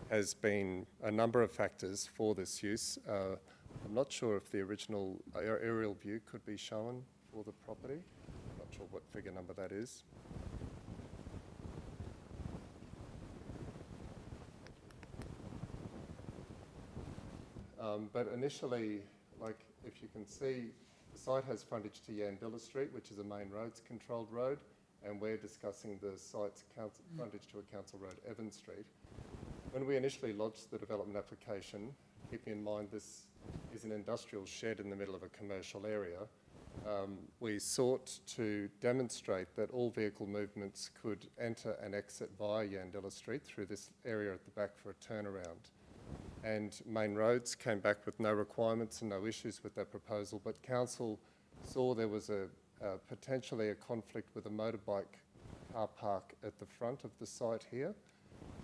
M: has been a number of factors for this use. I'm not sure if the original aerial view could be shown for the property. I'm not sure what figure number that is. But initially, like if you can see, the site has frontage to Yandilla Street, which is a main roads controlled road, and we're discussing the site's frontage to a council road, Evans Street. When we initially lodged the development application, keeping in mind this is an industrial shed in the middle of a commercial area, we sought to demonstrate that all vehicle movements could enter and exit via Yandilla Street through this area at the back for a turnaround. And Main Roads came back with no requirements and no issues with that proposal, but council saw there was potentially a conflict with a motorbike car park at the front of the site here.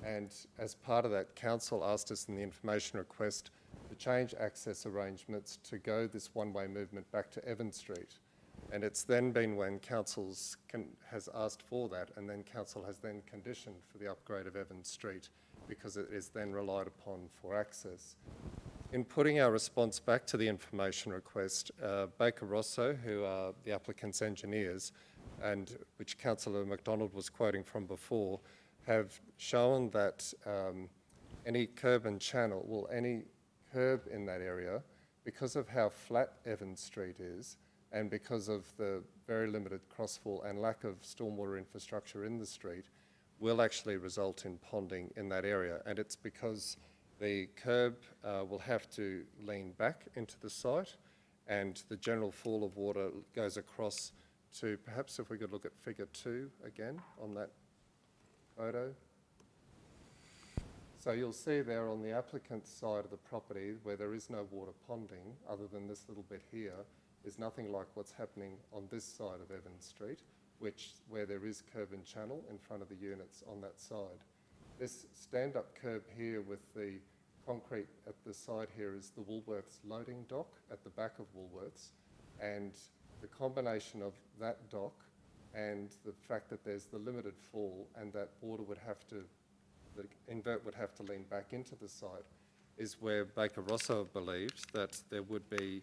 M: And as part of that, council asked us in the information request to change access arrangements to go this one-way movement back to Evans Street. And it's then been when council has asked for that, and then council has then conditioned for the upgrade of Evans Street, because it is then relied upon for access. In putting our response back to the information request, Baker Rosso, who are the applicant's engineers, and which Councillor McDonald was quoting from before, have shown that any curb and channel, well, any curb in that area, because of how flat Evans Street is, and because of the very limited crossfall and lack of stormwater infrastructure in the street, will actually result in ponding in that area. And it's because the curb will have to lean back into the site, and the general fall of water goes across to, perhaps if we could look at figure 2 again on that photo. So you'll see there on the applicant's side of the property where there is no water ponding, other than this little bit here, is nothing like what's happening on this side of Evans Street, where there is curb and channel in front of the units on that side. This stand-up curb here with the concrete at the side here is the Woolworths loading dock at the back of Woolworths, and the combination of that dock and the fact that there's the limited fall and that water would have to, the invert would have to lean back into the site, is where Baker Rosso believed that there would be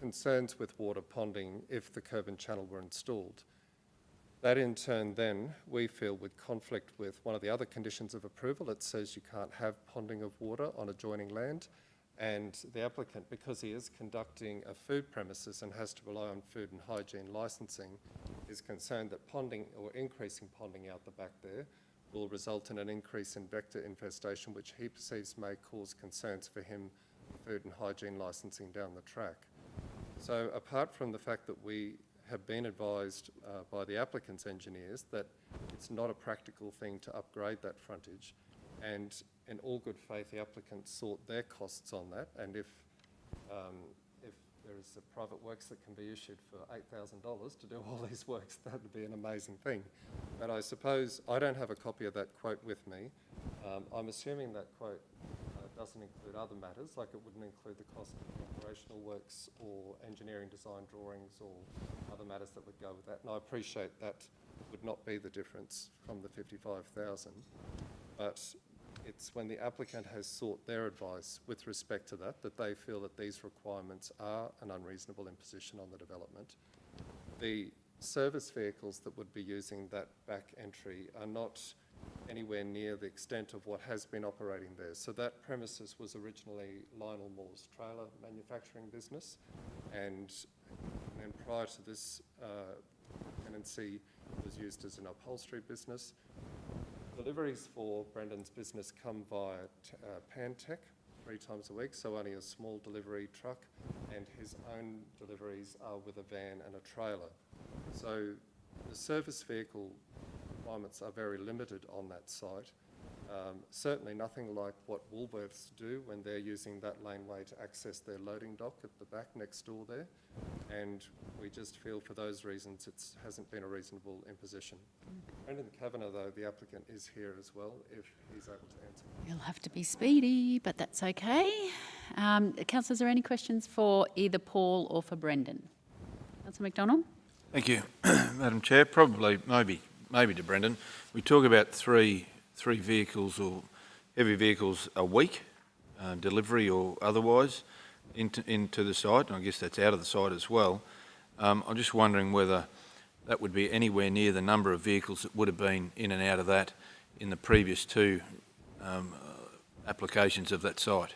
M: concerns with water ponding if the curb and channel were installed. That in turn then, we feel, would conflict with one of the other conditions of approval. It says you can't have ponding of water on adjoining land, and the applicant, because he is conducting a food premises and has to rely on food and hygiene licensing, is concerned that ponding or increasing ponding out the back there will result in an increase in vector infestation, which he perceives may cause concerns for him, food and hygiene licensing down the track. So apart from the fact that we have been advised by the applicant's engineers that it's not a practical thing to upgrade that frontage, and in all good faith the applicant sought their costs on that, and if there is a private works that can be issued for $8,000 to do all these works, that would be an amazing thing. But I suppose I don't have a copy of that quote with me. I'm assuming that quote doesn't include other matters, like it wouldn't include the cost of operational works or engineering design drawings or other matters that would go with that. And I appreciate that would not be the difference from the 55,000, but it's when the applicant has sought their advice with respect to that, that they feel that these requirements are an unreasonable imposition on the development. The service vehicles that would be using that back entry are not anywhere near the extent of what has been operating there. So that premises was originally Lionel Moore's trailer manufacturing business, and then prior to this tenancy was used as an upholstery business. Deliveries for Brendan's business come via Pantech 3 times a week, so only a small delivery truck, and his own deliveries are with a van and a trailer. So the service vehicle requirements are very limited on that site. Certainly nothing like what Woolworths do when they're using that laneway to access their loading dock at the back next door there. And we just feel for those reasons it hasn't been a reasonable imposition. Brendan Kavanagh, though, the applicant, is here as well, if he's able to answer.
A: You'll have to be speedy, but that's okay. Councillors, are there any questions for either Paul or for Brendan? Councillor McDonald?
K: Thank you, Madam Chair. Probably, maybe to Brendan. We talk about three vehicles or heavy vehicles a week, delivery or otherwise, into the site, and I guess that's out of the site as well. I'm just wondering whether that would be anywhere near the number of vehicles that would have been in and out of that in the previous 2 applications of that site.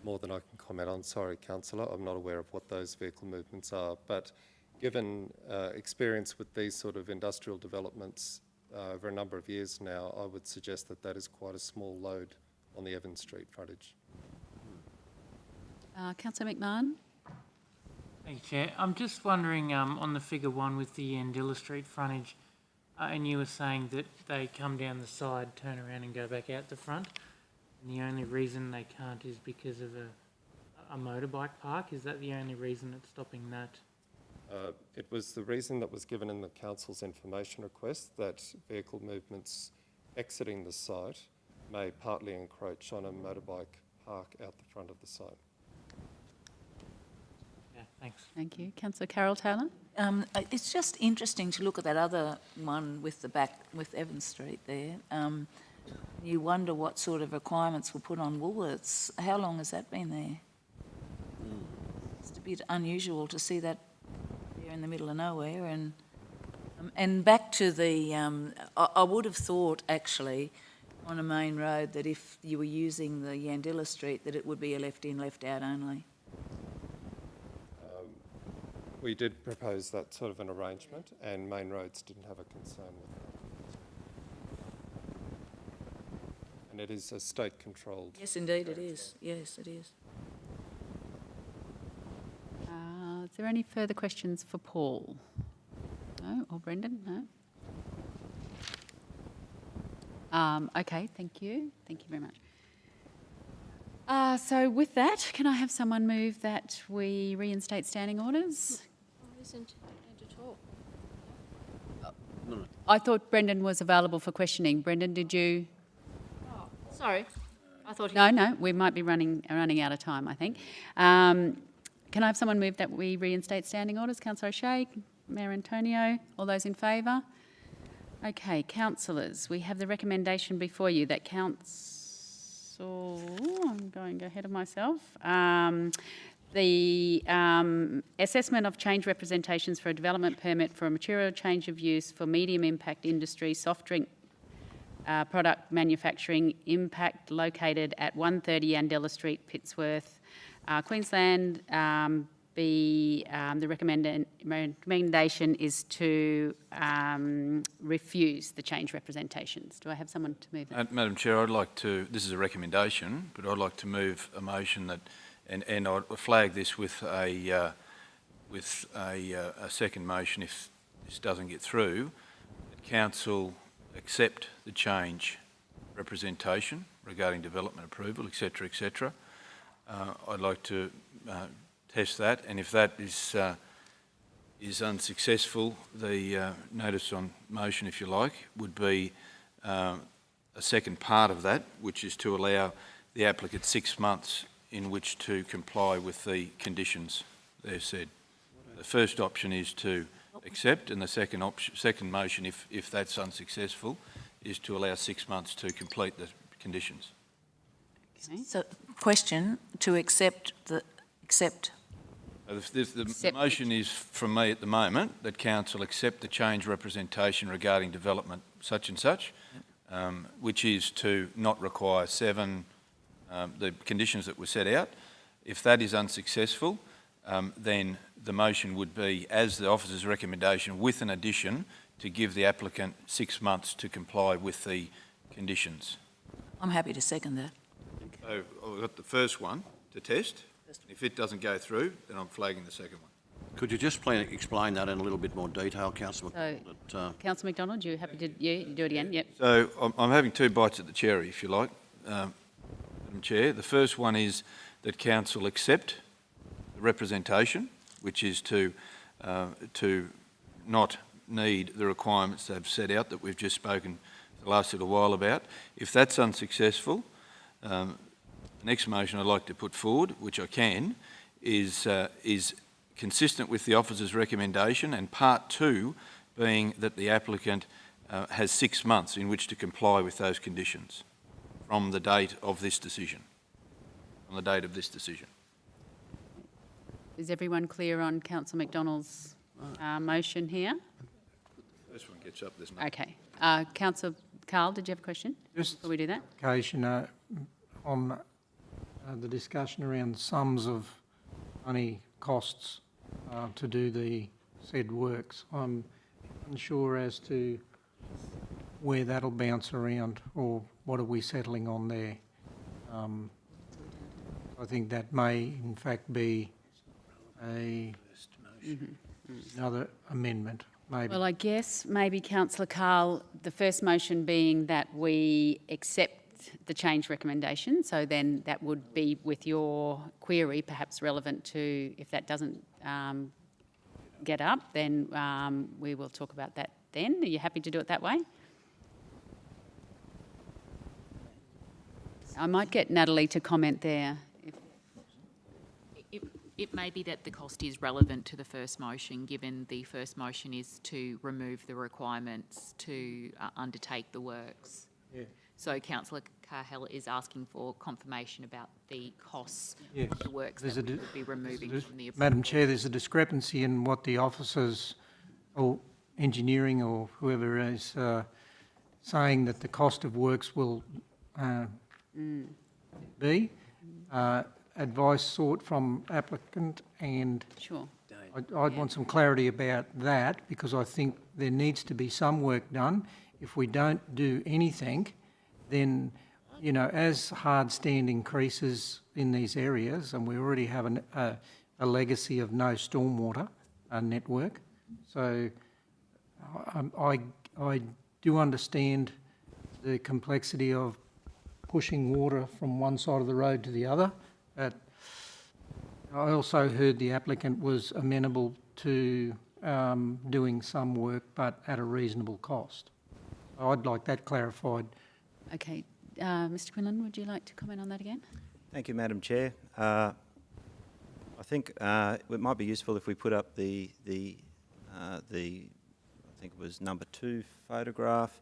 M: More than I can comment on, sorry, Councillor. I'm not aware of what those vehicle movements are, but given experience with these sort of industrial developments over a number of years now, I would suggest that that is quite a small load on the Evans Street frontage.
A: Councillor McMahon?
J: Thank you, Chair. I'm just wondering on the figure 1 with the Andilla Street frontage, and you were saying that they come down the side, turn around and go back out the front, and the only reason they can't is because of a motorbike park. Is that the only reason it's stopping that?
M: It was the reason that was given in the Council's information request that vehicle movements exiting the site may partly encroach on a motorbike park out the front of the site.
J: Yeah, thanks.
A: Thank you. Councillor Carol Taylor?
C: It's just interesting to look at that other one with the back, with Evans Street there. You wonder what sort of requirements were put on Woolworths. How long has that been there? It's a bit unusual to see that there in the middle of nowhere. And back to the, I would have thought actually on a main road that if you were using the Yandilla Street that it would be a left in, left out only.
M: We did propose that sort of an arrangement, and Main Roads didn't have a concern with that. And it is a state-controlled...
C: Yes, indeed it is. Yes, it is.
A: Is there any further questions for Paul? No? Or Brendan? No? Okay, thank you. Thank you very much. So with that, can I have someone move that we reinstate standing orders?
O: Isn't at all.
A: I thought Brendan was available for questioning. Brendan, did you?
I: Oh, sorry. I thought he...
A: No, we might be running out of time, I think. Can I have someone move that we reinstate standing orders? Councillor O'Shea, Mayor Antonio, all those in favour? Okay, councillors, we have the recommendation before you that I'm going ahead of myself. The assessment of change representations for a development permit for a material change of use for medium impact industry, soft drink product manufacturing impact located at 130 Yandilla Street, Pittsworth, Queensland. The recommendation is to refuse the change representations. Do I have someone to move that?
K: Madam Chair, I'd like to, this is a recommendation, but I'd like to move a motion that, and I'd flag this with a second motion if this doesn't get through, that Council accept the change representation regarding development approval, etc., etc. I'd like to test that, and if that is unsuccessful, the notice on motion, if you like, would be a second part of that, which is to allow the applicant 6 months in which to comply with the conditions they've said. The first option is to accept, and the second motion, if that's unsuccessful, is to allow 6 months to complete the conditions.
A: Okay.
C: So, question, to accept.
K: The motion is from me at the moment that council accept the change representation regarding development such and such, which is to not require the conditions that were set out. If that is unsuccessful, then the motion would be, as the officer's recommendation, with an addition to give the applicant 6 months to comply with the conditions.
C: I'm happy to second that.
K: So I've got the first one to test. If it doesn't go through, then I'm flagging the second one.
U: Could you just please explain that in a little bit more detail, Councillor
A: So, Councillor McDonald, you happy to do it again? Yep.
K: So I'm having 2 bites at the cherry, if you like, Madam Chair. The first one is that council accept the representation, which is to not need the requirements they've set out that we've just spoken the last little while about. If that's unsuccessful, the next motion I'd like to put forward, which I can, is consistent with the officer's recommendation, and part 2 being that the applicant has 6 months in which to comply with those conditions from the date of this decision. On the date of this decision.
A: Is everyone clear on Councillor McDonald's motion here?
K: This one gets up, there's no.
A: Okay. Councillor Carl, did you have a question before we do that?
D: On the discussion around sums of money costs to do the said works. I'm unsure as to where that'll bounce around, or what are we settling on there. I think that may in fact be another amendment, maybe.
A: Well, I guess maybe Councillor Carl, the first motion being that we accept the change recommendation, so then that would be with your query perhaps relevant to, if that doesn't get up, then we will talk about that then. Are you happy to do it that way? I might get Natalie to comment there.
E: It may be that the cost is relevant to the first motion, given the first motion is to remove the requirements to undertake the works.
D: Yeah.
E: So Councillor Cahill is asking for confirmation about the costs
D: Yes.
E: of the works that we would be removing from the approval.
D: Madam Chair, there's a discrepancy in what the officers or engineering or whoever is saying that the cost of works will be. Advice sought from applicant, and
A: sure.
D: I'd want some clarity about that, because I think there needs to be some work done. If we don't do anything, then, you know, as hard stand increases in these areas, and we already have a legacy of no stormwater network, so I do understand the complexity of pushing water from one side of the road to the other. But I also heard the applicant was amenable to doing some work, but at a reasonable cost. I'd like that clarified.
A: Okay. Mr Quinlan, would you like to comment on that again?
T: Thank you, Madam Chair. I think it might be useful if we put up the I think it was number 2 photograph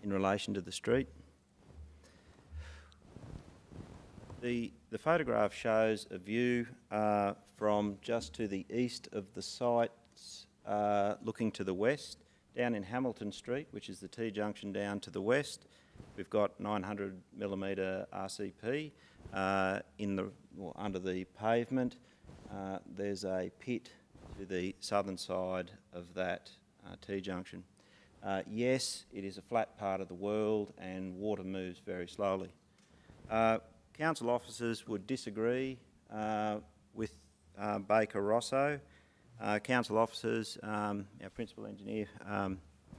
T: in relation to the street. The photograph shows a view from just to the east of the sites, looking to the west, down in Hamilton Street, which is the T-junction down to the west. We've got 900mm RCP under the pavement. There's a pit to the southern side of that T-junction. Yes, it is a flat part of the world and water moves very slowly. Council officers would disagree with Baker Rosso. Council officers, our principal engineer,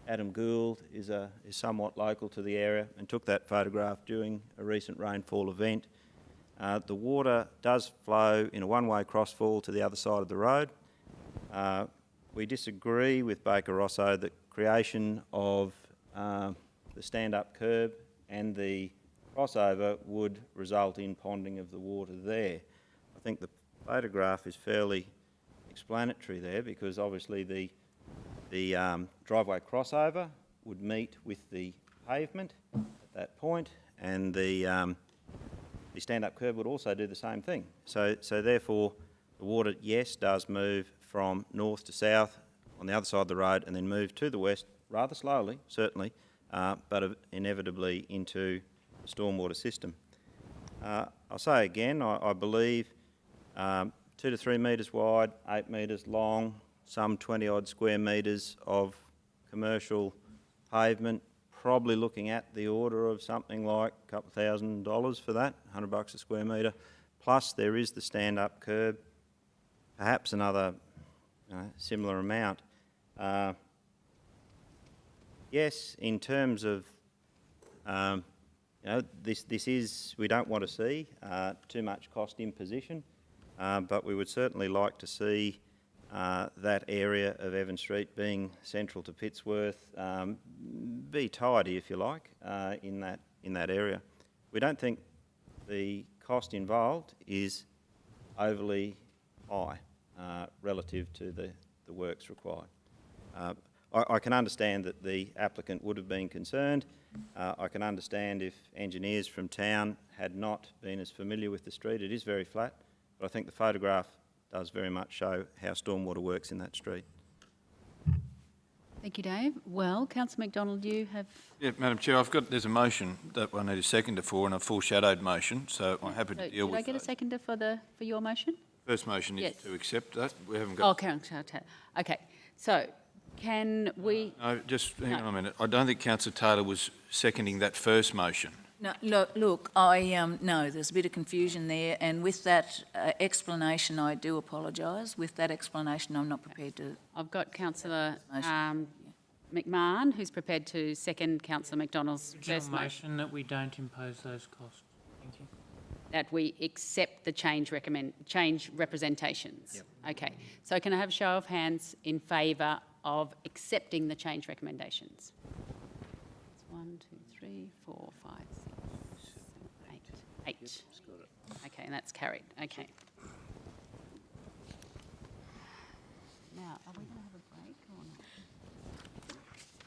T: Adam Gould, is somewhat local to the area and took that photograph during a recent rainfall event. The water does flow in a one-way crossfall to the other side of the road. We disagree with Baker Rosso that creation of the stand-up curb and the crossover would result in ponding of the water there. I think the photograph is fairly explanatory there, because obviously the The driveway crossover would meet with the pavement at that point, and the stand-up curb would also do the same thing. So therefore, the water, yes, does move from north to south on the other side of the road and then move to the west, rather slowly, certainly, but inevitably into the stormwater system. I'll say again, I believe 2 to 3 metres wide, 8 metres long, some 20-odd square metres of commercial pavement, probably looking at the order of something like a couple $1,000 for that, $100 a square metre. Plus there is the stand-up curb, perhaps another similar amount. Yes, in terms of, this is, we don't want to see too much cost imposition, but we would certainly like to see that area of Evan Street being central to Pittsworth be tidy, if you like, in that area. We don't think the cost involved is overly high relative to the works required. I can understand that the applicant would have been concerned. I can understand if engineers from town had not been as familiar with the street. It is very flat, but I think the photograph does very much show how stormwater works in that street.
A: Thank you, Dave. Well, Councillor McDonald, you have...
K: Yeah, Madam Chair, there's a motion that I need a seconder for and a foreshadowed motion, so I'm happy to deal with that.
A: Did I get a seconder for your motion?
K: First motion is
A: Yes.
K: to accept that. We haven't got...
A: Okay, so can we...
K: No, just hang on a minute. I don't think Councillor Taylor was seconding that first motion.
C: No, look, no, there's a bit of confusion there, and with that explanation, I do apologise. With that explanation, I'm not prepared to...
A: I've got Councillor McMahon, who's prepared to second Councillor McDonald's first motion.
J: That we don't impose those costs. Thank you.
A: That we accept the change representations.
J: Yep.
A: Okay, so can I have a show of hands in favour of accepting the change recommendations? It's 1, 2, 3, 4, 5, 6, 7, 8. 8. Okay, and that's carried. Okay. Now, are we going to have a break or not?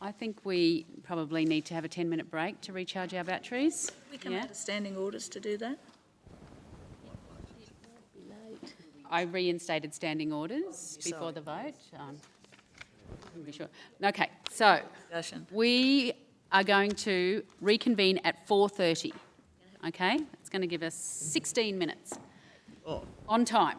A: I think we probably need to have a 10-minute break to recharge our batteries.
C: We come out of standing orders to do that?
A: I reinstated standing orders before the vote. I'm be sure. Okay, so we are going to reconvene at 4:30. Okay, it's going to give us 16 minutes on time.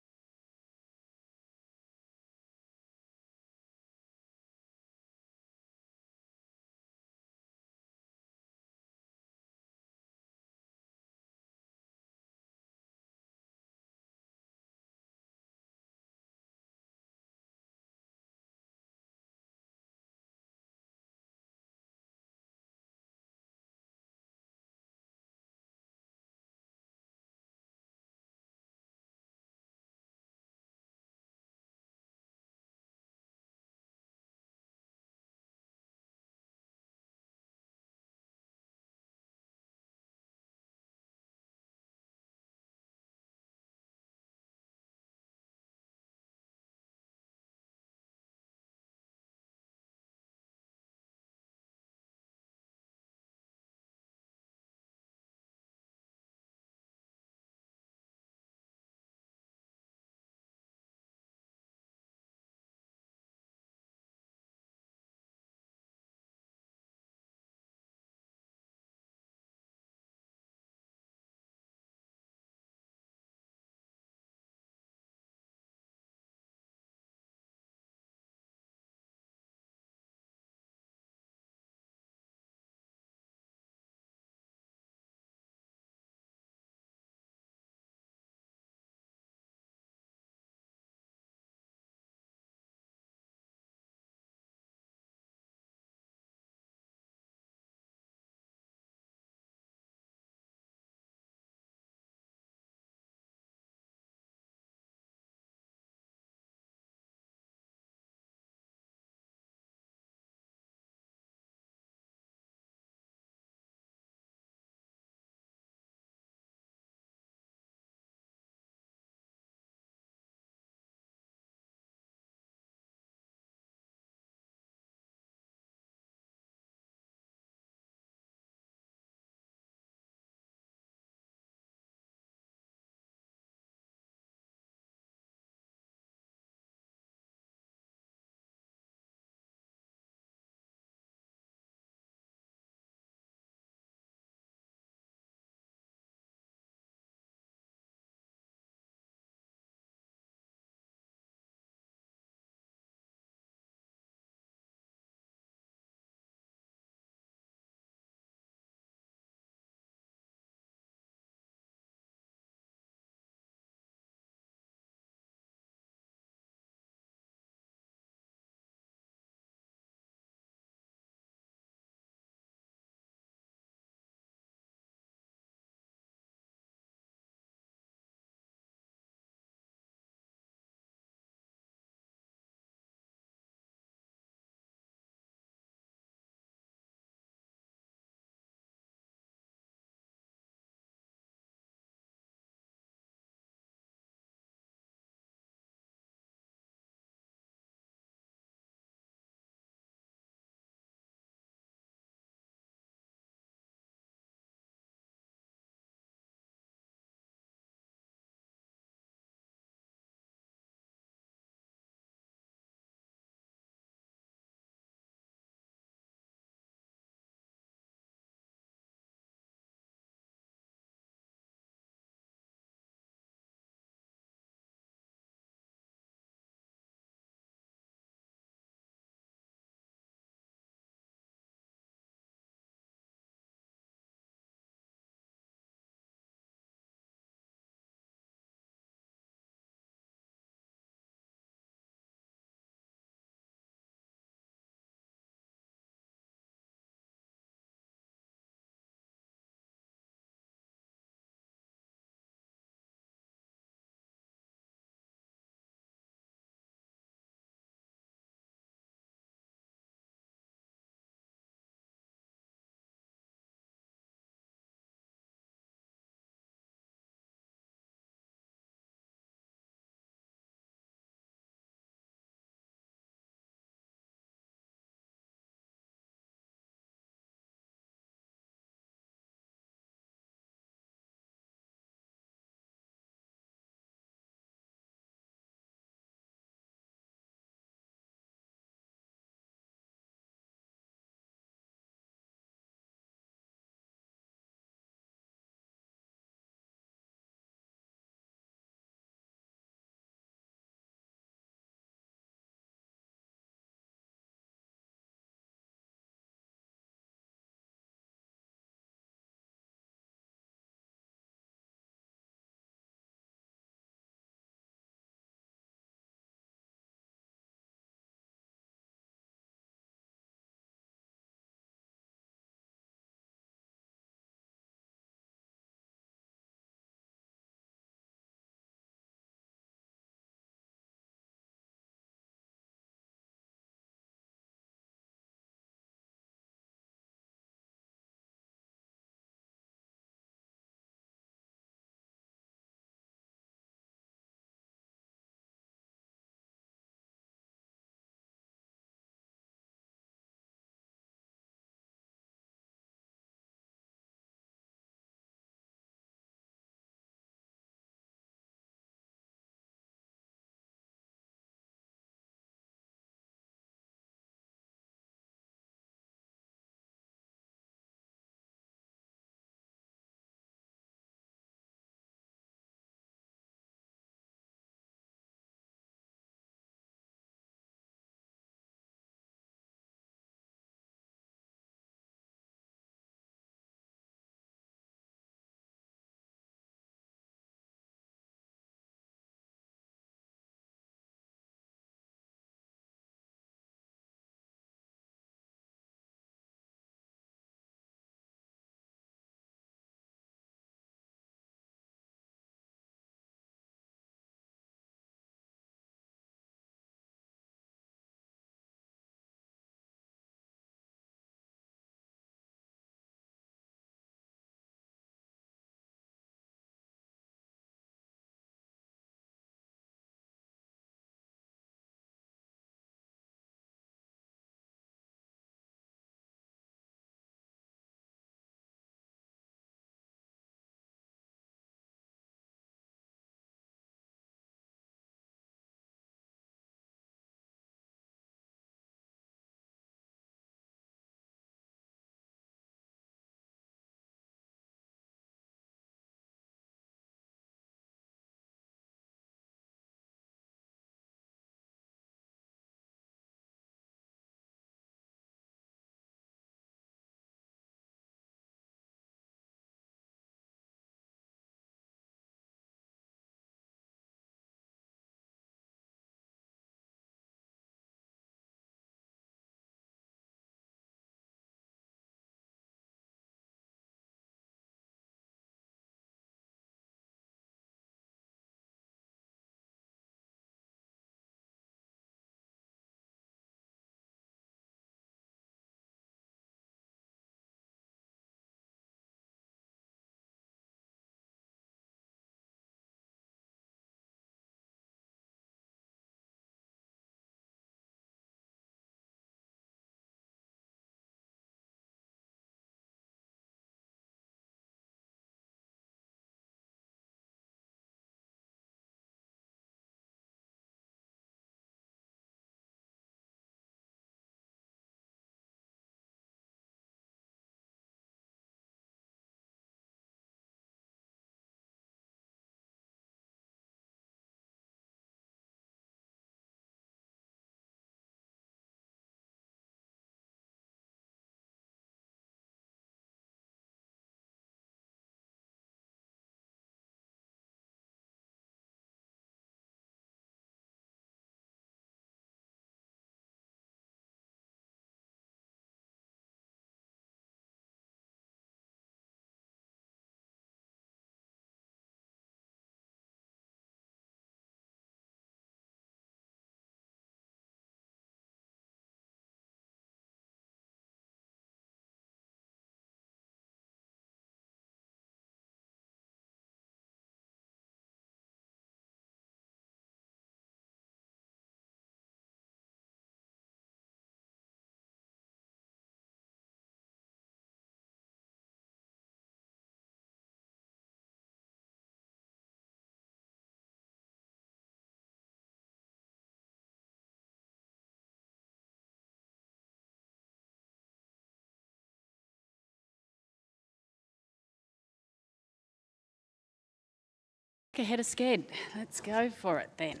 A: Ahead of scared. Let's go for it then.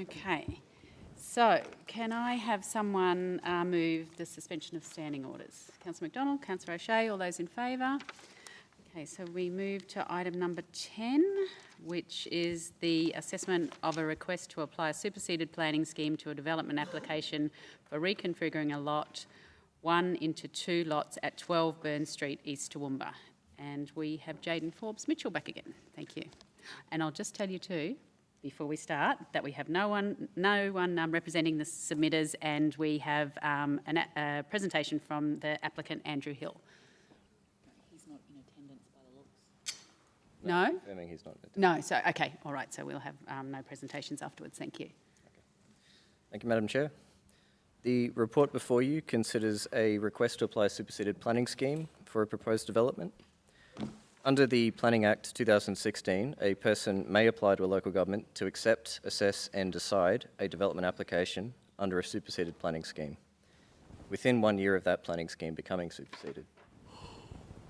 A: Okay. So, can I have someone move the suspension of standing orders? Councillor McDonald, Councillor O'Shea, all those in favour? Okay, so we move to item number 10, which is the assessment of a request to apply a superseded planning scheme to a development application for reconfiguring a lot 1 into 2 lots at 12 Burn Street, East Toowoomba. And we have Jayden Forbes-Mitchell back again. Thank you. And I'll just tell you too, before we start, that we have no one representing the submitters, and we have a presentation from the applicant, Andrew Hill.
C: He's not in attendance by the looks.
A: No?
R: Confirming he's not in attendance.
A: No, so, okay, all right, so we'll have no presentations afterwards, thank you.
R: Thank you, Madam Chair. The report before you considers a request to apply a superseded planning scheme for a proposed development. Under the Planning Act 2016, a person may apply to a local government to accept, assess and decide a development application under a superseded planning scheme, within 1 year of that planning scheme becoming superseded.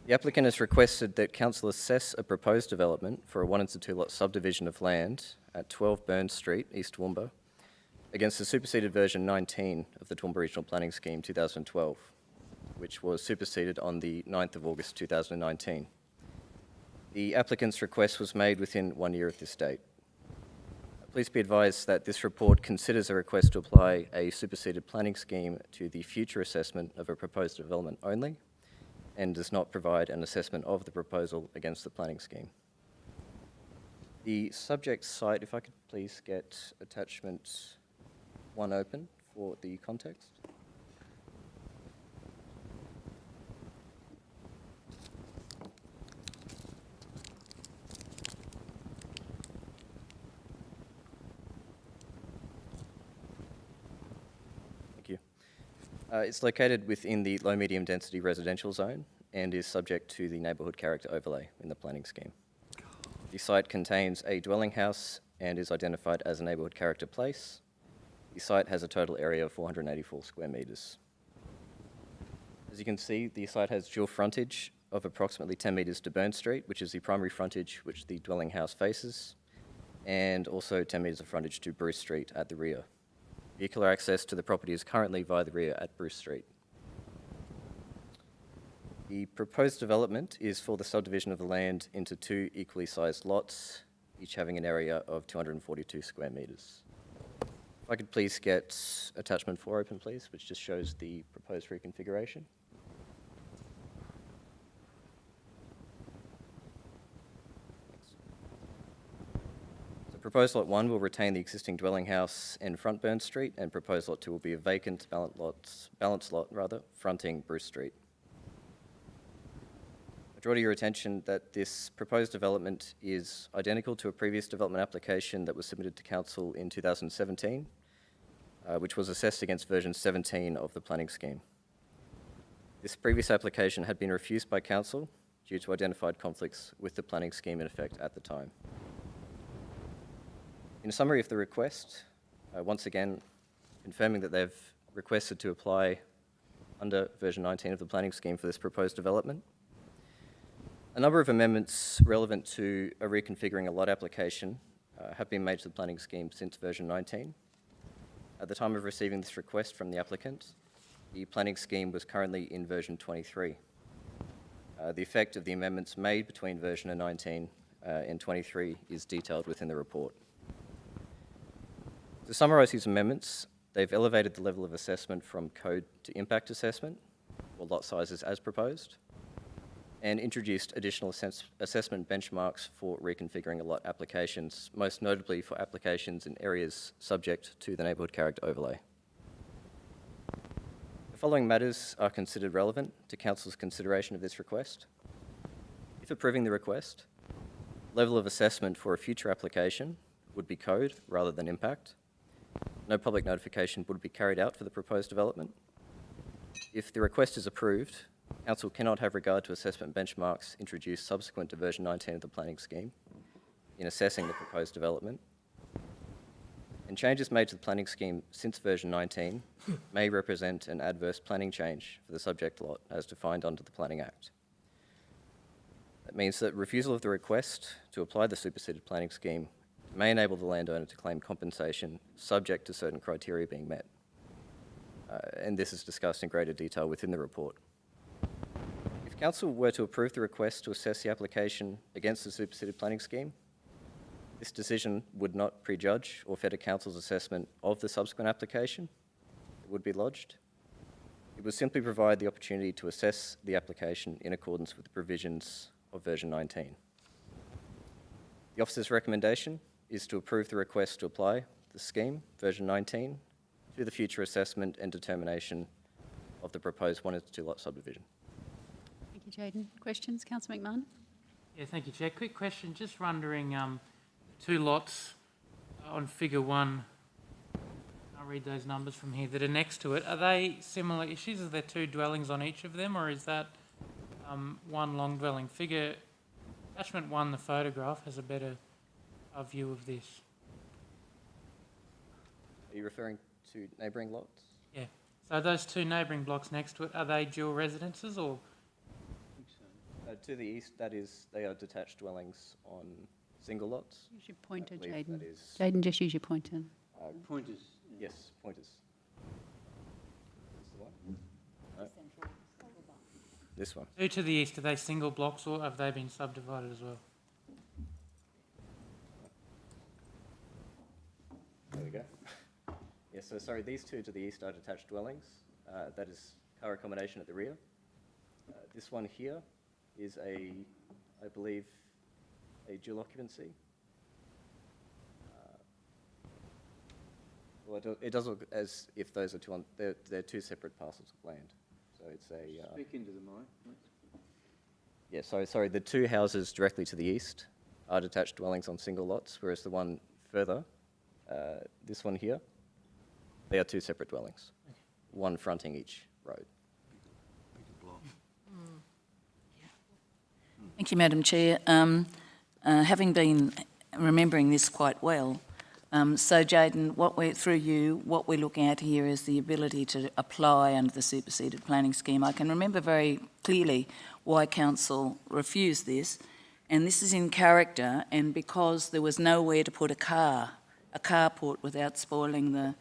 R: The applicant has requested that Council assess a proposed development for a 1 into 2 lot subdivision of land at 12 Burn Street, East Toowoomba, against the superseded version 19 of the Toowoomba Regional Planning Scheme 2012, which was superseded on the 9th of August 2019. The applicant's request was made within 1 year of this date. Please be advised that this report considers a request to apply a superseded planning scheme to the future assessment of a proposed development only, and does not provide an assessment of the proposal against the planning scheme. The subject site, if I could please get attachment 1 open for the context. It's located within the low-medium density residential zone and is subject to the neighbourhood character overlay in the planning scheme. The site contains a dwelling house and is identified as a neighbourhood character place. The site has a total area of 484 square metres. As you can see, the site has dual frontage of approximately 10 metres to Burn Street, which is the primary frontage which the dwelling house faces, and also 10 metres of frontage to Bruce Street at the rear. Vehicular access to the property is currently via the rear at Bruce Street. The proposed development is for the subdivision of the land into 2 equally sized lots, each having an area of 242 square metres. If I could please get attachment 4 open, please, which just shows the proposed reconfiguration. Proposed Lot 1 will retain the existing dwelling house and front Burn Street, and Proposed Lot 2 will be a vacant balance lot, fronting Bruce Street. I draw to your attention that this proposed development is identical to a previous development application that was submitted to Council in 2017, which was assessed against version 17 of the planning scheme. This previous application had been refused by Council due to identified conflicts with the planning scheme in effect at the time. In summary of the request, once again, confirming that they've requested to apply under version 19 of the planning scheme for this proposed development. A number of amendments relevant to a reconfiguring a lot application have been made to the planning scheme since version 19. At the time of receiving this request from the applicant, the planning scheme was currently in version 23. The effect of the amendments made between version 19 and 23 is detailed within the report. To summarise these amendments, they've elevated the level of assessment from code to impact assessment, or lot sizes as proposed, and introduced additional assessment benchmarks for reconfiguring a lot applications, most notably for applications in areas subject to the neighbourhood character overlay. The following matters are considered relevant to Council's consideration of this request. If approving the request, level of assessment for a future application would be code rather than impact. No public notification would be carried out for the proposed development. If the request is approved, Council cannot have regard to assessment benchmarks introduced subsequent to version 19 of the planning scheme in assessing the proposed development. And changes made to the planning scheme since version 19 may represent an adverse planning change for the subject lot as defined under the Planning Act. It means that refusal of the request to apply the superseded planning scheme may enable the landowner to claim compensation subject to certain criteria being met. And this is discussed in greater detail within the report. If Council were to approve the request to assess the application against the superseded planning scheme, this decision would not prejudge or fetter Council's assessment of the subsequent application that would be lodged. It would simply provide the opportunity to assess the application in accordance with the provisions of version 19. The officer's recommendation is to approve the request to apply the scheme, version 19, to the future assessment and determination of the proposed 1 and 2 lot subdivision.
A: Thank you, Jayden. Questions? Councillor McMahon?
J: Yeah, thank you, Chair. Quick question, just wondering, 2 lots on figure 1, I'll read those numbers from here, that are next to it. Are they similar issues? Are there 2 dwellings on each of them, or is that one long dwelling? Attachment 1, the photograph, has a better view of this.
R: Are you referring to neighbouring lots?
J: Yeah. So those 2 neighbouring blocks next to it, are they dual residences or?
R: To the east, they are detached dwellings on single lots.
A: Use your pointer,
R: I believe
A: Jayden.
R: that is-
A: Jayden, just use your pointer.
K: Pointers.
R: Yes, pointers. This the one? No. This one.
J: 2 to the east, are they single blocks or have they been subdivided as well?
R: There we go. Yes, so sorry, these 2 to the east are detached dwellings. That is car accommodation at the rear. This one here is I believe, a dual occupancy. Well, it does look as if those are they're 2 separate parcels of land. So it's a...
K: Speak into the mic.
R: Yeah, sorry, the 2 houses directly to the east are detached dwellings on single lots, whereas the one further, this one here, they are 2 separate dwellings, one fronting each road.
C: Thank you, Madam Chair. Having been remembering this quite well, so Jayden, what we're looking at here is the ability to apply under the superseded planning scheme. I can remember very clearly why Council refused this, and this is in character, and because there was nowhere to put a carport without spoiling the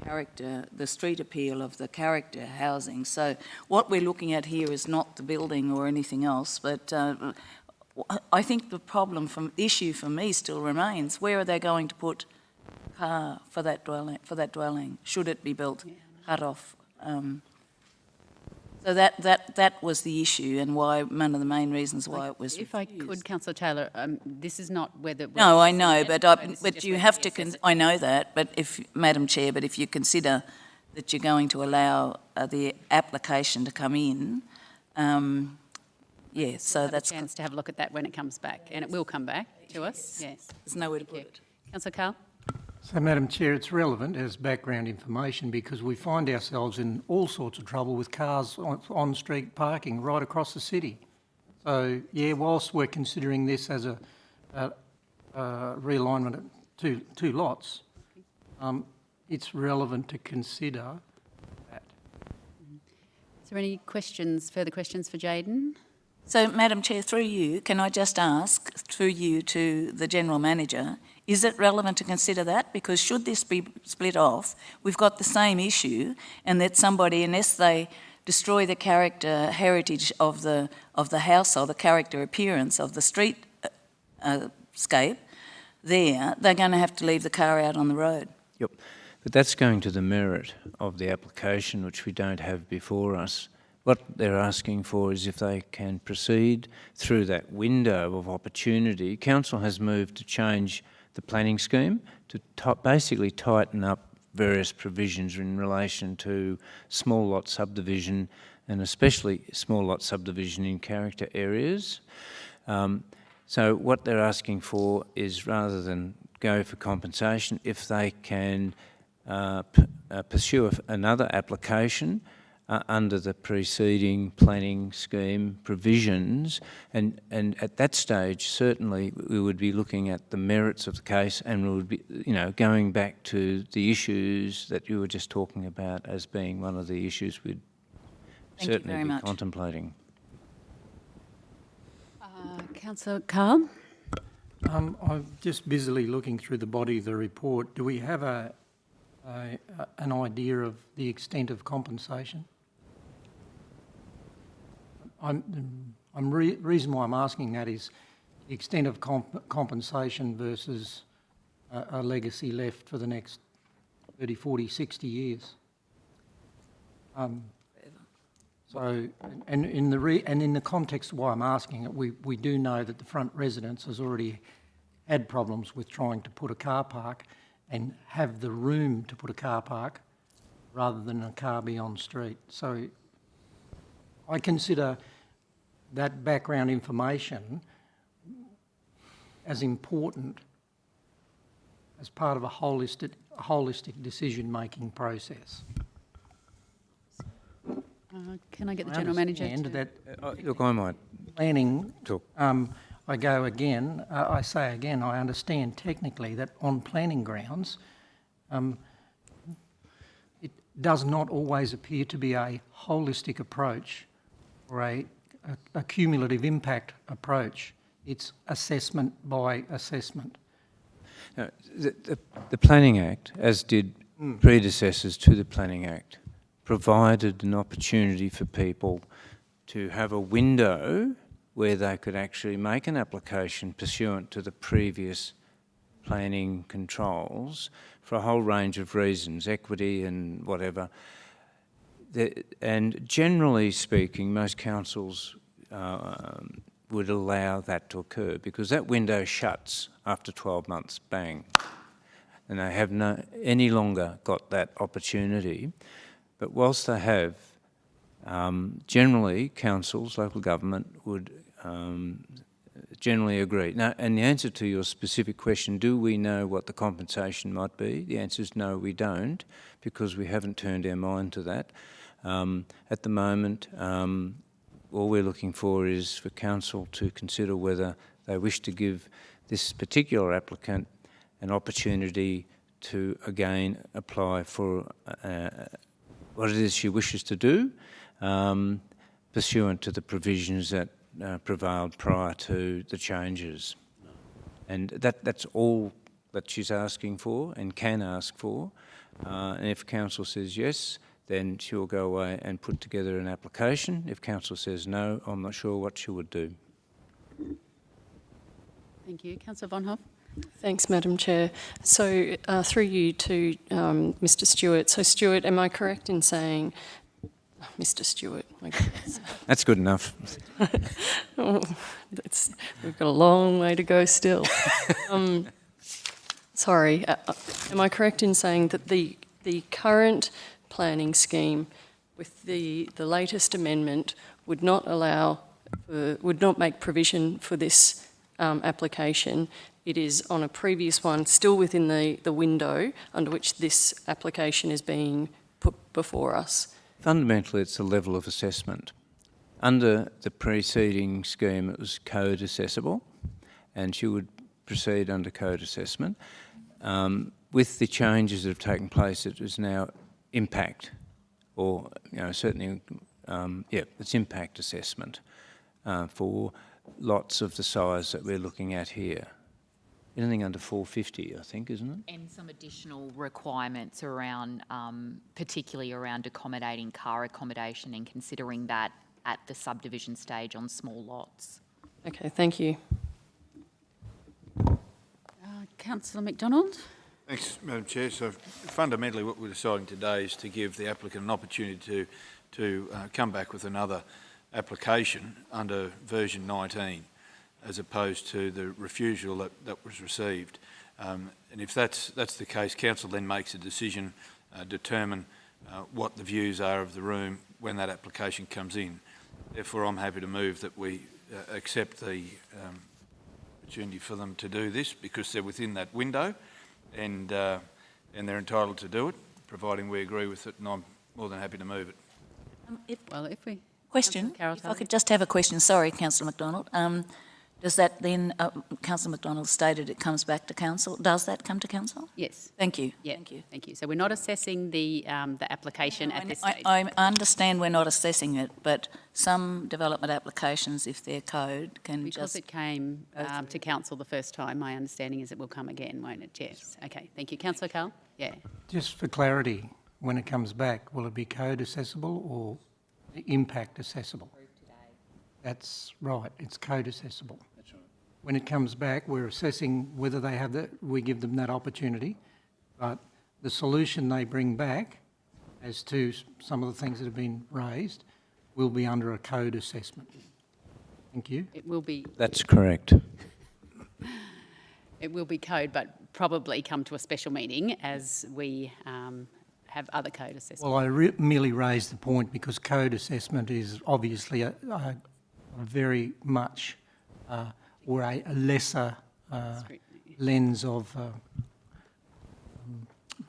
C: character, the street appeal of the character housing. So what we're looking at here is not the building or anything else, but I think the issue for me still remains: where are they going to put a car for that dwelling? Should it be built cut off? So that was the issue, and one of the main reasons why it was
A: If I could, Councillor Taylor, this is not whether...
C: No, I know, but you have to... I know that, but Madam Chair, but if you consider that you're going to allow the application to come in, yeah, so
A: We'll
C: that's...
A: have a chance to have a look at that when it comes back, and it will come back to us, yes.
C: There's nowhere to put it.
A: Councillor Carl?
D: So, Madam Chair, it's relevant as background information because we find ourselves in all sorts of trouble with cars on-street parking right across the city. So, yeah, whilst we're considering this as a realignment of two lots, it's relevant to consider that.
A: Is there any further questions for Jayden?
C: So, Madam Chair, through you, can I just ask, through you to the General Manager, is it relevant to consider that? Because should this be split off, we've got the same issue, and that somebody, unless they destroy the character heritage of the house or the character appearance of the street scape, they're going to have to leave the car out on the road.
G: Yep, but that's going to the merit of the application, which we don't have before us. What they're asking for is if they can proceed through that window of opportunity. Council has moved to change the planning scheme to basically tighten up various provisions in relation to small lot subdivision and especially small lot subdivision in character areas. So what they're asking for is, rather than go for compensation, if they can pursue another application under the preceding planning scheme provisions, and at that stage certainly we would be looking at the merits of the case, and we would be, going back to the issues that you were just talking about as being one of the issues we'd certainly be contemplating.
A: Councillor Carl?
D: I'm just busily looking through the body of the report. Do we have an idea of the extent of compensation? Reason why I'm asking that is the extent of compensation versus a legacy left for the next 30, 40, 60 years. So, and in the context of why I'm asking it, we do know that the front residence has already had problems with trying to put a car park and have the room to put a car park rather than a car be on street. So I consider that background information as important as part of a holistic decision-making process.
A: Can I get the General Manager to...
G: That, look, I might...
D: Planning, I say again, I understand technically that on planning grounds, it does not always appear to be a holistic approach or a cumulative impact approach. It's assessment by assessment.
G: No, the Planning Act, as did predecessors to the Planning Act, provided an opportunity for people to have a window where they could actually make an application pursuant to the previous planning controls for a whole range of reasons, equity and whatever. And generally speaking, most councils would allow that to occur because that window shuts after 12 months, bang. And they have any longer got that opportunity. But whilst they have, generally councils, local government would generally agree. Now, and the answer to your specific question, do we know what the compensation might be? The answer is no, we don't, because we haven't turned our mind to that. At the moment, all we're looking for is for council to consider whether they wish to give this particular applicant an opportunity to again apply for what it is she wishes to do, pursuant to the provisions that prevailed prior to the changes. And that's all that she's asking for and can ask for. And if council says yes, then she'll go away and put together an application. If council says no, I'm not sure what she would do.
A: Thank you. Councillor Von Hoff.
P: Thanks, Madam Chair. So through you to Mr. Stewart. So Stewart, am I correct in saying, Mr. Stewart, my goodness.
G: That's good enough.
P: We've got a long way to go still. Sorry, am I correct in saying that the current planning scheme with the latest amendment would not allow, would not make provision for this application? It is on a previous one, still within the window under which this application is being put before us.
G: Fundamentally, it's a level of assessment. Under the preceding scheme, it was code assessable, and she would proceed under code assessment. With the changes that have taken place, it is now impact, or certainly, it's impact assessment for lots of the size that we're looking at here. Anything under 450, I think, isn't it?
E: And some additional requirements around, particularly around accommodating car accommodation and considering that at the subdivision stage on small lots.
P: Okay, thank you.
A: Councillor McDonald.
K: Thanks, Madam Chair. So fundamentally what we're deciding today is to give the applicant an opportunity to come back with another application under version 19 as opposed to the refusal that was received. And if that's the case, council then makes a decision, determine what the views are of the room when that application comes in. Therefore, I'm happy to move that we accept the opportunity for them to do this because they're within that window and they're entitled to do it, providing we agree with it, and I'm more than happy to move it.
C: Question, if I could just have a question. Sorry, Councillor McDonald. Does that then, Councillor McDonald stated it comes back to council. Does that come to council?
A: Yes.
C: Thank you.
A: Yeah.
C: Thank you.
A: Thank you. So we're not assessing the application at this stage.
C: I understand we're not assessing it, but some development applications, if they're code, can
A: Because
C: just...
A: it came to council the first time, my understanding is it will come again, won't it? Yes. Okay, thank you. Councillor Carl? Yeah.
D: Just for clarity, when it comes back, will it be code accessible or impact accessible? That's right, it's code accessible. That's right. When it comes back, we're assessing whether they have that, we give them that opportunity, but the solution they bring back as to some of the things that have been raised will be under a code assessment. Thank you.
A: It will be.
G: That's correct.
A: It will be code, but probably come to a special meeting as we have other code assessments.
D: Well, I merely raised the point because code assessment is obviously a very much or a lesser lens of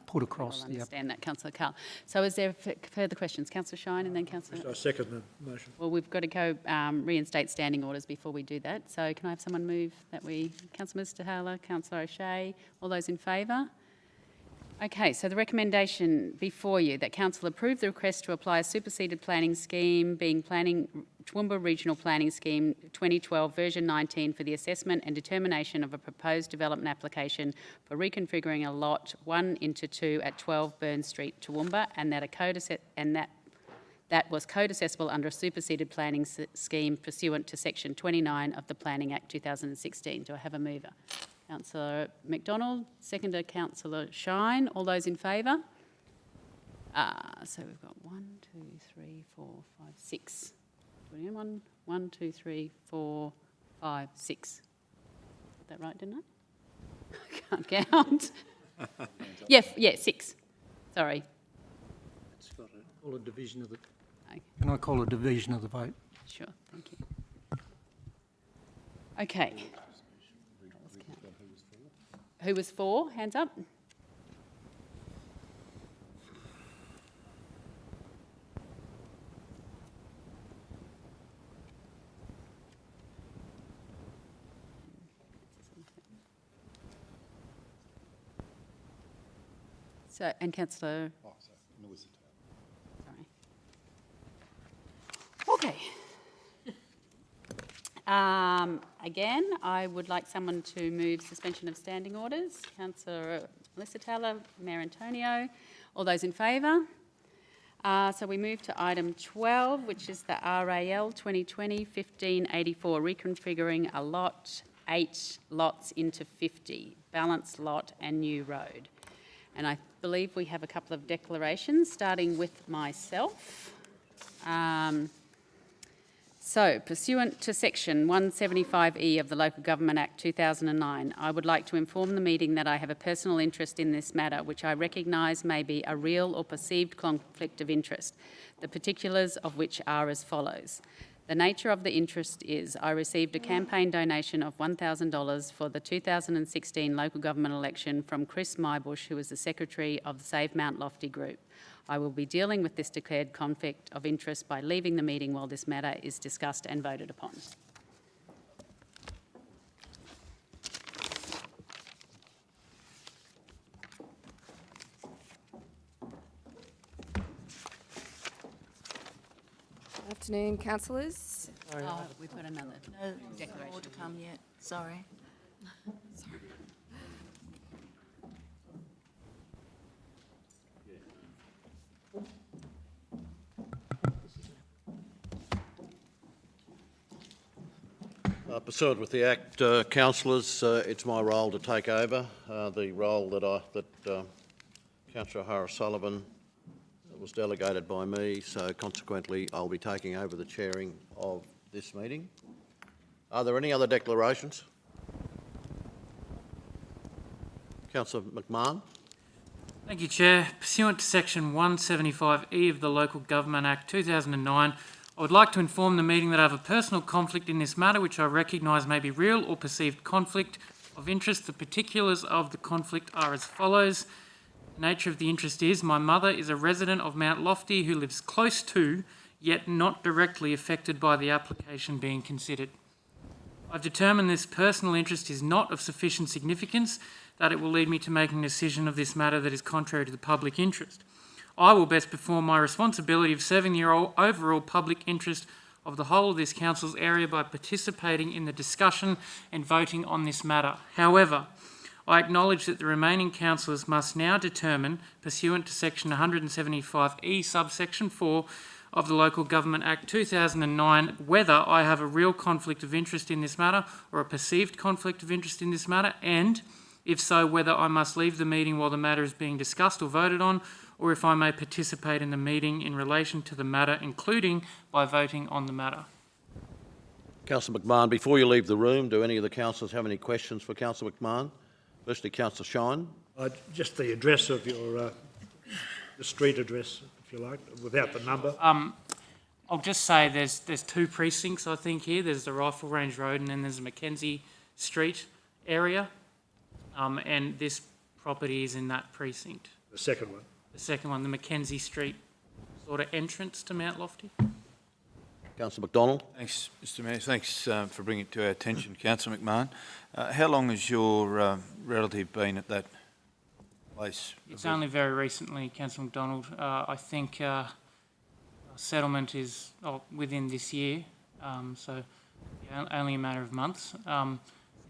D: put across.
A: I understand that, Councillor Carl. So is there further questions? Councillor Shine and then Councillor...
H: I second the motion.
A: Well, we've got to go reinstate standing orders before we do that. So can I have someone move that we... Councillor Mr Taylor, Councillor O'Shea, all those in favour? Okay, so the recommendation before you that council approve the request to apply a superseded planning scheme being Toowoomba Regional Planning Scheme 2012 version 19 for the assessment and determination of a proposed development application for reconfiguring a lot 1 into 2 at 12 Burn Street, Toowoomba, and that that was code accessible under a superseded planning scheme pursuant to section 29 of the Planning Act 2016. Do I have a mover? Councillor McDonald, seconder Councillor Shine. All those in favour? So we've got 1, 2, 3, 4, 5, 6. 1, 2, 3, 4, 5, 6. Got that right, didn't I? I can't count. yeah, 6. Sorry.
D: It's got a division of the... Okay. Can I call a division of the vote?
A: Sure, thank you. Okay. Who was for? Hands up. So, and Councillor... Oh, sorry. Okay. Again, I would like someone to move suspension of standing orders. Councillor Melissa Taylor, Mayor Antonio. All those in favour? So we move to item 12, which is the RAL 2020-1584, reconfiguring a lot, 8 lots into 50, balanced lot and new road. And I believe we have a couple of declarations, starting with myself. So, pursuant to section 175E of the Local Government Act 2009, I would like to inform the meeting that I have a personal interest in this matter, which I recognise may be a real or perceived conflict of interest, the particulars of which are as follows. The nature of the interest is I received a campaign donation of $1,000 for the 2016 local government election from Chris Mybush, who is the Secretary of the Save Mount Lofty Group. I will be dealing with this declared conflict of interest by leaving the meeting while this matter is discussed and voted upon.
L: Afternoon, councillors.
A: Oh, we've got another declaration.
C: More to come yet, sorry.
U: Pursuant with the Act, councillors, it's my role to take over the role that Councillor O'Hara-Sullivan was delegated by me, so consequently I'll be taking over the chairing of this meeting. Are there any other declarations? Councillor McMahon.
J: Thank you, Chair. Pursuant to section 175E of the Local Government Act 2009, I would like to inform the meeting that I have a personal conflict in this matter which I recognise may be real or perceived conflict of interest. The particulars of the conflict are as follows. The nature of the interest is my mother is a resident of Mount Lofty who lives close to, yet not directly affected by the application being considered. I've determined this personal interest is not of sufficient significance that it will lead me to making a decision of this matter that is contrary to the public interest. I will best perform my responsibility of serving the overall public interest of the whole of this council's area by participating in the discussion and voting on this matter. However, I acknowledge that the remaining councillors must now determine, pursuant to section 175E subsection 4 of the Local Government Act 2009, whether I have a real conflict of interest in this matter or a perceived conflict of interest in this matter, and if so, whether I must leave the meeting while the matter is being discussed or voted on, or if I may participate in the meeting in relation to the matter, including by voting on the matter.
U: Councillor McMahon, before you leave the room, do any of the councillors have any questions for Councillor McMahon? Firstly, Councillor Shine.
H: Just the address of your, the street address, if you like, without the number.
J: I'll just say there's two precincts, I think, here. There's the Rifle Range Road and then there's the Mackenzie Street area. And this property is in that precinct.
H: The second one?
J: The second one, the Mackenzie Street sort of entrance to Mount Lofty.
U: Councillor McDonald.
K: Thanks, Mr Mayor. Thanks for bringing it to our attention, Councillor McMahon. How long has your relative been at that place?
J: It's only very recently, Councillor McDonald. I think settlement is within this year, so yeah, only a matter of months.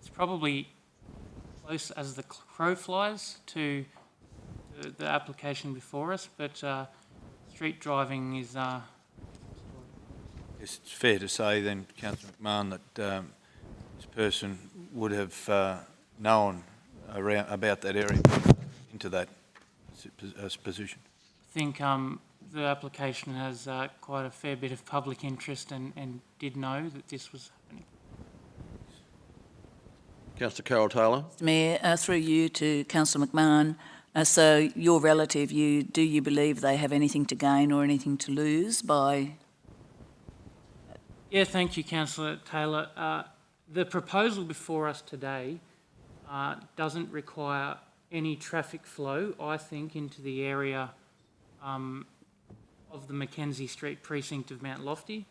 J: It's probably close as the crow flies to the application before us, but street driving is...
K: It's fair to say then, Councillor McMahon, that this person would have known about that area into that position.
J: I think the application has quite a fair bit of public interest and did know that this was happening.
U: Councillor Carol Taylor.
C: Mr Mayor, through you to Councillor McMahon, so your relative, do you believe they have anything to gain or anything to lose by...
J: Yeah, thank you, Councillor Taylor. The proposal before us today doesn't require any traffic flow, I think, into the area of the Mackenzie Street precinct of Mount Lofty.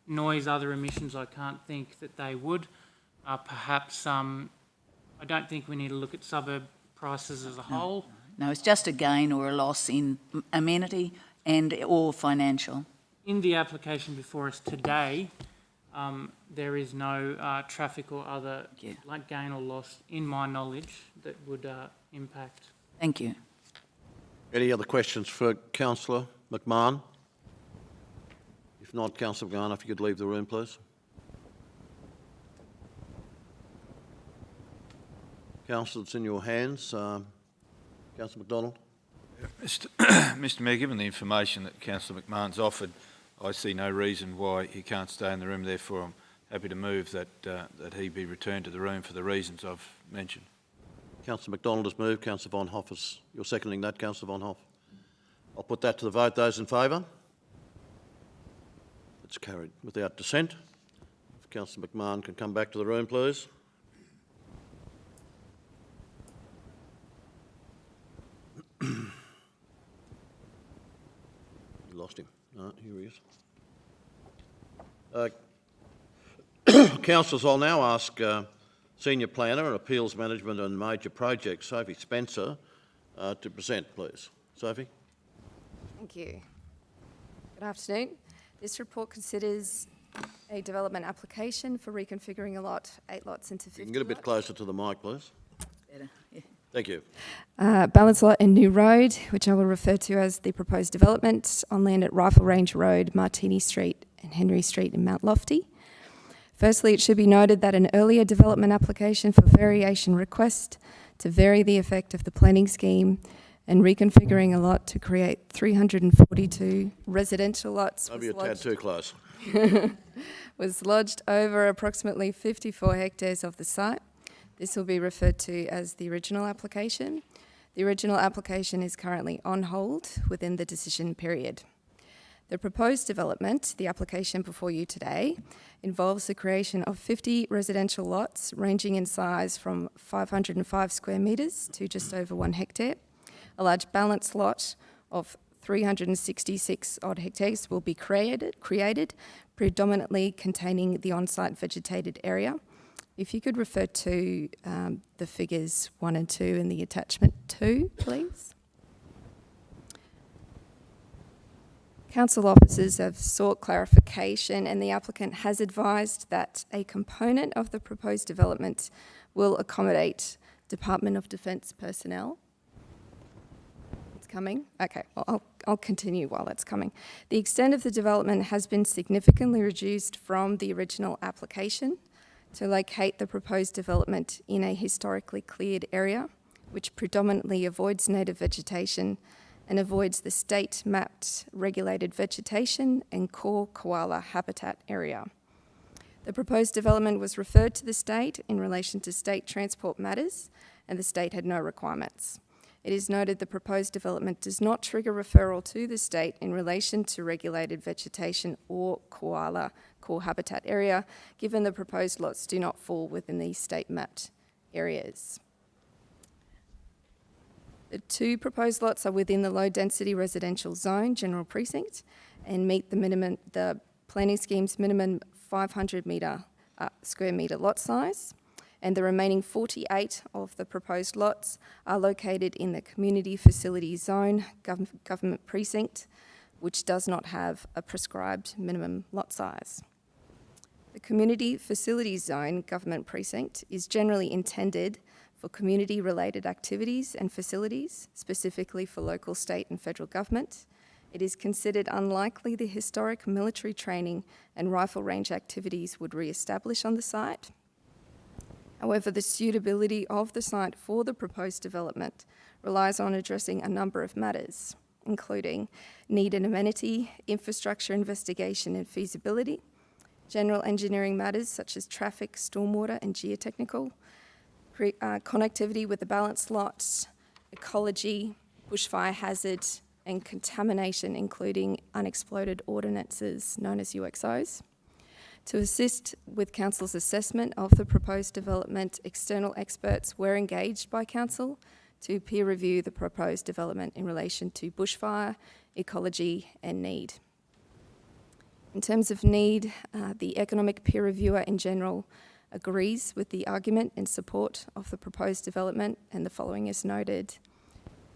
J: Noise, other emissions, I can't think that they would. Perhaps, I don't think we need to look at suburb prices as a whole.
C: No, it's just a gain or a loss in amenity and or financial.
J: In the application before us today, there is no traffic or other like gain or loss, in my knowledge, that would impact.
C: Thank you.
U: Any other questions for Councillor McMahon? If not, Councillor McMahon, if you could leave the room, please. Councillor, it's in your hands. Councillor McDonald.
K: Mr Mayor, given the information that Councillor McMahon's offered, I see no reason why he can't stay in the room. Therefore, I'm happy to move that he be returned to the room for the reasons I've mentioned.
U: Councillor McDonald has moved. Councillor Von Hoff is... You're seconding that, Councillor Von Hoff? I'll put that to the vote. Those in favour? It's carried without dissent. If Councillor McMahon can come back to the room, please. You lost him. No, here he is. Councillors, I'll now ask Senior Planner and Appeals Management and Major Projects, Sophie Spencer, to present, please. Sophie.
L: Thank you. Good afternoon. This report considers a development application for reconfiguring a lot, 8 lots into 50
U: You can get a bit closer to the mic, please.
C: Better, yeah.
U: Thank you.
L: Balance lot and New Road, which I will refer to as the proposed development on land at Rifle Range Road, Martini Street and Henry Street in Mount Lofty. Firstly, it should be noted that an earlier development application for variation request to vary the effect of the planning scheme and reconfiguring a lot to create 342 residential lots
U: Maybe a tad too close.
L: was lodged over approximately 54 hectares of the site. This will be referred to as the original application. The original application is currently on hold within the decision period. The proposed development, the application before you today, involves the creation of 50 residential lots ranging in size from 505 square metres to just over 1 hectare, a large balance lot of 366 odd hectares will be created, predominantly containing the on-site vegetated area. If you could refer to the figures 1 and 2 in the attachment 2, please. Council officers have sought clarification, and the applicant has advised that a component of the proposed development will accommodate Department of Defence personnel. It's coming? Okay, well, I'll continue while that's coming. The extent of the development has been significantly reduced from the original application to locate the proposed development in a historically cleared area, which predominantly avoids native vegetation and avoids the state-mapped regulated vegetation and core koala habitat area. The proposed development was referred to the state in relation to state transport matters, and the state had no requirements. It is noted the proposed development does not trigger referral to the state in relation to regulated vegetation or koala core habitat area, given the proposed lots do not fall within these state-mapped areas. The 2 proposed lots are within the low-density residential zone, general precinct, and meet the planning scheme's minimum 500 square metre lot size. And the remaining 48 of the proposed lots are located in the community facility zone, government precinct, which does not have a prescribed minimum lot size. The community facility zone, government precinct, is generally intended for community-related activities and facilities, specifically for local, state and federal government. It is considered unlikely the historic military training and rifle range activities would re-establish on the site. However, the suitability of the site for the proposed development relies on addressing a number of matters, including need and amenity, infrastructure investigation and feasibility, general engineering matters such as traffic, stormwater and geotechnical, connectivity with the balanced lots, ecology, bushfire hazard, and contamination, including unexploded ordinances known as UXOs. To assist with Council's assessment of the proposed development, external experts were engaged by Council to peer review the proposed development in relation to bushfire, ecology, and need. In terms of need, the economic peer reviewer in general agrees with the argument in support of the proposed development, and the following is noted.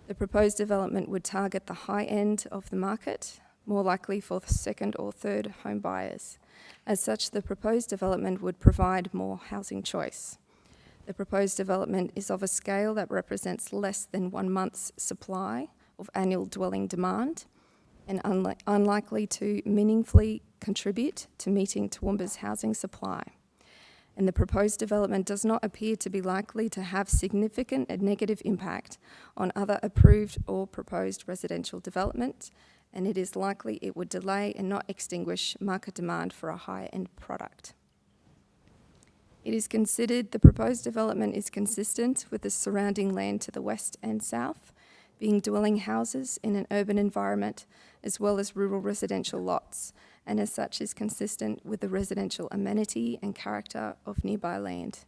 L: The proposed development would target the high end of the market, more likely for second or third home buyers. As such, the proposed development would provide more housing choice. The proposed development is of a scale that represents less than 1 month's supply of annual dwelling demand and unlikely to meaningfully contribute to meeting Toowoomba's housing supply. And the proposed development does not appear to be likely to have significant and negative impact on other approved or proposed residential development, and it is likely it would delay and not extinguish market demand for a higher-end product. It is considered the proposed development is consistent with the surrounding land to the west and south, being dwelling houses in an urban environment as well as rural residential lots, and as such is consistent with the residential amenity and character of nearby land.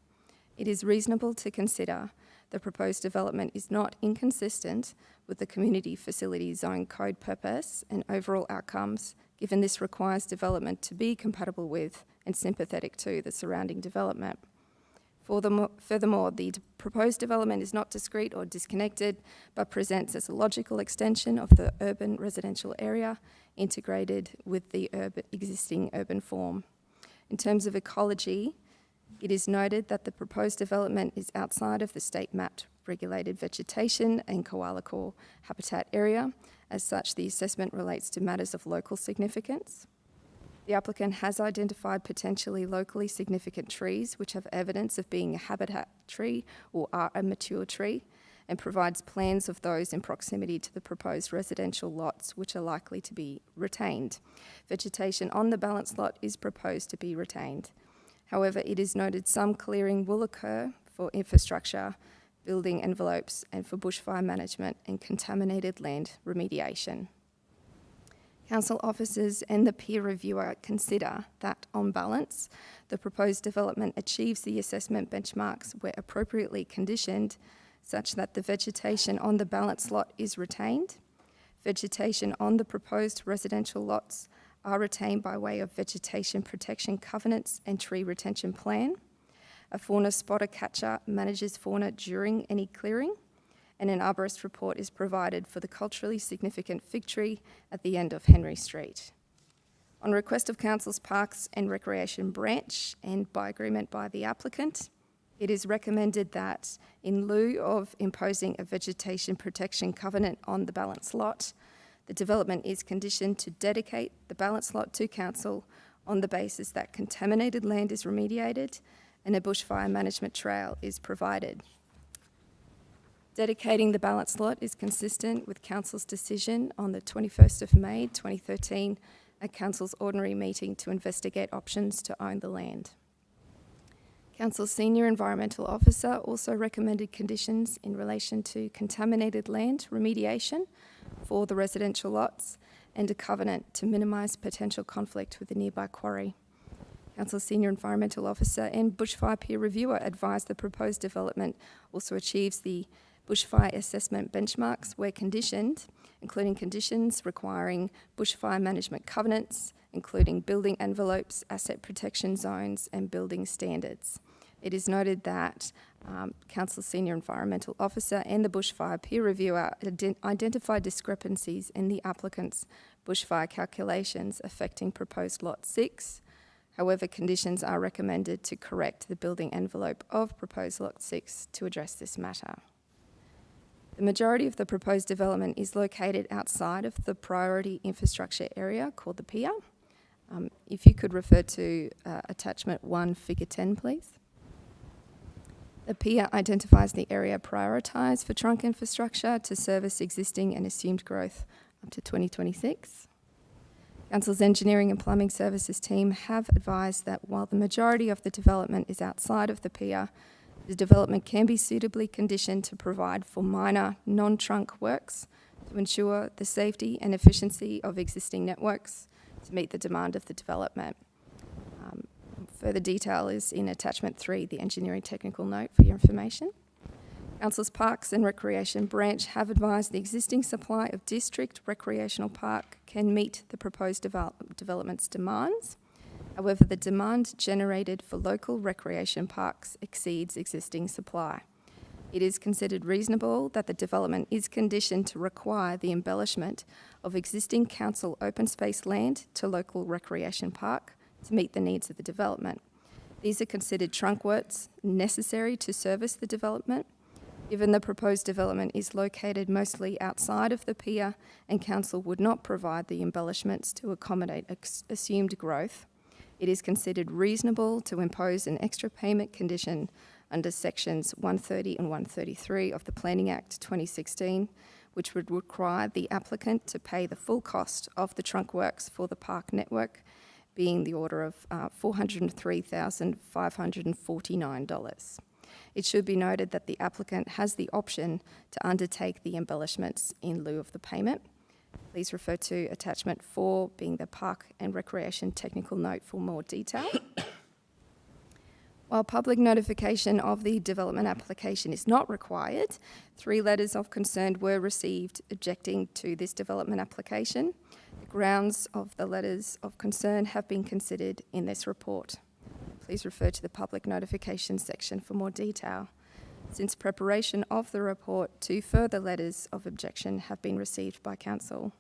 L: It is reasonable to consider the proposed development is not inconsistent with the Community Facility Zone Code purpose and overall outcomes, given this requires development to be compatible with and sympathetic to the surrounding development. Furthermore, the proposed development is not discrete or disconnected, but presents as a logical extension of the urban residential area integrated with the existing urban form. In terms of ecology, it is noted that the proposed development is outside of the state-mapped regulated vegetation and koala core habitat area. As such, the assessment relates to matters of local significance. The applicant has identified potentially locally significant trees which have evidence of being a habitat tree or are a mature tree, and provides plans of those in proximity to the proposed residential lots which are likely to be retained. Vegetation on the balanced lot is proposed to be retained. However, it is noted some clearing will occur for infrastructure, building envelopes, and for bushfire management and contaminated land remediation. Council officers and the peer reviewer consider that, on balance, the proposed development achieves the assessment benchmarks where appropriately conditioned, such that the vegetation on the balanced lot is retained, Vegetation on the proposed residential lots are retained by way of vegetation protection covenants and tree retention plan. A fauna spotter catcher manages fauna during any clearing, and an arborist report is provided for the culturally significant fig tree at the end of Henry Street. On request of Council's Parks and Recreation branch and by agreement by the applicant, it is recommended that in lieu of imposing a vegetation protection covenant on the balance lot, the development is conditioned to dedicate the balance lot to Council on the basis that contaminated land is remediated and a bushfire management trail is provided. Dedicating the balance lot is consistent with Council's decision on the 21st of May 2013 at Council's ordinary meeting to investigate options to own the land. Council's Senior Environmental Officer also recommended conditions in relation to contaminated land remediation for the residential lots and a covenant to minimise potential conflict with the nearby quarry. Council's Senior Environmental Officer and Bushfire Peer Reviewer advised the proposed development also achieves the bushfire assessment benchmarks where conditioned, including conditions requiring bushfire management covenants, including building envelopes, asset protection zones and building standards. It is noted that Council's Senior Environmental Officer and the Bushfire Peer Reviewer identified discrepancies in the applicant's bushfire calculations affecting proposed Lot 6. However, conditions are recommended to correct the building envelope of proposed Lot 6 to address this matter. The majority of the proposed development is located outside of the priority infrastructure area called the pier. If you could refer to attachment 1, figure 10, please. The pier identifies the area prioritised for trunk infrastructure to service existing and assumed growth up to 2026. Council's Engineering and Plumbing Services team have advised that while the majority of the development is outside of the pier, the development can be suitably conditioned to provide for minor non-trunk works to ensure the safety and efficiency of existing networks to meet the demand of the development. Further detail is in attachment 3, the engineering technical note for your information. Council's Parks and Recreation branch have advised the existing supply of district recreational park can meet the proposed development's demands. However, the demand generated for local recreation parks exceeds existing supply. It is considered reasonable that the development is conditioned to require the embellishment of existing council open space land to local recreation park to meet the needs of the development. These are considered trunk works necessary to service the development. Given the proposed development is located mostly outside of the pier and council would not provide the embellishments to accommodate assumed growth, it is considered reasonable to impose an extra payment condition under sections 130 and 133 of the Planning Act 2016, which would require the applicant to pay the full cost of the trunk works for the park network, being the order of $403,549. It should be noted that the applicant has the option to undertake the embellishments in lieu of the payment. Please refer to attachment 4, being the Park and Recreation Technical Note for more detail. While public notification of the development application is not required, 3 letters of concern were received objecting to this development application. The grounds of the letters of concern have been considered in this report. Please refer to the public notification section for more detail. Since preparation of the report, 2 further letters of objection have been received by Council.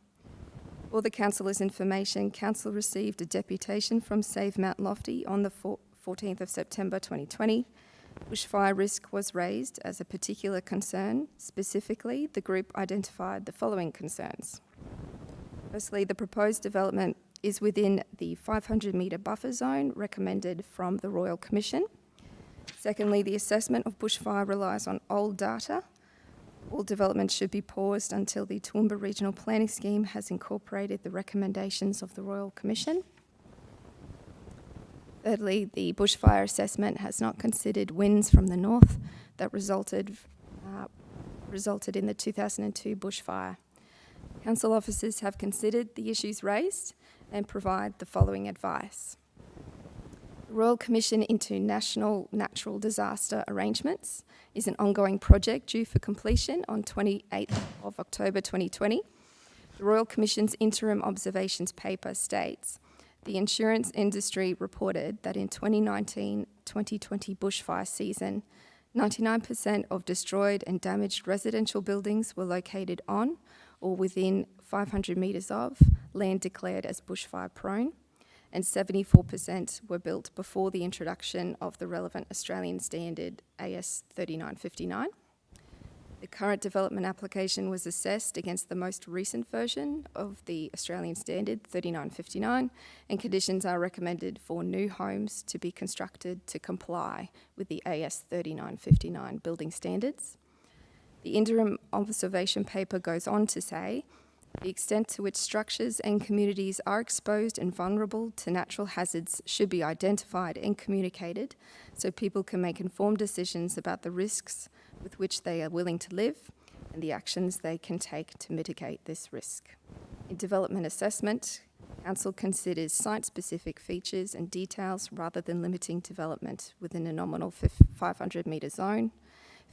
L: For the Councillor's information, Council received a deputation from Save Mount Lofty on the 14th of September 2020. Bushfire risk was raised as a particular concern. Specifically, the group identified the following concerns. Firstly, the proposed development is within the 500-metre buffer zone recommended from the Royal Commission. Secondly, the assessment of bushfire relies on old data. All development should be paused until the Toowoomba Regional Planning Scheme has incorporated the recommendations of the Royal Commission. Thirdly, the bushfire assessment has not considered winds from the north that resulted in the 2002 bushfire. Council officers have considered the issues raised and provide the following advice. The Royal Commission into National Natural Disaster Arrangements is an ongoing project due for completion on 28th of October 2020. The Royal Commission's interim observations paper states, the insurance industry reported that in 2019-2020 bushfire season, 99% of destroyed and damaged residential buildings were located on or within 500 metres of land declared as bushfire prone, and 74% were built before the introduction of the relevant Australian standard AS 3959. The current development application was assessed against the most recent version of the Australian standard 3959, and conditions are recommended for new homes to be constructed to comply with the AS 3959 building standards. The interim observation paper goes on to say, the extent to which structures and communities are exposed and vulnerable to natural hazards should be identified and communicated so people can make informed decisions about the risks with which they are willing to live and the actions they can take to mitigate this risk. In development assessment, Council considers site-specific features and details rather than limiting development within a nominal 500 metre zone.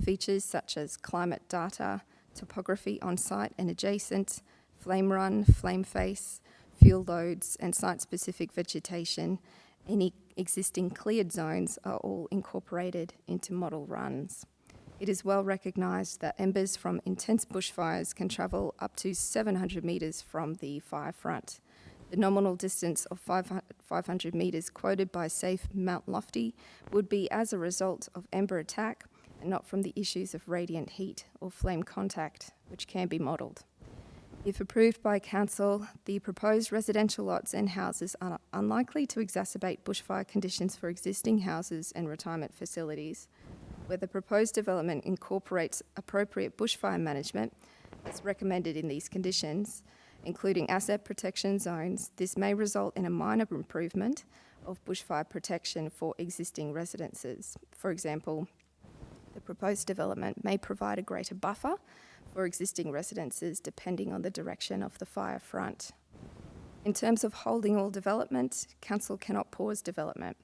L: Features such as climate data, topography on site and adjacent, flame run, flame face, fuel loads and site-specific vegetation, any existing cleared zones are all incorporated into model runs. It is well recognised that embers from intense bushfires can travel up to 700 metres from the fire front. The nominal distance of 500 metres quoted by Safe Mount Lofty would be as a result of ember attack and not from the issues of radiant heat or flame contact, which can be modelled. If approved by Council, the proposed residential lots and houses are unlikely to exacerbate bushfire conditions for existing houses and retirement facilities. Where the proposed development incorporates appropriate bushfire management, as recommended in these conditions, including asset protection zones, this may result in a minor improvement of bushfire protection for existing residences. For example, the proposed development may provide a greater buffer for existing residences depending on the direction of the fire front. In terms of holding all development, Council cannot pause development.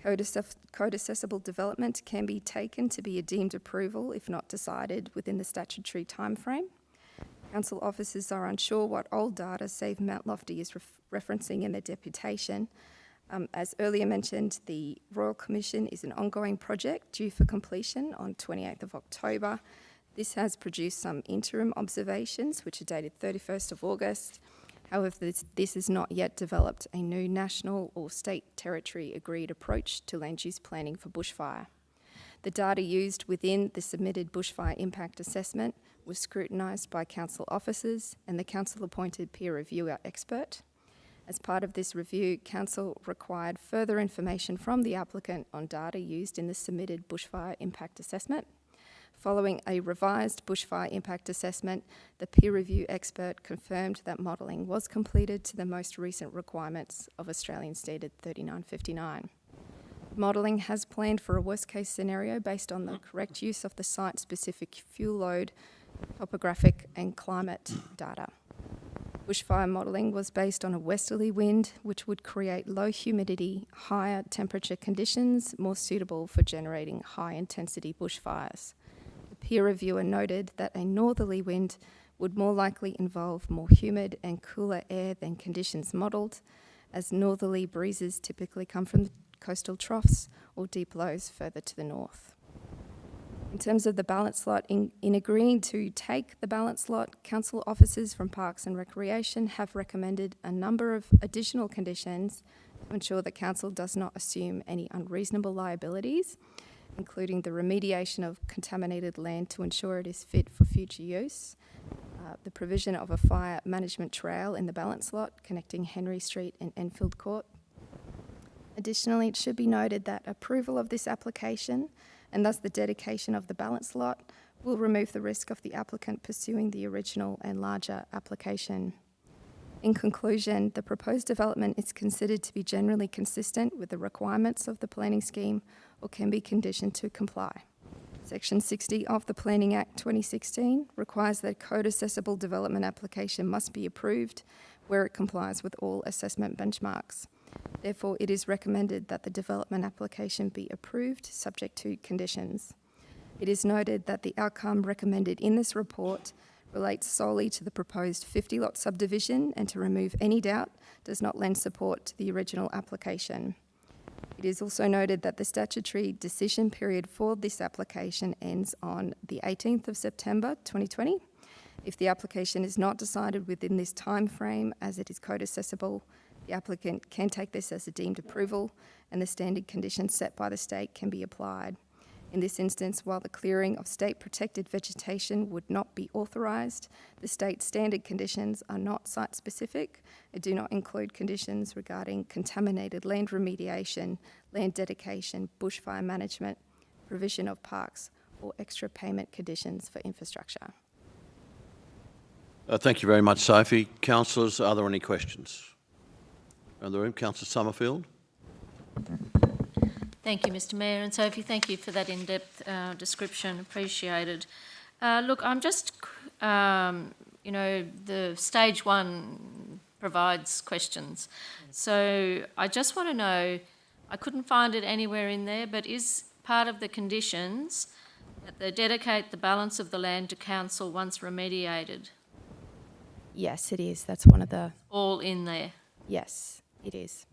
L: Code accessible development can be taken to be a deemed approval if not decided within the statutory timeframe. Council officers are unsure what old data Save Mount Lofty is referencing in their deputation. As earlier mentioned, the Royal Commission is an ongoing project due for completion on 28th of October. This has produced some interim observations which are dated 31st of August. However, this has not yet developed a new national or state territory agreed approach to land use planning for bushfire. The data used within the submitted bushfire impact assessment was scrutinised by Council officers and the Council appointed peer reviewer expert. As part of this review, Council required further information from the applicant on data used in the submitted bushfire impact assessment. Following a revised bushfire impact assessment, the peer review expert confirmed that modelling was completed to the most recent requirements of Australian Standard 3959. Modelling has planned for a worst-case scenario based on the correct use of the site-specific fuel load, topographic and climate data. Bushfire modelling was based on a westerly wind, which would create low humidity, higher temperature conditions, more suitable for generating high-intensity bushfires. The peer reviewer noted that a northerly wind would more likely involve more humid and cooler air than conditions modelled, as northerly breezes typically come from the coastal troughs or deep lows further to the north. In terms of the balance lot, in agreeing to take the balance lot, Council officers from Parks and Recreation have recommended a number of additional conditions to ensure that Council does not assume any unreasonable liabilities, including the remediation of contaminated land to ensure it is fit for future use, the provision of a fire management trail in the balance lot connecting Henry Street and Enfield Court. Additionally, it should be noted that approval of this application and thus the dedication of the balance lot will remove the risk of the applicant pursuing the original and larger application. In conclusion, the proposed development is considered to be generally consistent with the requirements of the planning scheme or can be conditioned to comply. Section 60 of the Planning Act 2016 requires that a code accessible development application must be approved where it complies with all assessment benchmarks. Therefore, it is recommended that the development application be approved subject to conditions. It is noted that the outcome recommended in this report relates solely to the proposed 50-lot subdivision and to remove any doubt does not lend support to the original application. It is also noted that the statutory decision period for this application ends on the 18th of September 2020. If the application is not decided within this time frame as it is code accessible, the applicant can take this as a deemed approval and the standard conditions set by the state can be applied. In this instance, while the clearing of state protected vegetation would not be authorised, the state standard conditions are not site specific and do not include conditions regarding contaminated land remediation, land dedication, bushfire management, provision of parks, or extra payment conditions for infrastructure.
U: Thank you very much, Sophie. Councillors, are there any questions? In the room, Councillor Summerfield.
I: Thank you, Mr Mayor. And Sophie, thank you for that in-depth description. Appreciated. Look, I'm just, the stage 1 provides questions. So I just want to know, I couldn't find it anywhere in there, but is part of the conditions that they dedicate the balance of the land to council once remediated?
L: Yes, it is. That's one of the...
I: All in there?
L: Yes, it is.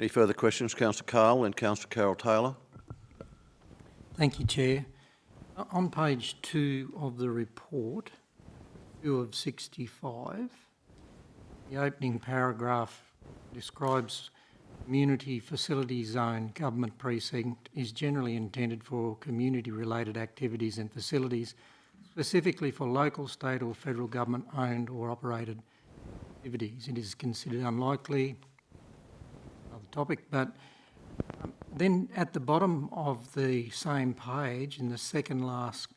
U: Any further questions? Councillor Carl and Councillor Carroll-Taylor.
D: Thank you, Chair. On page 2 of the report, 2 of 65, the opening paragraph describes community facility zone government precinct is generally intended for community-related activities and facilities, specifically for local, state or federal government owned or operated activities. It is considered unlikely, another topic, but then at the bottom of the same page, in the second last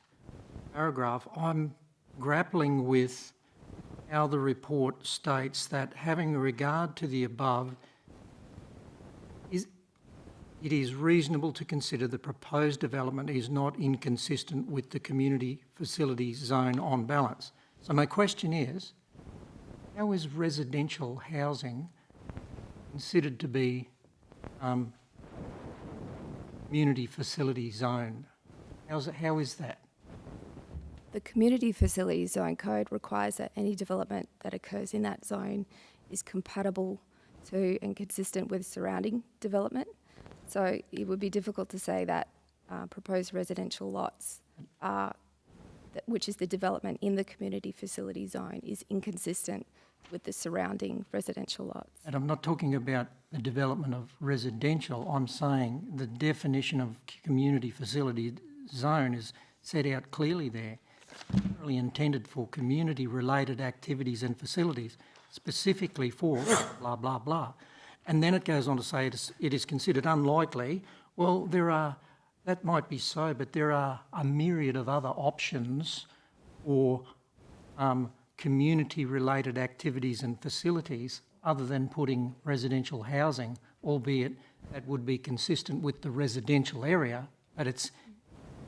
D: paragraph, I'm grappling with how the report states that having regard to the above, it is reasonable to consider the proposed development is not inconsistent with the community facilities zone on balance. So my question is, how is residential housing considered to be community facility zone? How is that?
L: The Community Facility Zone Code requires that any development that occurs in that zone is compatible to and consistent with surrounding development. So it would be difficult to say that proposed residential lots, which is the development in the community facility zone, is inconsistent with the surrounding residential lots.
D: And I'm not talking about the development of residential, I'm saying the definition of community facility zone is set out clearly there, really intended for community-related activities and facilities, specifically for blah, blah, blah. And then it goes on to say it is considered unlikely. Well, that might be so, but there are a myriad of other options for community-related activities and facilities other than putting residential housing, albeit that would be consistent with the residential area, but it's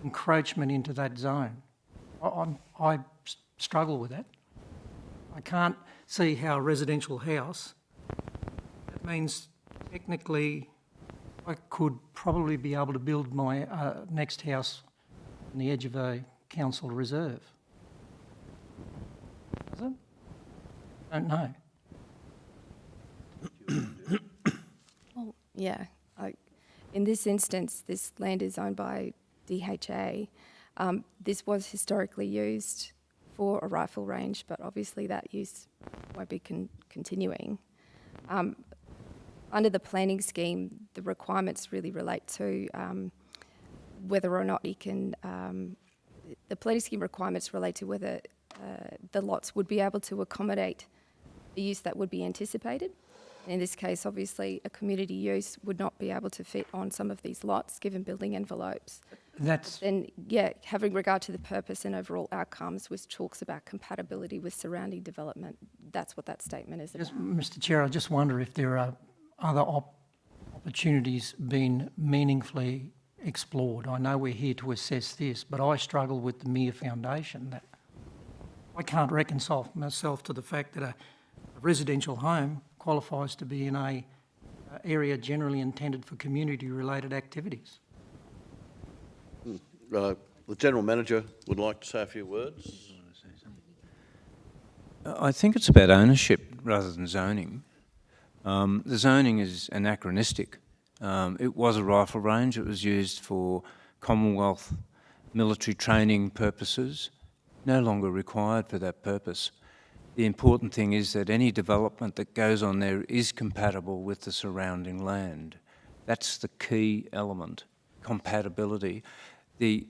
D: encroachment into that zone. I struggle with that. I can't see how a residential house, that means technically I could probably be able to build my next house on the edge of a council reserve. Does it? Don't know.
L: Well, yeah. In this instance, this land is owned by DHA. This was historically used for a rifle range, but obviously that use won't be continuing. Under the planning scheme, the requirements really relate to whether or not you can, the planning scheme requirements relate to whether the lots would be able to accommodate the use that would be anticipated. In this case, obviously, a community use would not be able to fit on some of these lots, given building envelopes. Then, yeah, having regard to the purpose and overall outcomes, which talks about compatibility with surrounding development, that's what that statement is about.
D: Mr Chair, I just wonder if there are other opportunities being meaningfully explored. I know we're here to assess this, but I struggle with the mere foundation that I can't reconcile myself to the fact that a residential home qualifies to be in a area generally intended for community-related activities.
U: The General Manager would like to say a few words.
G: I think it's about ownership rather than zoning. The zoning is anachronistic. It was a rifle range. It was used for Commonwealth military training purposes, no longer required for that purpose. The important thing is that any development that goes on there is compatible with the surrounding land. That's the key element, compatibility. The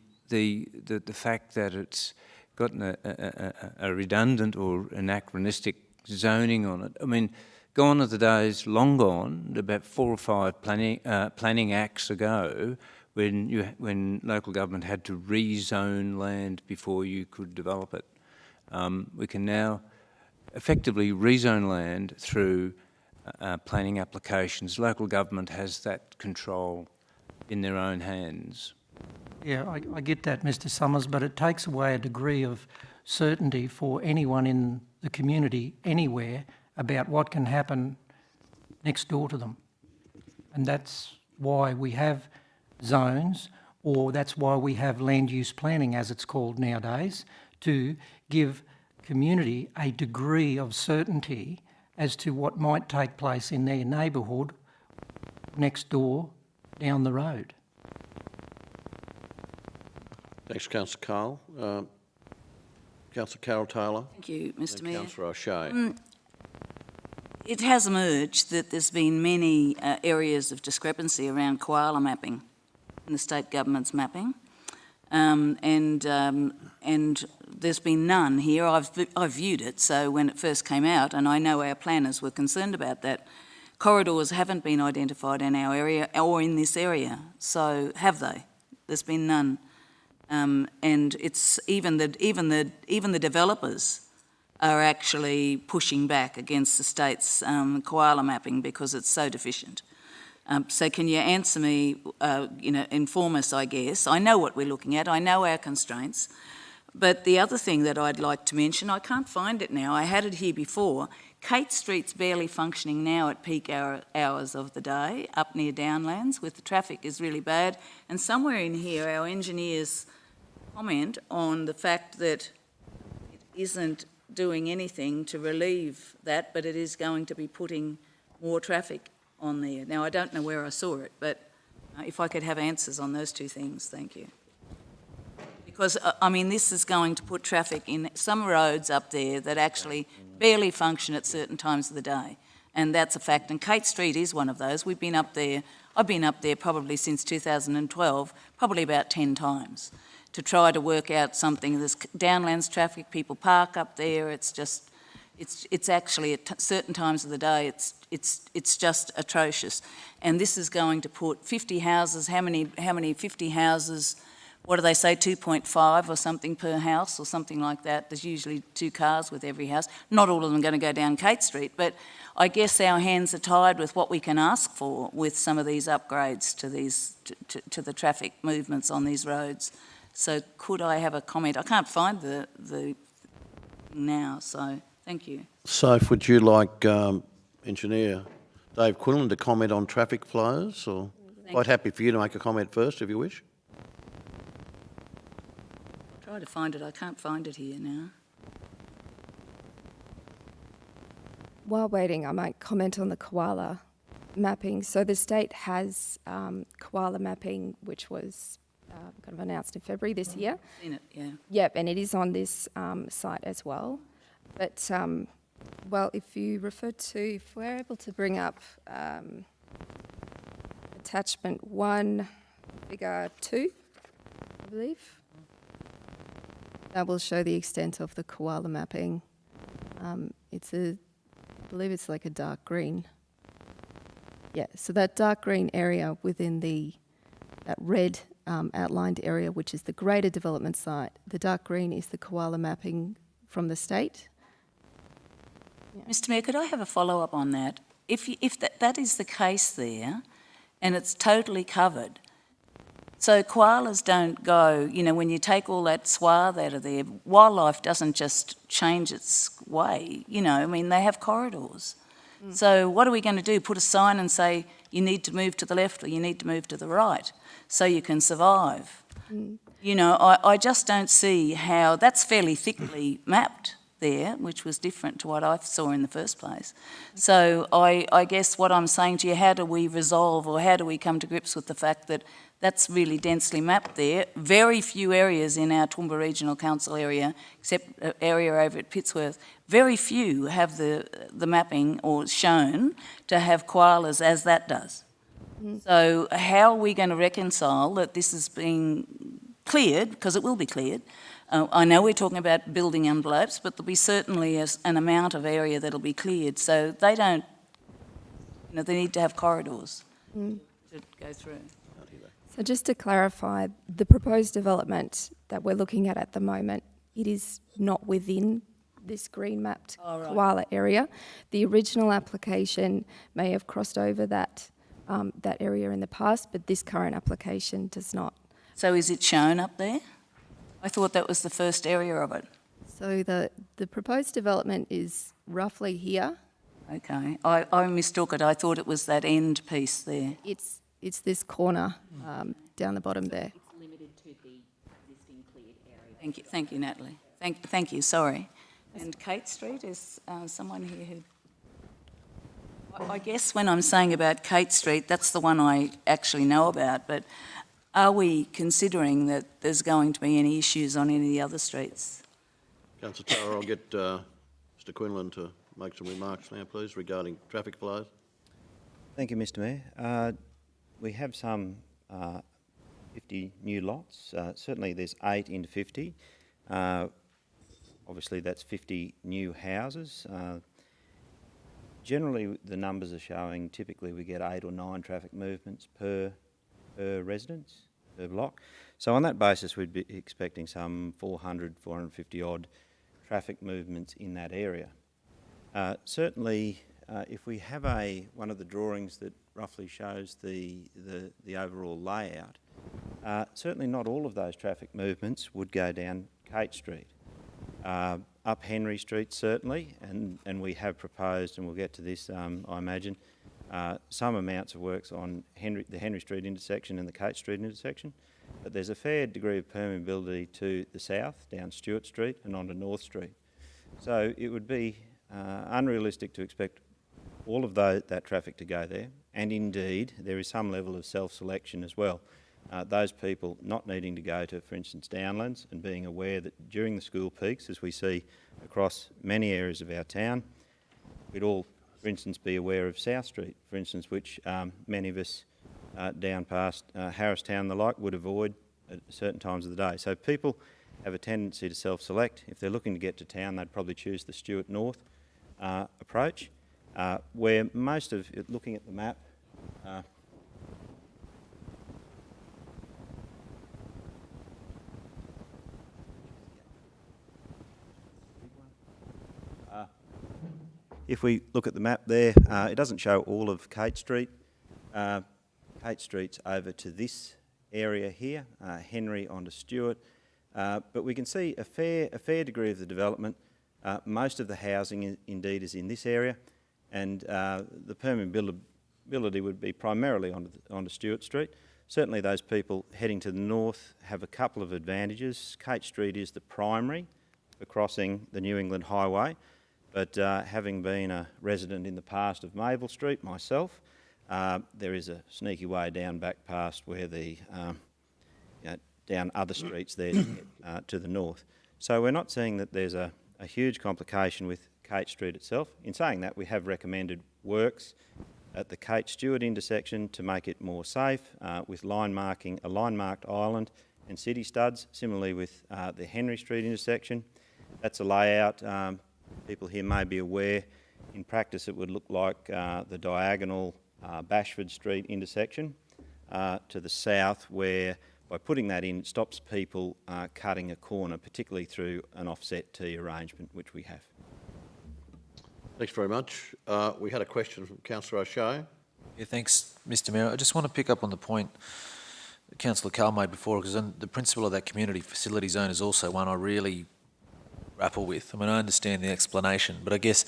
G: fact that it's got a redundant or anachronistic zoning on it. I mean, gone are the days, long gone, about 4 or 5 planning acts ago, when local government had to rezone land before you could develop it. We can now effectively rezone land through planning applications. Local government has that control in their own hands.
D: Yeah, I get that, Mr Summers, but it takes away a degree of certainty for anyone in the community anywhere about what can happen next door to them. And that's why we have zones, or that's why we have land use planning, as it's called nowadays, to give community a degree of certainty as to what might take place in their neighbourhood next door down the road.
U: Thanks, Councillor Carl. Councillor Carol Taylor.
C: Thank you, Mr Mayor.
U: Councillor O'Shea.
C: It has emerged that there's been many areas of discrepancy around koala mapping in the state government's mapping, and there's been none here. I've viewed it, so when it first came out, and I know our planners were concerned about that, corridors haven't been identified in our area or in this area. So have they? There's been none, and it's even the developers are actually pushing back against the state's koala mapping because it's so deficient. So can you answer me, inform us, I guess. I know what we're looking at, I know our constraints, but the other thing that I'd like to mention, I can't find it now, I had it here before. Kate Street's barely functioning now at peak hours of the day, up near Downlands, with the traffic is really bad, and somewhere in here our engineers comment on the fact that it isn't doing anything to relieve that, but it is going to be putting more traffic on there. Now, I don't know where I saw it, but if I could have answers on those two things, thank you. Because, this is going to put traffic in some roads up there that actually barely function at certain times of the day, and that's a fact. And Kate Street is one of those. We've been up there, I've been up there probably since 2012, probably about 10 times, to try to work out something. There's Downlands traffic, people park up there, it's actually at certain times of the day, it's just atrocious. And this is going to put 50 houses, how many 50 houses, what do they say, 2.5 or something per house or something like that. There's usually 2 cars with every house. Not all of them are going to go down Kate Street, but I guess our hands are tied with what we can ask for with some of these upgrades to the traffic movements on these roads. So could I have a comment? I can't find the now, so thank you.
U: Soph, would you like Engineer Dave Quinlan to comment on traffic flows, or quite happy for you to make a comment first if you wish?
C: Try to find it, I can't find it here now.
L: While waiting, I might comment on the koala mapping. So the state has koala mapping, which was kind of announced in February this year.
C: Seen it, yeah.
L: Yep, and it is on this site as well. But, well, if you refer to, if we're able to bring up attachment 1, figure 2, I believe, that will show the extent of the koala mapping. I believe it's like a dark green. Yeah, so that dark green area within that red outlined area, which is the greater development site, the dark green is the koala mapping from the state. Yeah.
C: Mr Mayor, could I have a follow-up on that? If that is the case there, and it's totally covered, so koalas don't go, when you take all that swath out of there, wildlife doesn't just change its way, they have corridors. So what are we going to do? Put a sign and say, you need to move to the left or you need to move to the right so you can survive? I just don't see how, that's fairly thickly mapped there, which was different to what I saw in the first place. So I guess what I'm saying to you, how do we resolve or how do we come to grips with the fact that that's really densely mapped there? Very few areas in our Toowoomba Regional Council area, except an area over at Pittsworth, very few have the mapping or shown to have koalas as that does. So how are we going to reconcile that this is being cleared, because it will be cleared? I know we're talking about building envelopes, but there'll be certainly an amount of area that'll be cleared. So they don't, they need to have corridors to go through.
L: So just to clarify, the proposed development that we're looking at the moment, it is not within this green mapped koala area. The original application may have crossed over that area in the past, but this current application does not.
C: So is it shown up there? I thought that was the first area of it.
L: So the proposed development is roughly here.
C: Okay, I mistook it. I thought it was that end piece there.
L: It's this corner down the bottom there.
E: It's limited to the existing cleared area.
C: Thank you, Natalie. Thank you, sorry. And Kate Street, is someone here who... I guess when I'm saying about Kate Street, that's the one I actually know about, but are we considering that there's going to be any issues on any of the other streets?
U: Councillor Tara, I'll get Mr Quinlan to make some remarks now, please, regarding traffic flows.
T: Thank you, Mr Mayor. We have some 50 new lots. Certainly there's 8 into 50. Obviously that's 50 new houses. Generally the numbers are showing typically we get 8 or 9 traffic movements per residence, per block. So on that basis we'd be expecting some 400, 450 odd traffic movements in that area. Certainly if we have one of the drawings that roughly shows the overall layout, certainly not all of those traffic movements would go down Kate Street. Up Henry Street certainly, and we have proposed, and we'll get to this I imagine, some amounts of works on the Henry Street intersection and the Kate Street intersection, but there's a fair degree of permeability to the south, down Stewart Street and onto North Street. So it would be unrealistic to expect all of that traffic to go there, and indeed there is some level of self-selection as well. Those people not needing to go to, for instance, Downlands, and being aware that during the school peaks, as we see across many areas of our town, we'd all, for instance, be aware of South Street, for instance, which many of us down past Harristown and the like would avoid at certain times of the day. So people have a tendency to self-select. If they're looking to get to town, they'd probably choose the Stewart North approach, where most of it, looking at the map, if we look at the map there, it doesn't show all of Kate Street. Kate Street's over to this area here, Henry onto Stewart, but we can see a fair degree of the development. Most of the housing indeed is in this area, and the permeability would be primarily onto Stewart Street. Certainly those people heading to the north have a couple of advantages. Kate Street is the primary for crossing the New England Highway, but having been a resident in the past of Mabel Street myself, there is a sneaky way down back past where down other streets there to the north. So we're not seeing that there's a huge complication with Kate Street itself. In saying that, we have recommended works at the Kate Stewart intersection to make it more safe, with a line-marked island and city studs, similarly with the Henry Street intersection. That's a layout. People here may be aware, in practice it would look like the diagonal Bashford Street intersection to the south, where by putting that in it stops people cutting a corner, particularly through an offset T arrangement, which we have.
U: Thanks very much. We had a question from Councillor O'Shea.
F: Yeah, thanks, Mr Mayor. I just want to pick up on the point that Councillor Carl made before, because the principle of that community facility zone is also one I really grapple with. I mean, I understand the explanation, but I guess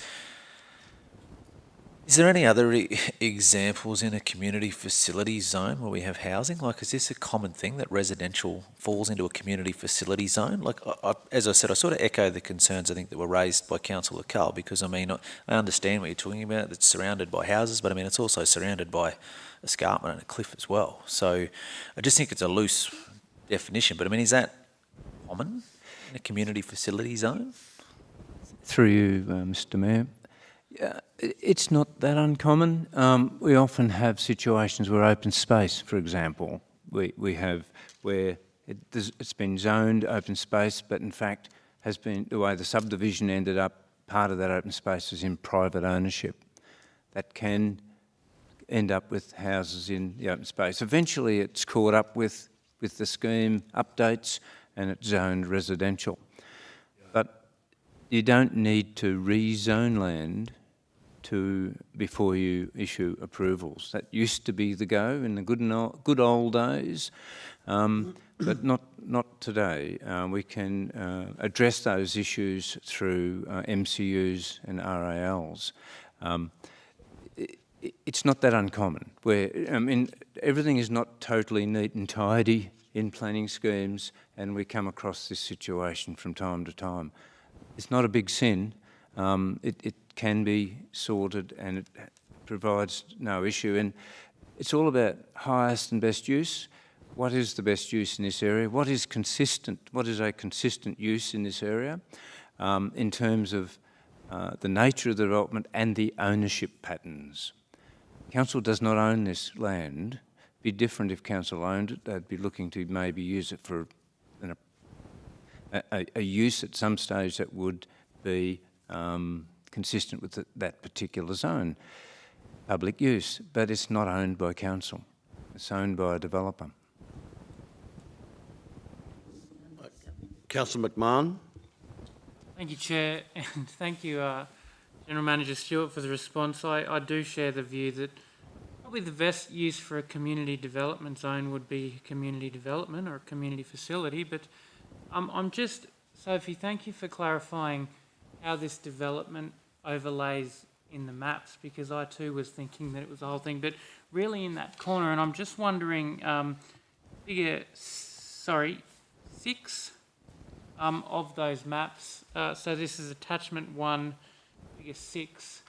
F: Is there any other examples in a community facility zone where we have housing? Like, is this a common thing that residential falls into a community facility zone? Like, as I said, I sort of echo the concerns I think that were raised by Councillor Cull, because I mean, I understand what you're talking about. It's surrounded by houses, but I mean, it's also surrounded by escarpment and a cliff as well. So I just think it's a loose definition. But I mean, is that common in a community facility zone?
G: Through you, Mr. Mayor. It's not that uncommon. We often have situations where open space, for example, we have where it's been zoned open space, but in fact has been, the way the subdivision ended up, part of that open space was in private ownership. That can end up with houses in the open space. Eventually it's caught up with the scheme updates and it's zoned residential. But you don't need to rezone land before you issue approvals. That used to be the go in the good old days, but not today. We can address those issues through MCUs and RALs. It's not that uncommon. Everything is not totally neat and tidy in planning schemes, and we come across this situation from time to time. It's not a big sin. It can be sorted and it provides no issue. And it's all about highest and best use. What is the best use in this area? What is consistent? What is a consistent use in this area in terms of the nature of the development and the ownership patterns? Council does not own this land. It'd be different if council owned it. They'd be looking to maybe use it for a use at some stage that would be consistent with that particular zone, public use, but it's not owned by council. It's owned by a developer.
U: Councillor McMahon.
J: Thank you, Chair, and thank you, General Manager Stewart, for the response. I do share the view that probably the best use for a community development zone would be community development or a community facility, but I'm just, Sophie, thank you for clarifying how this development overlays in the maps, because I too was thinking that it was the whole thing, but really in that corner, and I'm just wondering, figure 6 of those maps, so this is attachment 1, figure 6,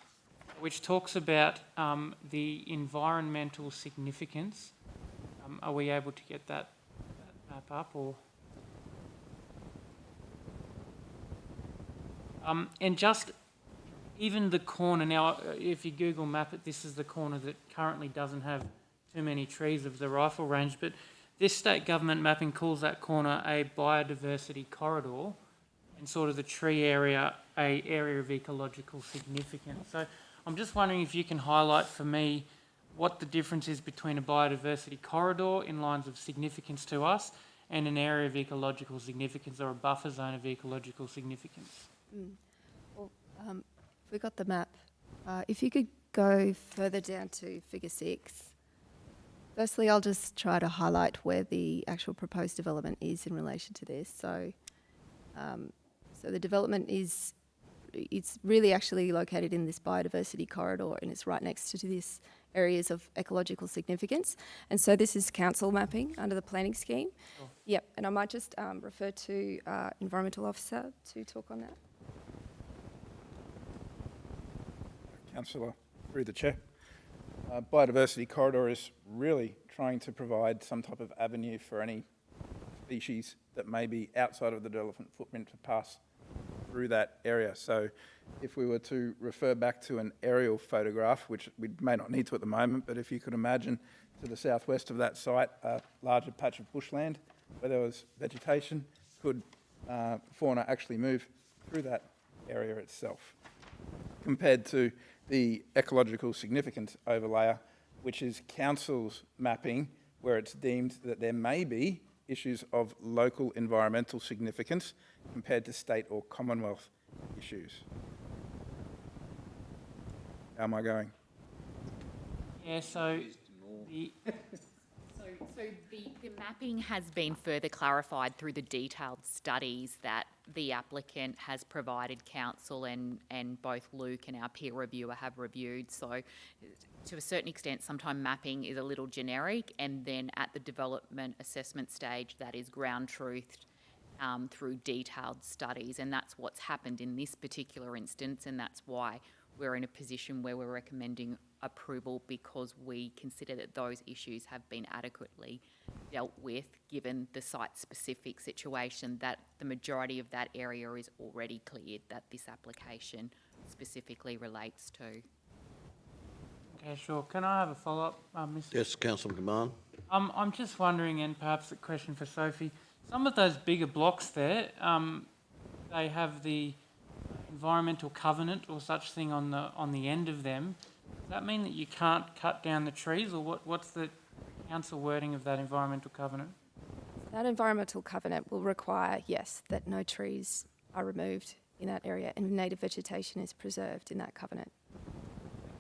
J: which talks about the environmental significance. Are we able to get that map up, or? And just even the corner, now if you Google map it, this is the corner that currently doesn't have too many trees of the rifle range, but this state government mapping calls that corner a biodiversity corridor, and sort of the tree area a area of ecological significance. So I'm just wondering if you can highlight for me what the difference is between a biodiversity corridor in lines of significance to us and an area of ecological significance or a buffer zone of ecological significance.
L: Well, we got the map. If you could go further down to figure 6. Firstly, I'll just try to highlight where the actual proposed development is in relation to this. So, so the development is, it's really actually located in this biodiversity corridor, and it's right next to these areas of ecological significance. And so this is council mapping under the planning scheme. Oh. Yep, and I might just refer to Environmental Officer to talk on that.
B: Councillor, through the chair. Biodiversity corridor is really trying to provide some type of avenue for any species that may be outside of the development footprint to pass through that area. So if we were to refer back to an aerial photograph, which we may not need to at the moment, but if you could imagine to the southwest of that site a larger patch of bushland where there was vegetation, could fauna actually move through that area itself, compared to the ecological significance overlayer, which is council's mapping, where it's deemed that there may be issues of local environmental significance compared to state or Commonwealth issues. How am I going?
J: Yeah, so
E: So the mapping has been further clarified through the detailed studies that the applicant has provided council and both Luke and our peer reviewer have reviewed. So to a certain extent, sometimes mapping is a little generic, and then at the development assessment stage, that is ground truthed through detailed studies, and that's what's happened in this particular instance, and that's why we're in a position where we're recommending approval, because we consider that those issues have been adequately dealt with given the site-specific situation, that the majority of that area is already cleared that this application specifically relates to.
J: Okay, sure. Can I have a follow-up, Mr.
U: Yes, Councillor McMahon.
J: I'm just wondering, and perhaps a question for Sophie, some of those bigger blocks there, they have the environmental covenant or such thing on the end of them. Does that mean that you can't cut down the trees, or what's the council wording of that environmental covenant?
L: That environmental covenant will require, yes, that no trees are removed in that area and native vegetation is preserved in that covenant.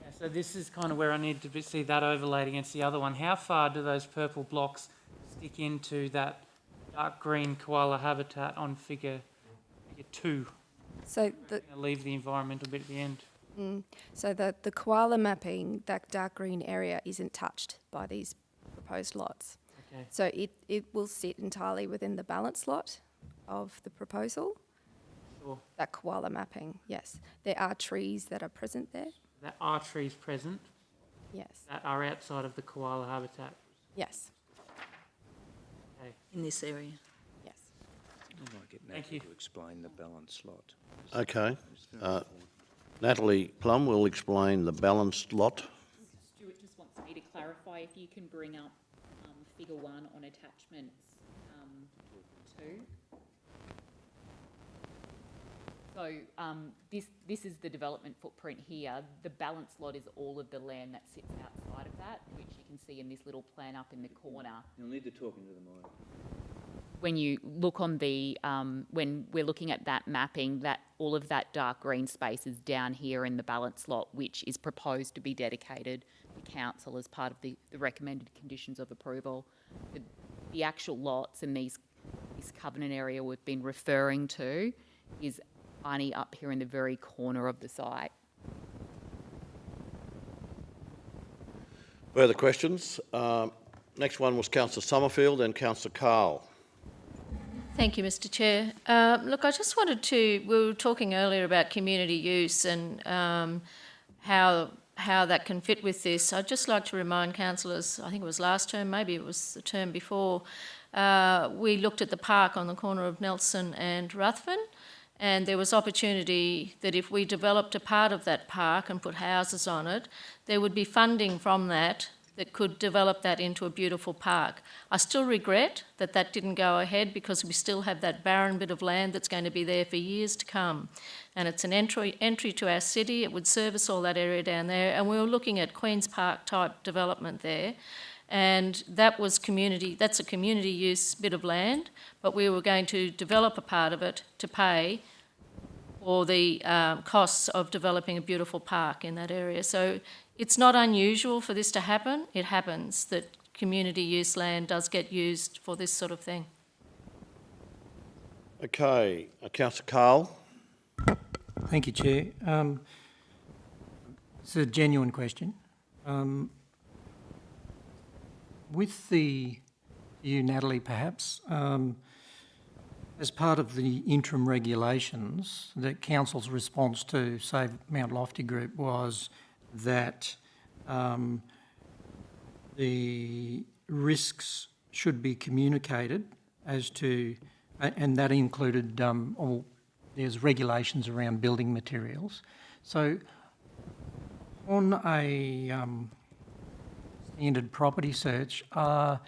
J: Okay, so this is kind of where I need to see that overlaid against the other one. How far do those purple blocks stick into that dark green koala habitat on figure 2?
L: So
J: I'll leave the environmental bit at the end.
L: So the koala mapping, that dark green area isn't touched by these proposed lots.
J: Okay.
L: So it will sit entirely within the balance lot of the proposal.
J: Sure.
L: That koala mapping, yes. There are trees that are present there.
J: There are trees present
L: Yes.
J: that are outside of the koala habitat.
L: Yes.
J: Okay.
C: In this area.
L: Yes.
G: I'd like it
J: Thank you.
G: to explain the balance lot.
U: Okay. Natalie Plum will explain the balanced lot.
E: Stuart just wants me to clarify if you can bring up figure 1 on attachments 2. So this is the development footprint here. The balance lot is all of the land that sits outside of that, which you can see in this little plan up in the corner.
G: You'll need to talk into the mic.
E: When you look on the, when we're looking at that mapping, that all of that dark green space is down here in the balance lot, which is proposed to be dedicated to council as part of the recommended conditions of approval. The actual lots and this covenant area we've been referring to is only up here in the very corner of the site.
U: Further questions? Next one was Councillor Summerfield and Councillor Carl.
I: Thank you, Mr. Chair. Look, I just wanted to, we were talking earlier about community use and how that can fit with this. I'd just like to remind councillors, I think it was last term, maybe it was the term before, we looked at the park on the corner of Nelson and Ruthven, and there was opportunity that if we developed a part of that park and put houses on it, there would be funding from that could develop that into a beautiful park. I still regret that that didn't go ahead, because we still have that barren bit of land that's going to be there for years to come. And it's an entry to our city. It would service all that area down there. And we were looking at Queen's Park type development there. And that's a community use bit of land, but we were going to develop a part of it to pay for the costs of developing a beautiful park in that area. So it's not unusual for this to happen. It happens that community use land does get used for this sort of thing.
U: Okay, Councillor Carl.
D: Thank you, Chair. It's a genuine question. With you, Natalie, perhaps, as part of the interim regulations, the council's response to, say, Mount Lofty Group was that the risks should be communicated as to, and that included there's regulations around building materials. So on a standard property search, are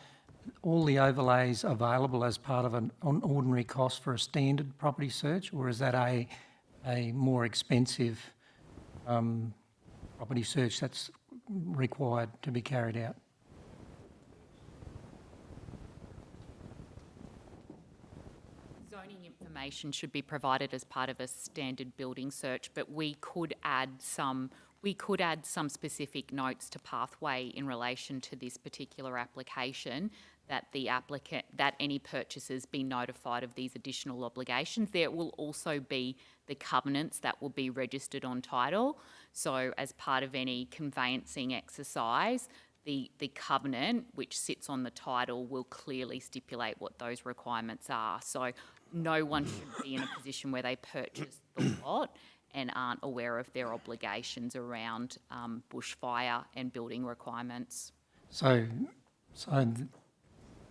D: all the overlays available as part of an ordinary cost for a standard property search, or is that a more expensive property search that's required to be carried out?
E: Zoning information should be provided as part of a standard building search, but we could add some specific notes to pathway in relation to this particular application that that any purchasers be notified of these additional obligations. There will also be the covenants that will be registered on title. So as part of any conveyancing exercise, the covenant, which sits on the title, will clearly stipulate what those requirements are. So no one should be in a position where they purchase the lot and aren't aware of their obligations around bushfire and building requirements.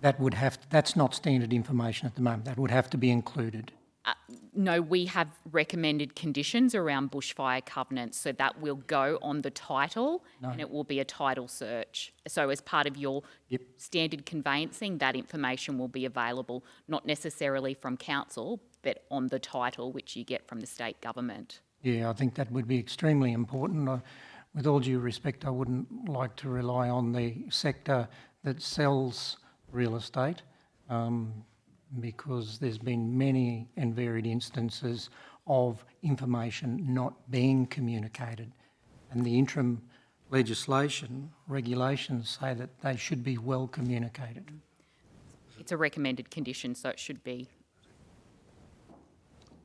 D: That's not standard information at the moment. That would have to be included.
E: No, we have recommended conditions around bushfire covenants, so that will go on the title and it will be a title search. So as part of your standard conveyancing, that information will be available, not necessarily from council, but on the title, which you get from the state government.
D: Yeah, I think that would be extremely important. With all due respect, I wouldn't like to rely on the sector that sells real estate, because there's been many and varied instances of information not being communicated. And the interim regulations say that they should be well communicated.
E: It's a recommended condition, so it should be.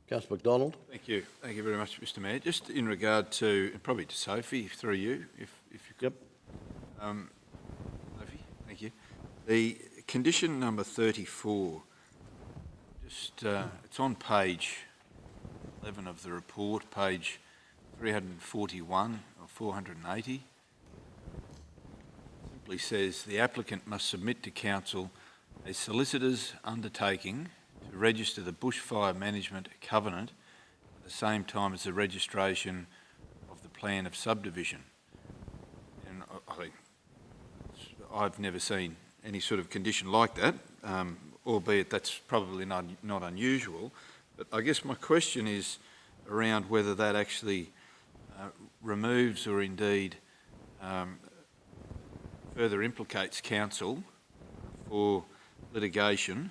U: Councillor McDonald.
K: Thank you. Thank you very much, Mr Mayor. Just in regard to, and probably to Sophie, through you, if you could. Sophie, thank you. The condition number 34, just it's on page 11 of the report, page 341 or 480. Simply says the applicant must submit to council a solicitor's undertaking to register the bushfire management covenant at the same time as the registration of the plan of subdivision. And I think I've never seen any sort of condition like that, albeit that's probably not unusual. But I guess my question is around whether that actually removes or indeed further implicates council for litigation.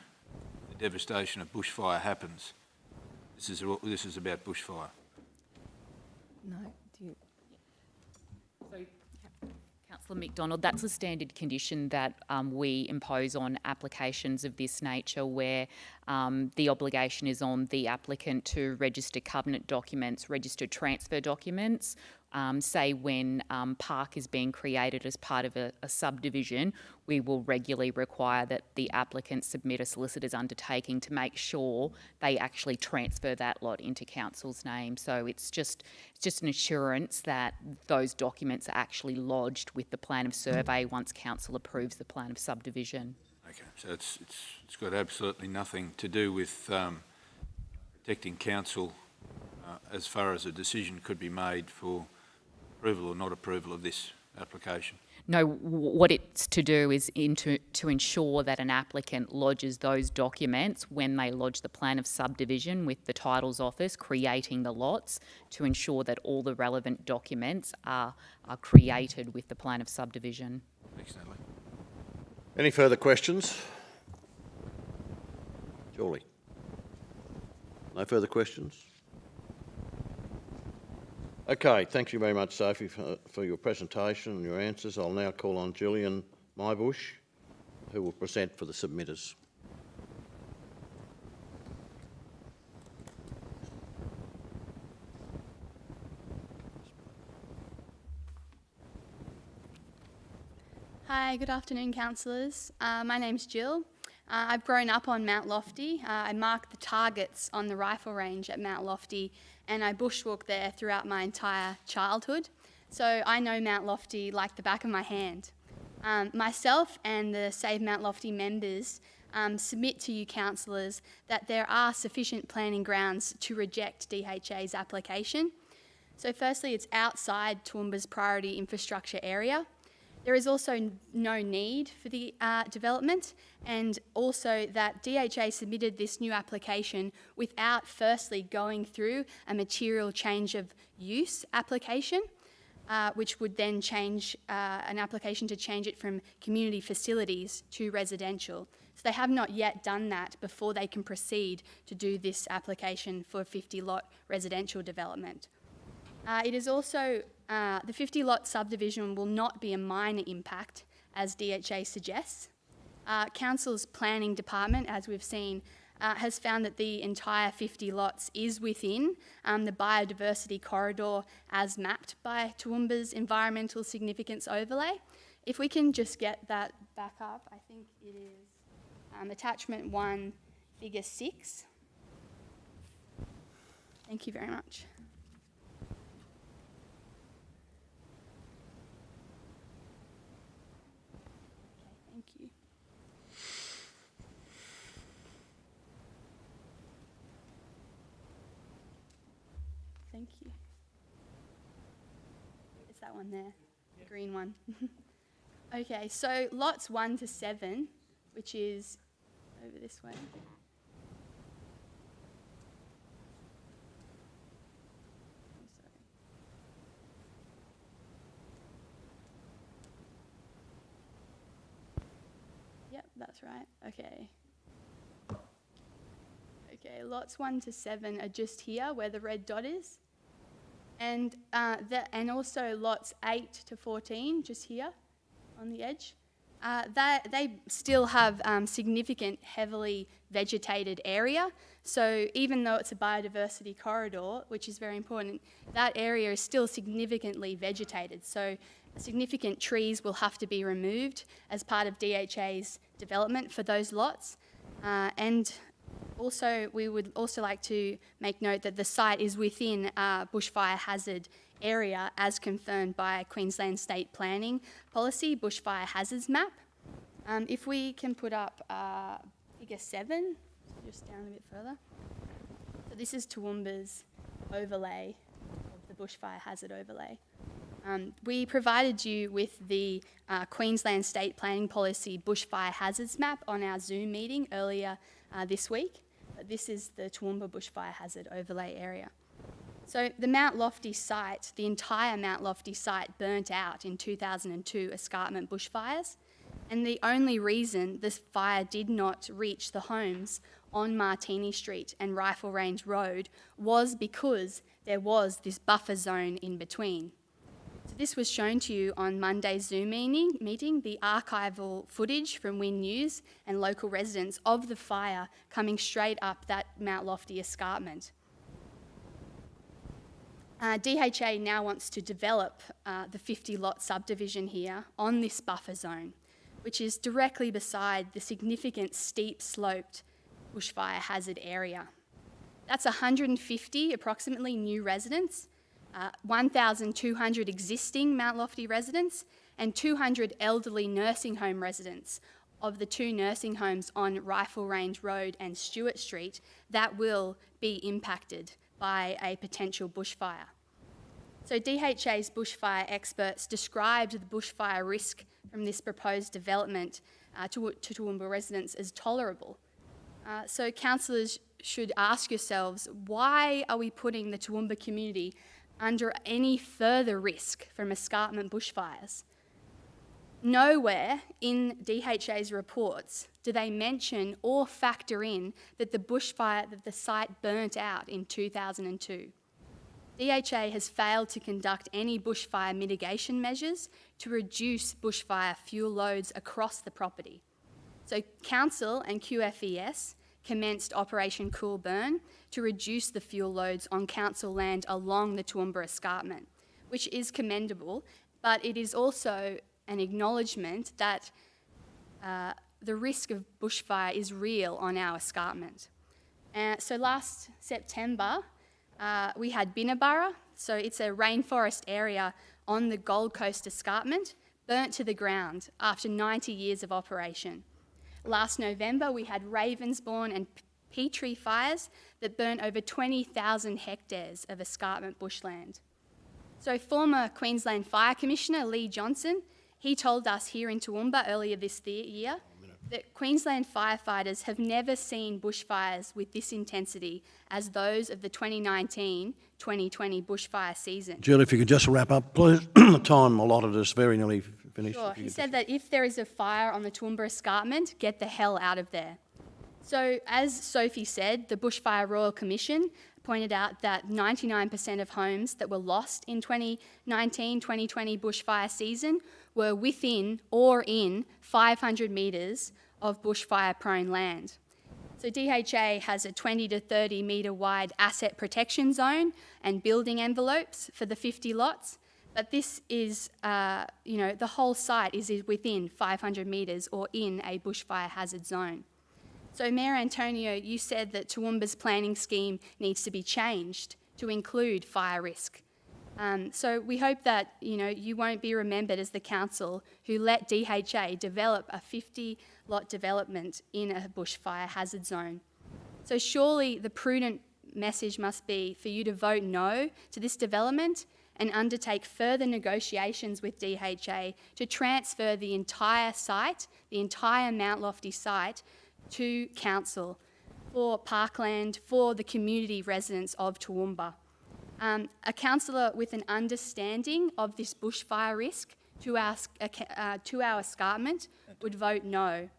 K: The devastation of bushfire happens. This is about bushfire.
L: No, do you?
E: So, Councillor McDonald, that's a standard condition that we impose on applications of this nature, where the obligation is on the applicant to register covenant documents, register transfer documents. Say when park is being created as part of a subdivision, we will regularly require that the applicant submit a solicitor's undertaking to make sure they actually transfer that lot into council's name. So it's just an assurance that those documents are actually lodged with the plan of survey once council approves the plan of subdivision.
K: Okay, so it's got absolutely nothing to do with protecting council as far as a decision could be made for approval or not approval of this application?
E: No, what it's to do is to ensure that an applicant lodges those documents when they lodge the plan of subdivision with the titles office, creating the lots, to ensure that all the relevant documents are created with the plan of subdivision.
K: Thanks, Natalie.
U: Any further questions? Julie? No further questions? Okay, thank you very much, Sophie, for your presentation and your answers. I'll now call on Gillian Mybush, who will present for the submitters.
N: Hi, good afternoon, councillors. My name's Jill. I've grown up on Mount Lofty. I marked the targets on the rifle range at Mount Lofty, and I bushwalked there throughout my entire childhood. So I know Mount Lofty like the back of my hand. Myself and the Save Mount Lofty members submit to you councillors that there are sufficient planning grounds to reject DHA's application. So firstly, it's outside Toowoomba's priority infrastructure area. There is also no need for the development, and also that DHA submitted this new application without firstly going through a material change of use application, which would then change an application to change it from community facilities to residential. So they have not yet done that before they can proceed to do this application for a 50-lot residential development. It is also, the 50-lot subdivision will not be a minor impact, as DHA suggests. Council's planning department, as we've seen, has found that the entire 50 lots is within the biodiversity corridor as mapped by Toowoomba's environmental significance overlay. If we can just get that back up, I think it is attachment 1, figure 6. Thank you very much. Okay, thank you. Thank you. It's that one there, the green one. Okay, so lots 1 to 7, which is over this way. Yep, that's right. Okay. Okay, lots 1 to 7 are just here where the red dot is. And also lots 8 to 14, just here on the edge. They still have significant heavily vegetated area. So even though it's a biodiversity corridor, which is very important, that area is still significantly vegetated. So significant trees will have to be removed as part of DHA's development for those lots. And also, we would also like to make note that the site is within a bushfire hazard area as confirmed by Queensland State Planning Policy Bushfire Hazards Map. If we can put up figure 7, just down a bit further. So this is Toowoomba's overlay of the bushfire hazard overlay. We provided you with the Queensland State Planning Policy Bushfire Hazards Map on our Zoom meeting earlier this week. This is the Toowoomba Bushfire Hazard Overlay area. So the Mount Lofty site, the entire Mount Lofty site burnt out in 2002 escarpment bushfires, and the only reason this fire did not reach the homes on Martini Street and Rifle Range Road was because there was this buffer zone in between. So this was shown to you on Monday's Zoom meeting, the archival footage from Win News and local residents of the fire coming straight up that Mount Lofty escarpment. DHA now wants to develop the 50-lot subdivision here on this buffer zone, which is directly beside the significant steep-sloped bushfire hazard area. That's 150 approximately new residents, 1,200 existing Mount Lofty residents, and 200 elderly nursing home residents of the 2 nursing homes on Rifle Range Road and Stewart Street that will be impacted by a potential bushfire. So DHA's bushfire experts described the bushfire risk from this proposed development to Toowoomba residents as tolerable. So councillors should ask yourselves, why are we putting the Toowoomba community under any further risk from escarpment bushfires? Nowhere in DHA's reports do they mention or factor in that the site burnt out in 2002. DHA has failed to conduct any bushfire mitigation measures to reduce bushfire fuel loads across the property. So Council and QFES commenced Operation Cool Burn to reduce the fuel loads on council land along the Toowoomba escarpment, which is commendable, but it is also an acknowledgement that the risk of bushfire is real on our escarpment. So last September, we had Binnaburra, so it's a rainforest area on the Gold Coast escarpment, burnt to the ground after 90 years of operation. Last November, we had Ravensbourne and Petrie fires that burnt over 20,000 hectares of escarpment bushland. So former Queensland Fire Commissioner Lee Johnson, he told us here in Toowoomba earlier this year that Queensland firefighters have never seen bushfires with this intensity as those of the 2019-2020 bushfire season.
U: Jill, if you could just wrap up, please. The time allotted is very nearly finished.
N: Sure. He said that if there is a fire on the Toowoomba escarpment, get the hell out of there. So as Sophie said, the Bushfire Royal Commission pointed out that 99% of homes that were lost in 2019-2020 bushfire season were within or in 500 metres of bushfire-prone land. So DHA has a 20 to 30 metre wide asset protection zone and building envelopes for the 50 lots, but this is, the whole site is within 500 metres or in a bushfire hazard zone. So Mayor Antonio, you said that Toowoomba's planning scheme needs to be changed to include fire risk. So we hope that you won't be remembered as the council who let DHA develop a 50-lot development in a bushfire hazard zone. So surely the prudent message must be for you to vote no to this development and undertake further negotiations with DHA to transfer the entire site, the entire Mount Lofty site, to council for parkland for the community residents of Toowoomba. A councillor with an understanding of this bushfire risk to our escarpment would vote no.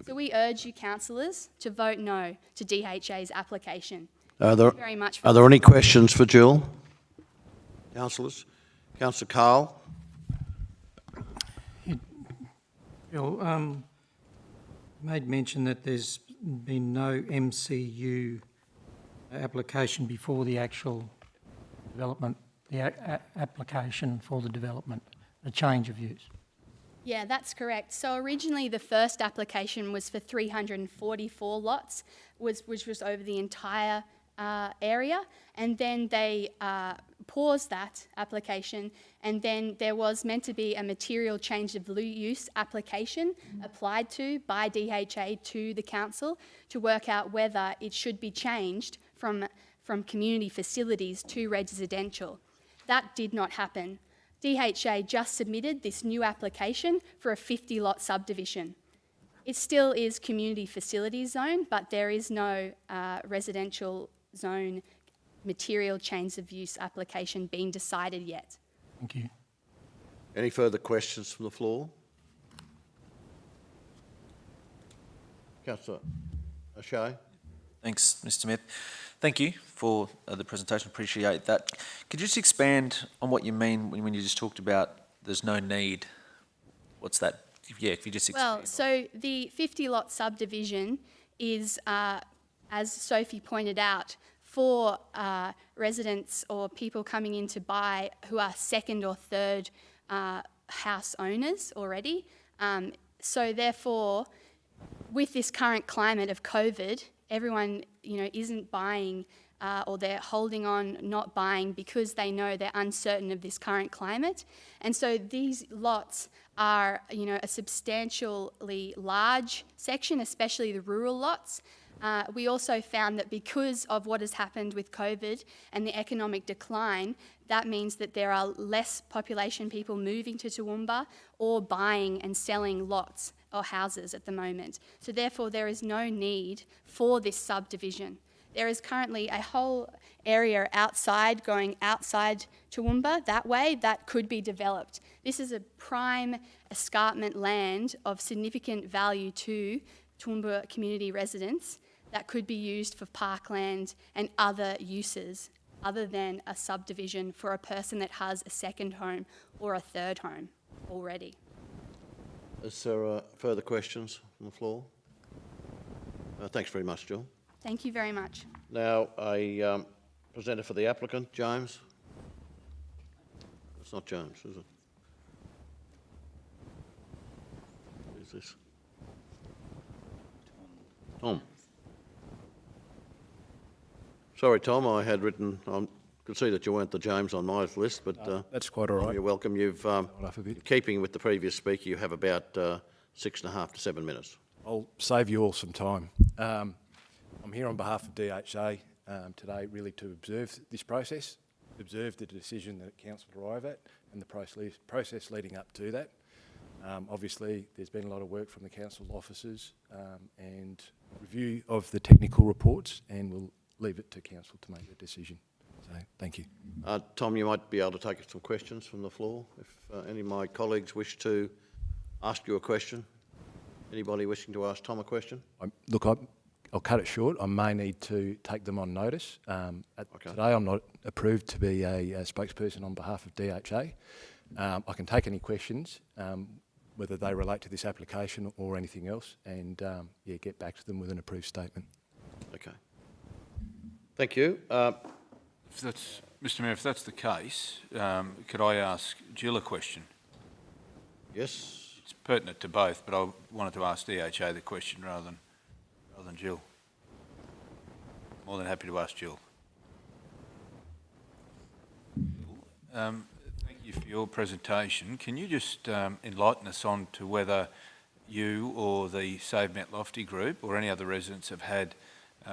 N: So we urge you councillors to vote no to DHA's application. Thank you very much.
U: Are there any questions for Jill? Councillors? Councillor Carl?
D: Bill, made mention that there's been no MCU application before the actual development, the application for the development, a change of use.
N: Yeah, that's correct. So originally the first application was for 344 lots, which was over the entire area, and then they paused that application, and then there was meant to be a material change of use application applied to by DHA to the council to work out whether it should be changed from community facilities to residential. That did not happen. DHA just submitted this new application for a 50-lot subdivision. It still is community facilities zone, but there is no residential zone material change of use application being decided yet.
D: Thank you.
U: Any further questions from the floor? Councillor O'Shea?
F: Thanks, Mr. Smith. Thank you for the presentation. Appreciate that. Could you just expand on what you mean when you just talked about there's no need? What's that? Yeah, if you just expand.
N: Well, so the 50-lot subdivision is, as Sophie pointed out, for residents or people coming in to buy who are second or third house owners already. So therefore, with this current climate of COVID, everyone isn't buying or they're holding on not buying because they know they're uncertain of this current climate. And so these lots are a substantially large section, especially the rural lots. We also found that because of what has happened with COVID and the economic decline, that means that there are less population people moving to Toowoomba or buying and selling lots or houses at the moment. So therefore there is no need for this subdivision. There is currently a whole area outside, going outside Toowoomba that way, that could be developed. This is a prime escarpment land of significant value to Toowoomba community residents that could be used for parkland and other uses other than a subdivision for a person that has a second home or a third home already.
U: Is there further questions from the floor? Thanks very much, Jill.
N: Thank you very much.
U: Now, a presenter for the applicant, James. It's not James, is it? Who's this? Tom. Sorry, Tom, I had written, I could see that you weren't the James on my list, but...
Q: that's quite all right.
U: You're welcome. You've, in keeping with the previous speaker, you have about 6.5 to 7 minutes.
Q: I'll save you all some time. I'm here on behalf of DHA today really to observe this process, observe the decision that Council arrived at and the process leading up to that. Obviously, there's been a lot of work from the Council officers and review of the technical reports, and we'll leave it to Council to make the decision. So, thank you.
U: Tom, you might be able to take some questions from the floor if any of my colleagues wish to ask you a question. Anybody wishing to ask Tom a question?
Q: I'll cut it short. I may need to take them on notice. Today I'm not approved to be a spokesperson on behalf of DHA. I can take any questions. whether they relate to this application or anything else, and yeah, get back to them with an approved statement.
U: Okay. Thank you.
K: If that's, Mr Mayor, if that's the case, could I ask Jill a question?
U: Yes.
K: It's pertinent to both, but I wanted to ask DHA the question rather than Jill. More than happy to ask Jill. Thank you for your presentation. Can you just enlighten us on to whether you or the Save Mount Lofty group or any other residents have had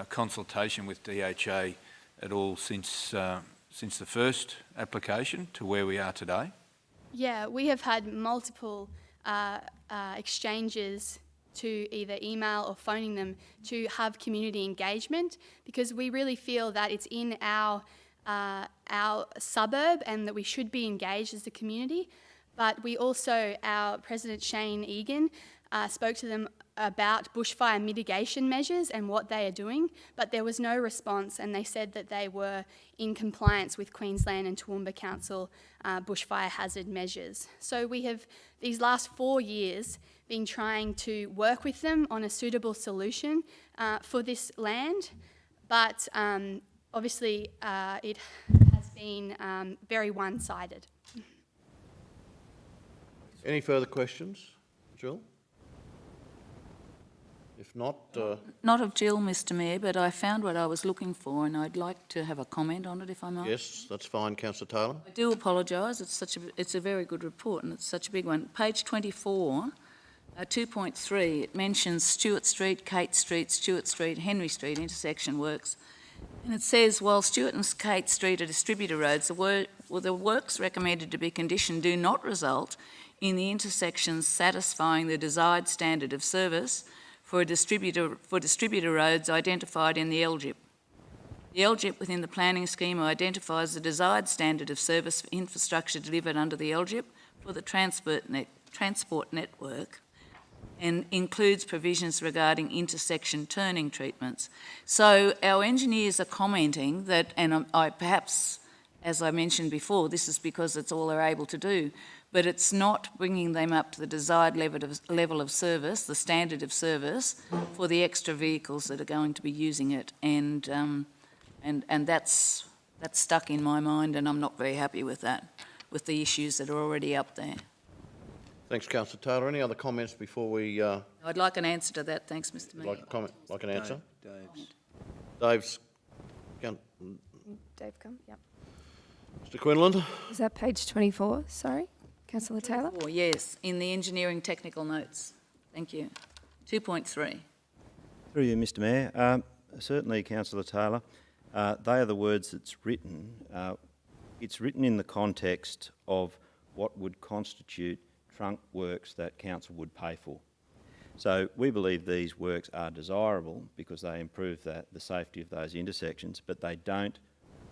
K: consultation with DHA at all since the first application to where we are today?
N: Yeah, we have had multiple exchanges to either email or phoning them to have community engagement, because we really feel that it's in our suburb and that we should be engaged as a community. But we also, our President Shane Egan spoke to them about bushfire mitigation measures and what they are doing, but there was no response, and they said that they were in compliance with Queensland and Toowoomba Council bushfire hazard measures. So we have, these last 4 years, been trying to work with them on a suitable solution for this land, but obviously it has been very one-sided.
U: Any further questions, Jill? If not...
C: Not of Jill, Mr Mayor, but I found what I was looking for and I'd like to have a comment on it, if I might.
U: Yes, that's fine, Councillor Taylor.
C: I do apologise, it's a very good report and it's such a big one. Page 24, 2.3, it mentions Stewart Street, Kate Street, Stewart Street, Henry Street intersection works. And it says, while Stewart and Kate Street are distributor roads, the works recommended to be conditioned do not result in the intersections satisfying the desired standard of service for distributor roads identified in the LGIP. The LGIP within the planning scheme identifies the desired standard of service for infrastructure delivered under the LGIP for the transport network and includes provisions regarding intersection turning treatments. So our engineers are commenting that, and I perhaps, as I mentioned before, this is because it's all they're able to do, but it's not bringing them up to the desired level of service, the standard of service, for the extra vehicles that are going to be using it. And that's stuck in my mind, and I'm not very happy with that, with the issues that are already up there.
U: Thanks, Councillor Taylor. Any other comments before we...
C: I'd like an answer to that. Thanks, Mr Mayor.
U: Like a comment, like an answer?
L: Dave come, yep.
U: Mr Quinlan?
L: Is that page 24? Sorry, Councillor Taylor?
C: Yes, in the engineering technical notes. Thank you. 2.3.
T: Through you, Mr Mayor. Certainly, Councillor Taylor, they are the words it's written. It's written in the context of what would constitute trunk works that council would pay for. So we believe these works are desirable because they improve the safety of those intersections, but they don't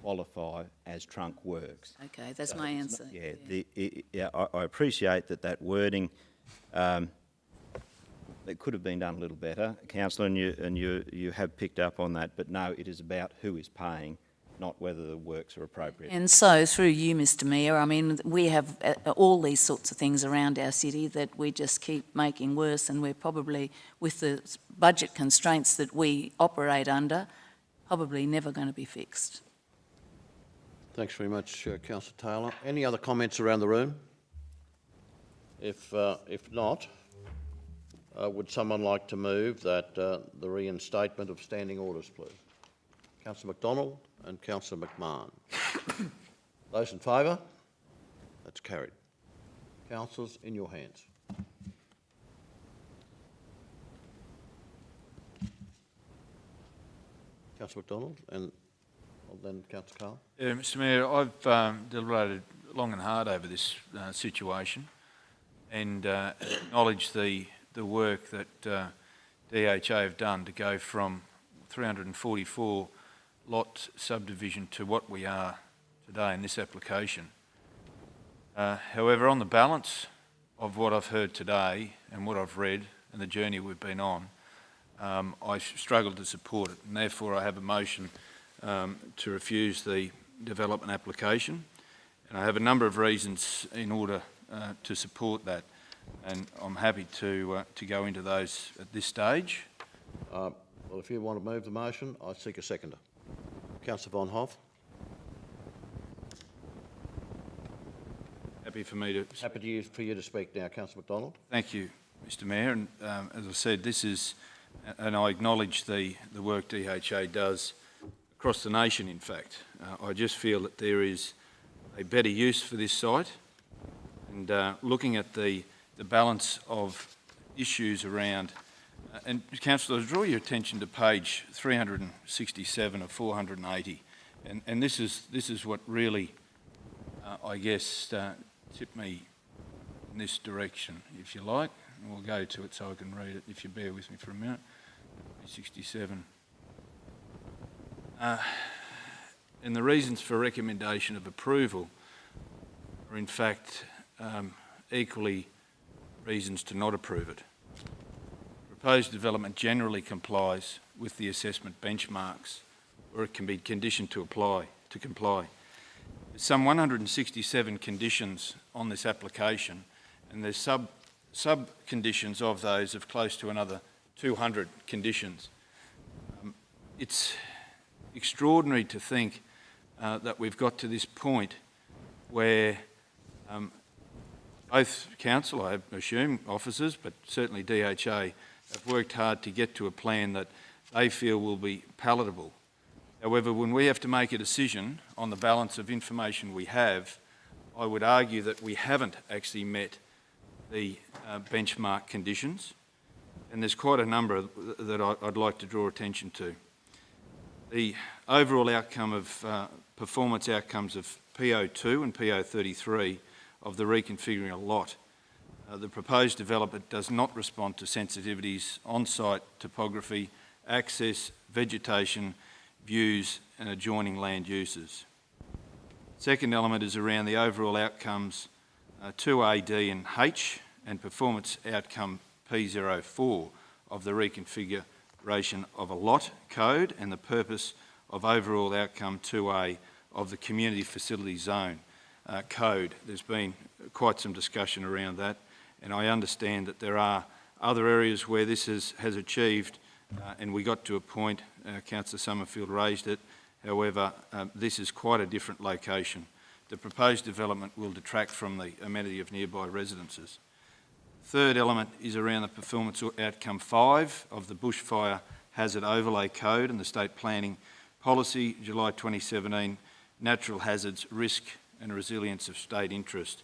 T: qualify as trunk works.
C: Okay, that's my answer.
T: I appreciate that wording. It could have been done a little better, Councillor, and you have picked up on that. But no, it is about who is paying, not whether the works are appropriate.
C: And so, through you, Mr Mayor, I mean, we have all these sorts of things around our city that we just keep making worse, and we're probably, with the budget constraints that we operate under, probably never going to be fixed.
U: Thanks very much, Councillor Taylor. Any other comments around the room? If not, would someone like to move that the reinstatement of standing orders, please? Councillor McDonald and Councillor McMahon. Those in favour? That's carried. Councillors, in your hands. Councillor McDonald and then Councillor Carl.
K: Mr Mayor, I've deliberated long and hard over this situation and acknowledge the work that DHA have done to go from 344 lot subdivision to what we are today in this application. However, on the balance of what I've heard today and what I've read and the journey we've been on, I struggle to support it, and therefore I have a motion to refuse the development application. And I have a number of reasons in order to support that. and I'm happy to go into those at this stage.
U: Well, if you want to move the motion, I seek a seconder. Councillor Von Hoff.
K: Happy for me to...
U: Happy for you to speak now, Councillor McDonald.
K: Thank you, Mr Mayor. And as I said, this is, and I acknowledge the work DHA does across the nation, in fact. I just feel that there is a better use for this site, and looking at the balance of issues around, and Councillor, I draw your attention to page 367 of 480, and this is what really, I guess, tipped me in this direction, if you like. And we'll go to it so I can read it, if you bear with me for a minute. 67. And the reasons for recommendation of approval are in fact equally reasons to not approve it. Proposed development generally complies with the assessment benchmarks, or it can be conditioned to comply. There's some 167 conditions on this application, and there's sub-conditions of those of close to another 200 conditions. It's extraordinary to think that we've got to this point where both council, I assume, officers, but certainly DHA, have worked hard to get to a plan that they feel will be palatable. However, when we have to make a decision on the balance of information we have, I would argue that we haven't actually met the benchmark conditions, and there's quite a number that I'd like to draw attention to. The overall outcome of performance outcomes of PO2 and PO33 of the reconfiguring a lot. The proposed development does not respond to sensitivities, on-site topography, access, vegetation, views and adjoining land uses. Second element is around the overall outcomes 2A, D and H, and performance outcome P04 of the reconfiguration of a lot code and the purpose of overall outcome 2A of the community facility zone code. There's been quite some discussion around that, and I understand that there are other areas where this has achieved, and we got to a point, Councillor Summerfield raised it, however, this is quite a different location. The proposed development will detract from the amenity of nearby residences. Third element is around the performance outcome 5 of the Bushfire Hazard Overlay Code and the State Planning Policy, July 2017, Natural Hazards, Risk and Resilience of State Interest.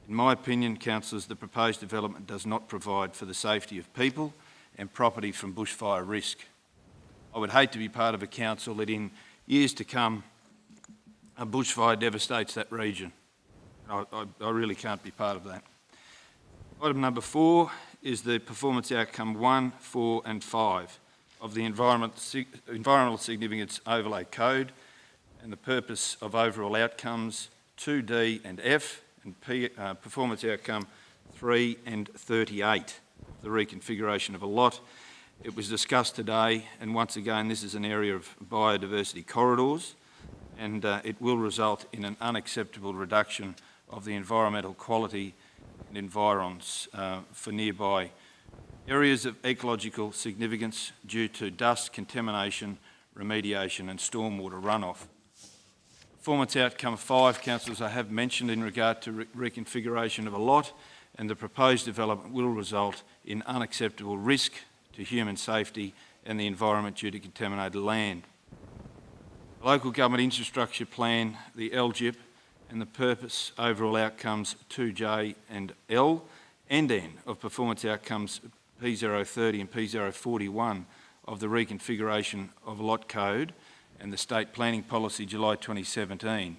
K: In my opinion, councillors, the proposed development does not provide for the safety of people and property from bushfire risk. I would hate to be part of a council that in years to come a bushfire devastates that region. I really can't be part of that. Item number 4 is the performance outcome 1, 4 and 5 of the Environmental Significance Overlay Code and the purpose of overall outcomes 2D and F and performance outcome 3 and 38, the reconfiguration of a lot. It was discussed today, and once again this is an area of biodiversity corridors, and it will result in an unacceptable reduction of the environmental quality and environs for nearby areas of ecological significance due to dust, contamination, remediation and stormwater runoff. Performance outcome 5, councillors, I have mentioned in regard to reconfiguration of a lot, and the proposed development will result in unacceptable risk to human safety and the environment due to contaminated land. The Local Government Infrastructure Plan, the LGIP, and the purpose, overall outcomes 2J and L and N of performance outcomes P030 and P041 of the reconfiguration of lot code and the State Planning Policy, July 2017.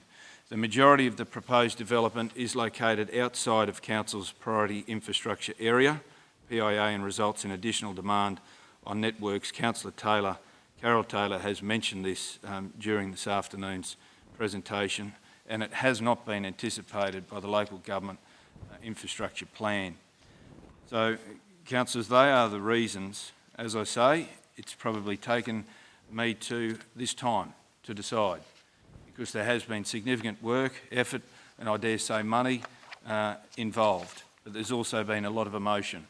K: The majority of the proposed development is located outside of Council's priority infrastructure area, PIA, and results in additional demand on networks. Councillor Carol Taylor has mentioned this during this afternoon's presentation, and it has not been anticipated by the Local Government Infrastructure Plan. So, councillors, they are the reasons. As I say, it's probably taken me to this time to decide, because there has been significant work, effort, and I dare say money involved. but there's also been a lot of emotion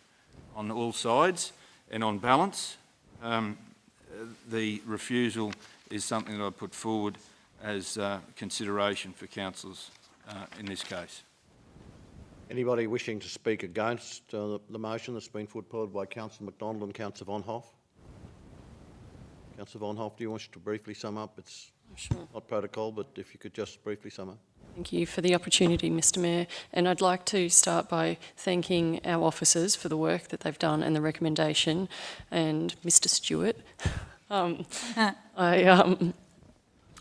K: on all sides, and on balance, the refusal is something that I put forward as consideration for councillors in this case.
U: Anybody wishing to speak against the motion that's been put forward by Councillor McDonald and Councillor Von Hoff? Councillor Von Hoff, do you wish to briefly sum up? It's not protocol, but if you could just briefly sum up.
P: Thank you for the opportunity, Mr Mayor. And I'd like to start by thanking our officers for the work that they've done and the recommendation, and Mr Stewart. I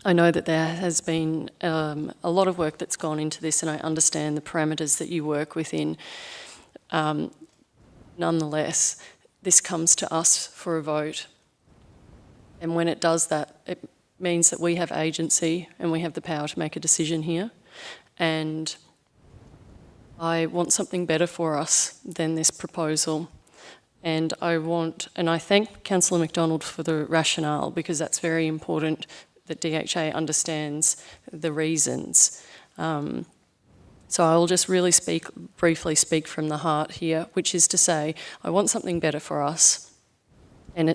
P: know that there has been a lot of work that's gone into this, and I understand the parameters that you work within. Nonetheless, this comes to us for a vote. And when it does that, it means that we have agency and we have the power to make a decision here. And I want something better for us than this proposal. And I thank Councillor McDonald for the rationale, because that's very important that DHA understands the reasons. So I'll just really briefly speak from the heart here, which is to say, I want something better for us. And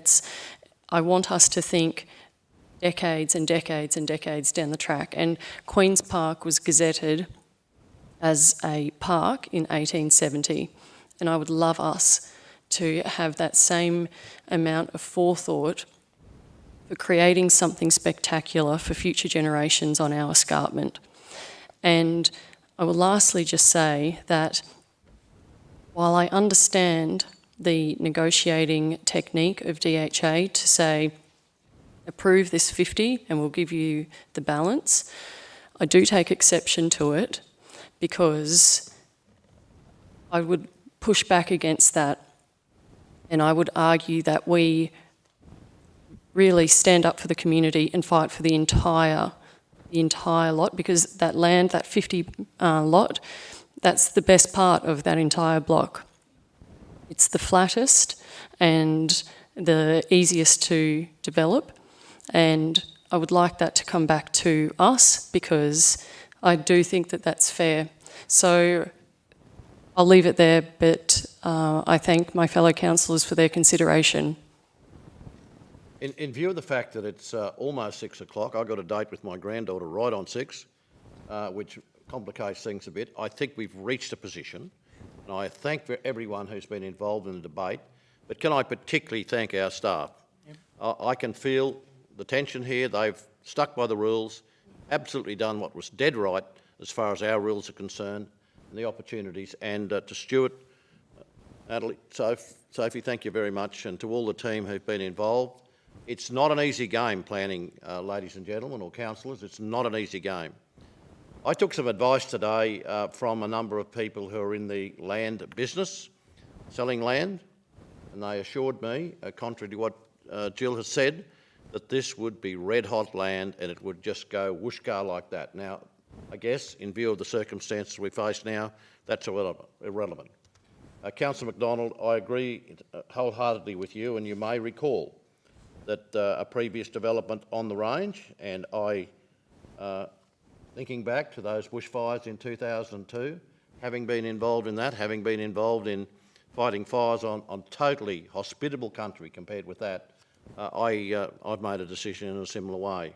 P: I want us to think decades and decades and decades down the track. And Queen's Park was gazetted as a park in 1870. And I would love us to have that same amount of forethought for creating something spectacular for future generations on our escarpment. And I will lastly just say that while I understand the negotiating technique of DHA to say, approve this 50 and we'll give you the balance, I do take exception to it, because I would push back against that, and I would argue that we really stand up for the community and fight for the entire lot, because that land, that 50 lot, that's the best part of that entire block. It's the flattest and the easiest to develop, and I would like that to come back to us, because I do think that that's fair. So I'll leave it there, but I thank my fellow councillors for their consideration.
U: In view of the fact that it's almost 6 o'clock, I've got a date with my granddaughter right on 6, which complicates things a bit. I think we've reached a position, and I thank everyone who's been involved in the debate, but can I particularly thank our staff? Yep. I can feel the tension here. They've stuck by the rules, absolutely done what was dead right as far as our rules are concerned, and the opportunities. And to Stuart, Natalie, Sophie, thank you very much, and to all the team who've been involved. It's not an easy game planning, ladies and gentlemen, or councillors. It's not an easy game. I took some advice today from a number of people who are in the land business, selling land, and they assured me, contrary to what Jill has said, that this would be red-hot land and it would just go whoosh-car like that. Now, I guess, in view of the circumstances we face now, that's irrelevant. Councillor McDonald, I agree wholeheartedly with you, and you may recall that a previous development on the range, and thinking back to those bushfires in 2002, having been involved in that, having been involved in fighting fires on totally hospitable country compared with that, I've made a decision in a similar way.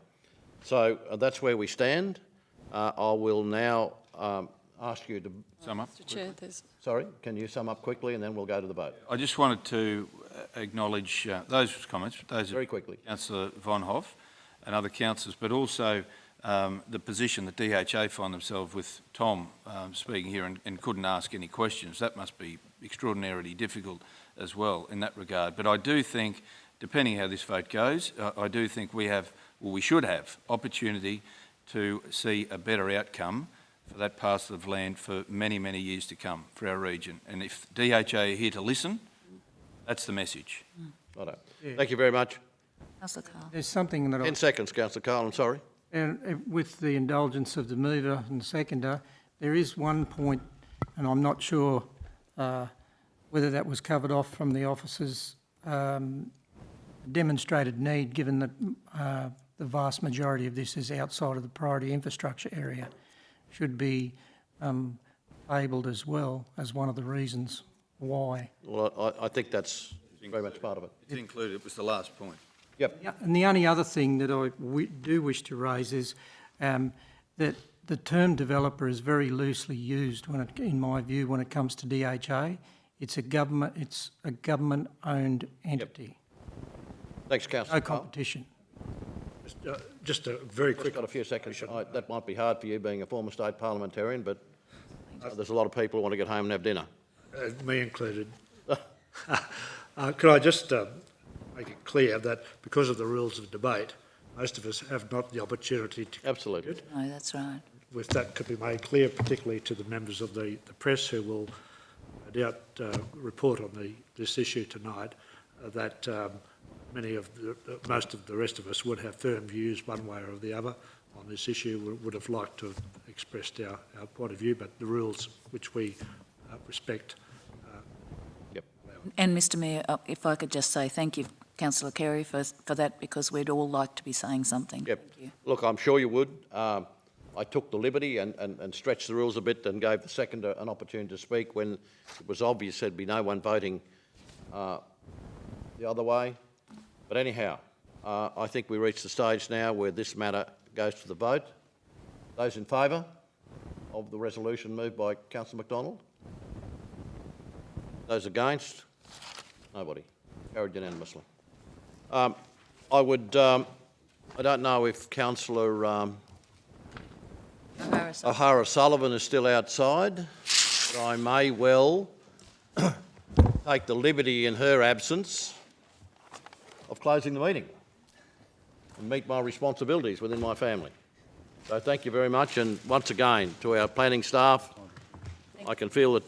U: So that's where we stand. I will now ask you to sum up.
P: Mr Chair,
U: Sorry, can you sum up quickly and then we'll go to the vote?
K: I just wanted to acknowledge those comments, those
U: very quickly,
K: Councillor Von Hoff and other councillors, but also the position that DHA find themselves with Tom speaking here and couldn't ask any questions. That must be extraordinarily difficult as well in that regard. But I do think, depending how this vote goes, I do think we should have opportunity to see a better outcome for that parcel of land for many, many years to come for our region. And if DHA are here to listen, that's the message.
U: Righto. Yeah. Thank you very much.
C: Councillor Carl.
D: There's something that
U: 10 seconds, Councillor Carl, I'm sorry.
D: And with the indulgence of the mover and seconder, there is one point, and I'm not sure whether that was covered off from the officers' demonstrated need, given that the vast majority of this is outside of the priority infrastructure area, should be tabled as well as one of the reasons why.
U: Well, I think that's very much part of it.
K: It's included, it was the last point.
U: Yep.
D: Yeah, and the only other thing that I do wish to raise is that the term developer is very loosely used in my view, when it comes to DHA. It's a government-owned entity.
U: Thanks, Councillor.
D: No competition.
H: Just a very quick...
U: Got a few seconds. That might be hard for you being a former state parliamentarian, but there's a lot of people who want to get home and have dinner.
H: Me included. Could I just make it clear that because of the rules of debate, most of us have not the opportunity to...
U: Absolutely.
C: No, that's right.
H: If that could be made clear, particularly to the members of the press who will no doubt report on this issue tonight, that most of the rest of us would have firm views one way or the other on this issue, would have liked to have expressed our point of view, but the rules which we respect.
C: And Mr Mayor, if I could just say thank you, Councillor Carey, for that, because we'd all like to be saying something.
U: Yep.
C: Thank you.
U: Look, I'm sure you would. I took the liberty and stretched the rules a bit and gave the seconder an opportunity to speak when it was obvious there'd be no one voting the other way. But anyhow, I think we reached the stage now where this matter goes to the vote. Those in favour of the resolution moved by Councillor McDonald? Those against? Nobody. Carried unanimously. I don't know if Councillor O'Hara-Sullivan is still outside, but I may well take the liberty in her absence of closing the meeting and meet my responsibilities within my family. So thank you very much, and once again to our planning staff, I can feel it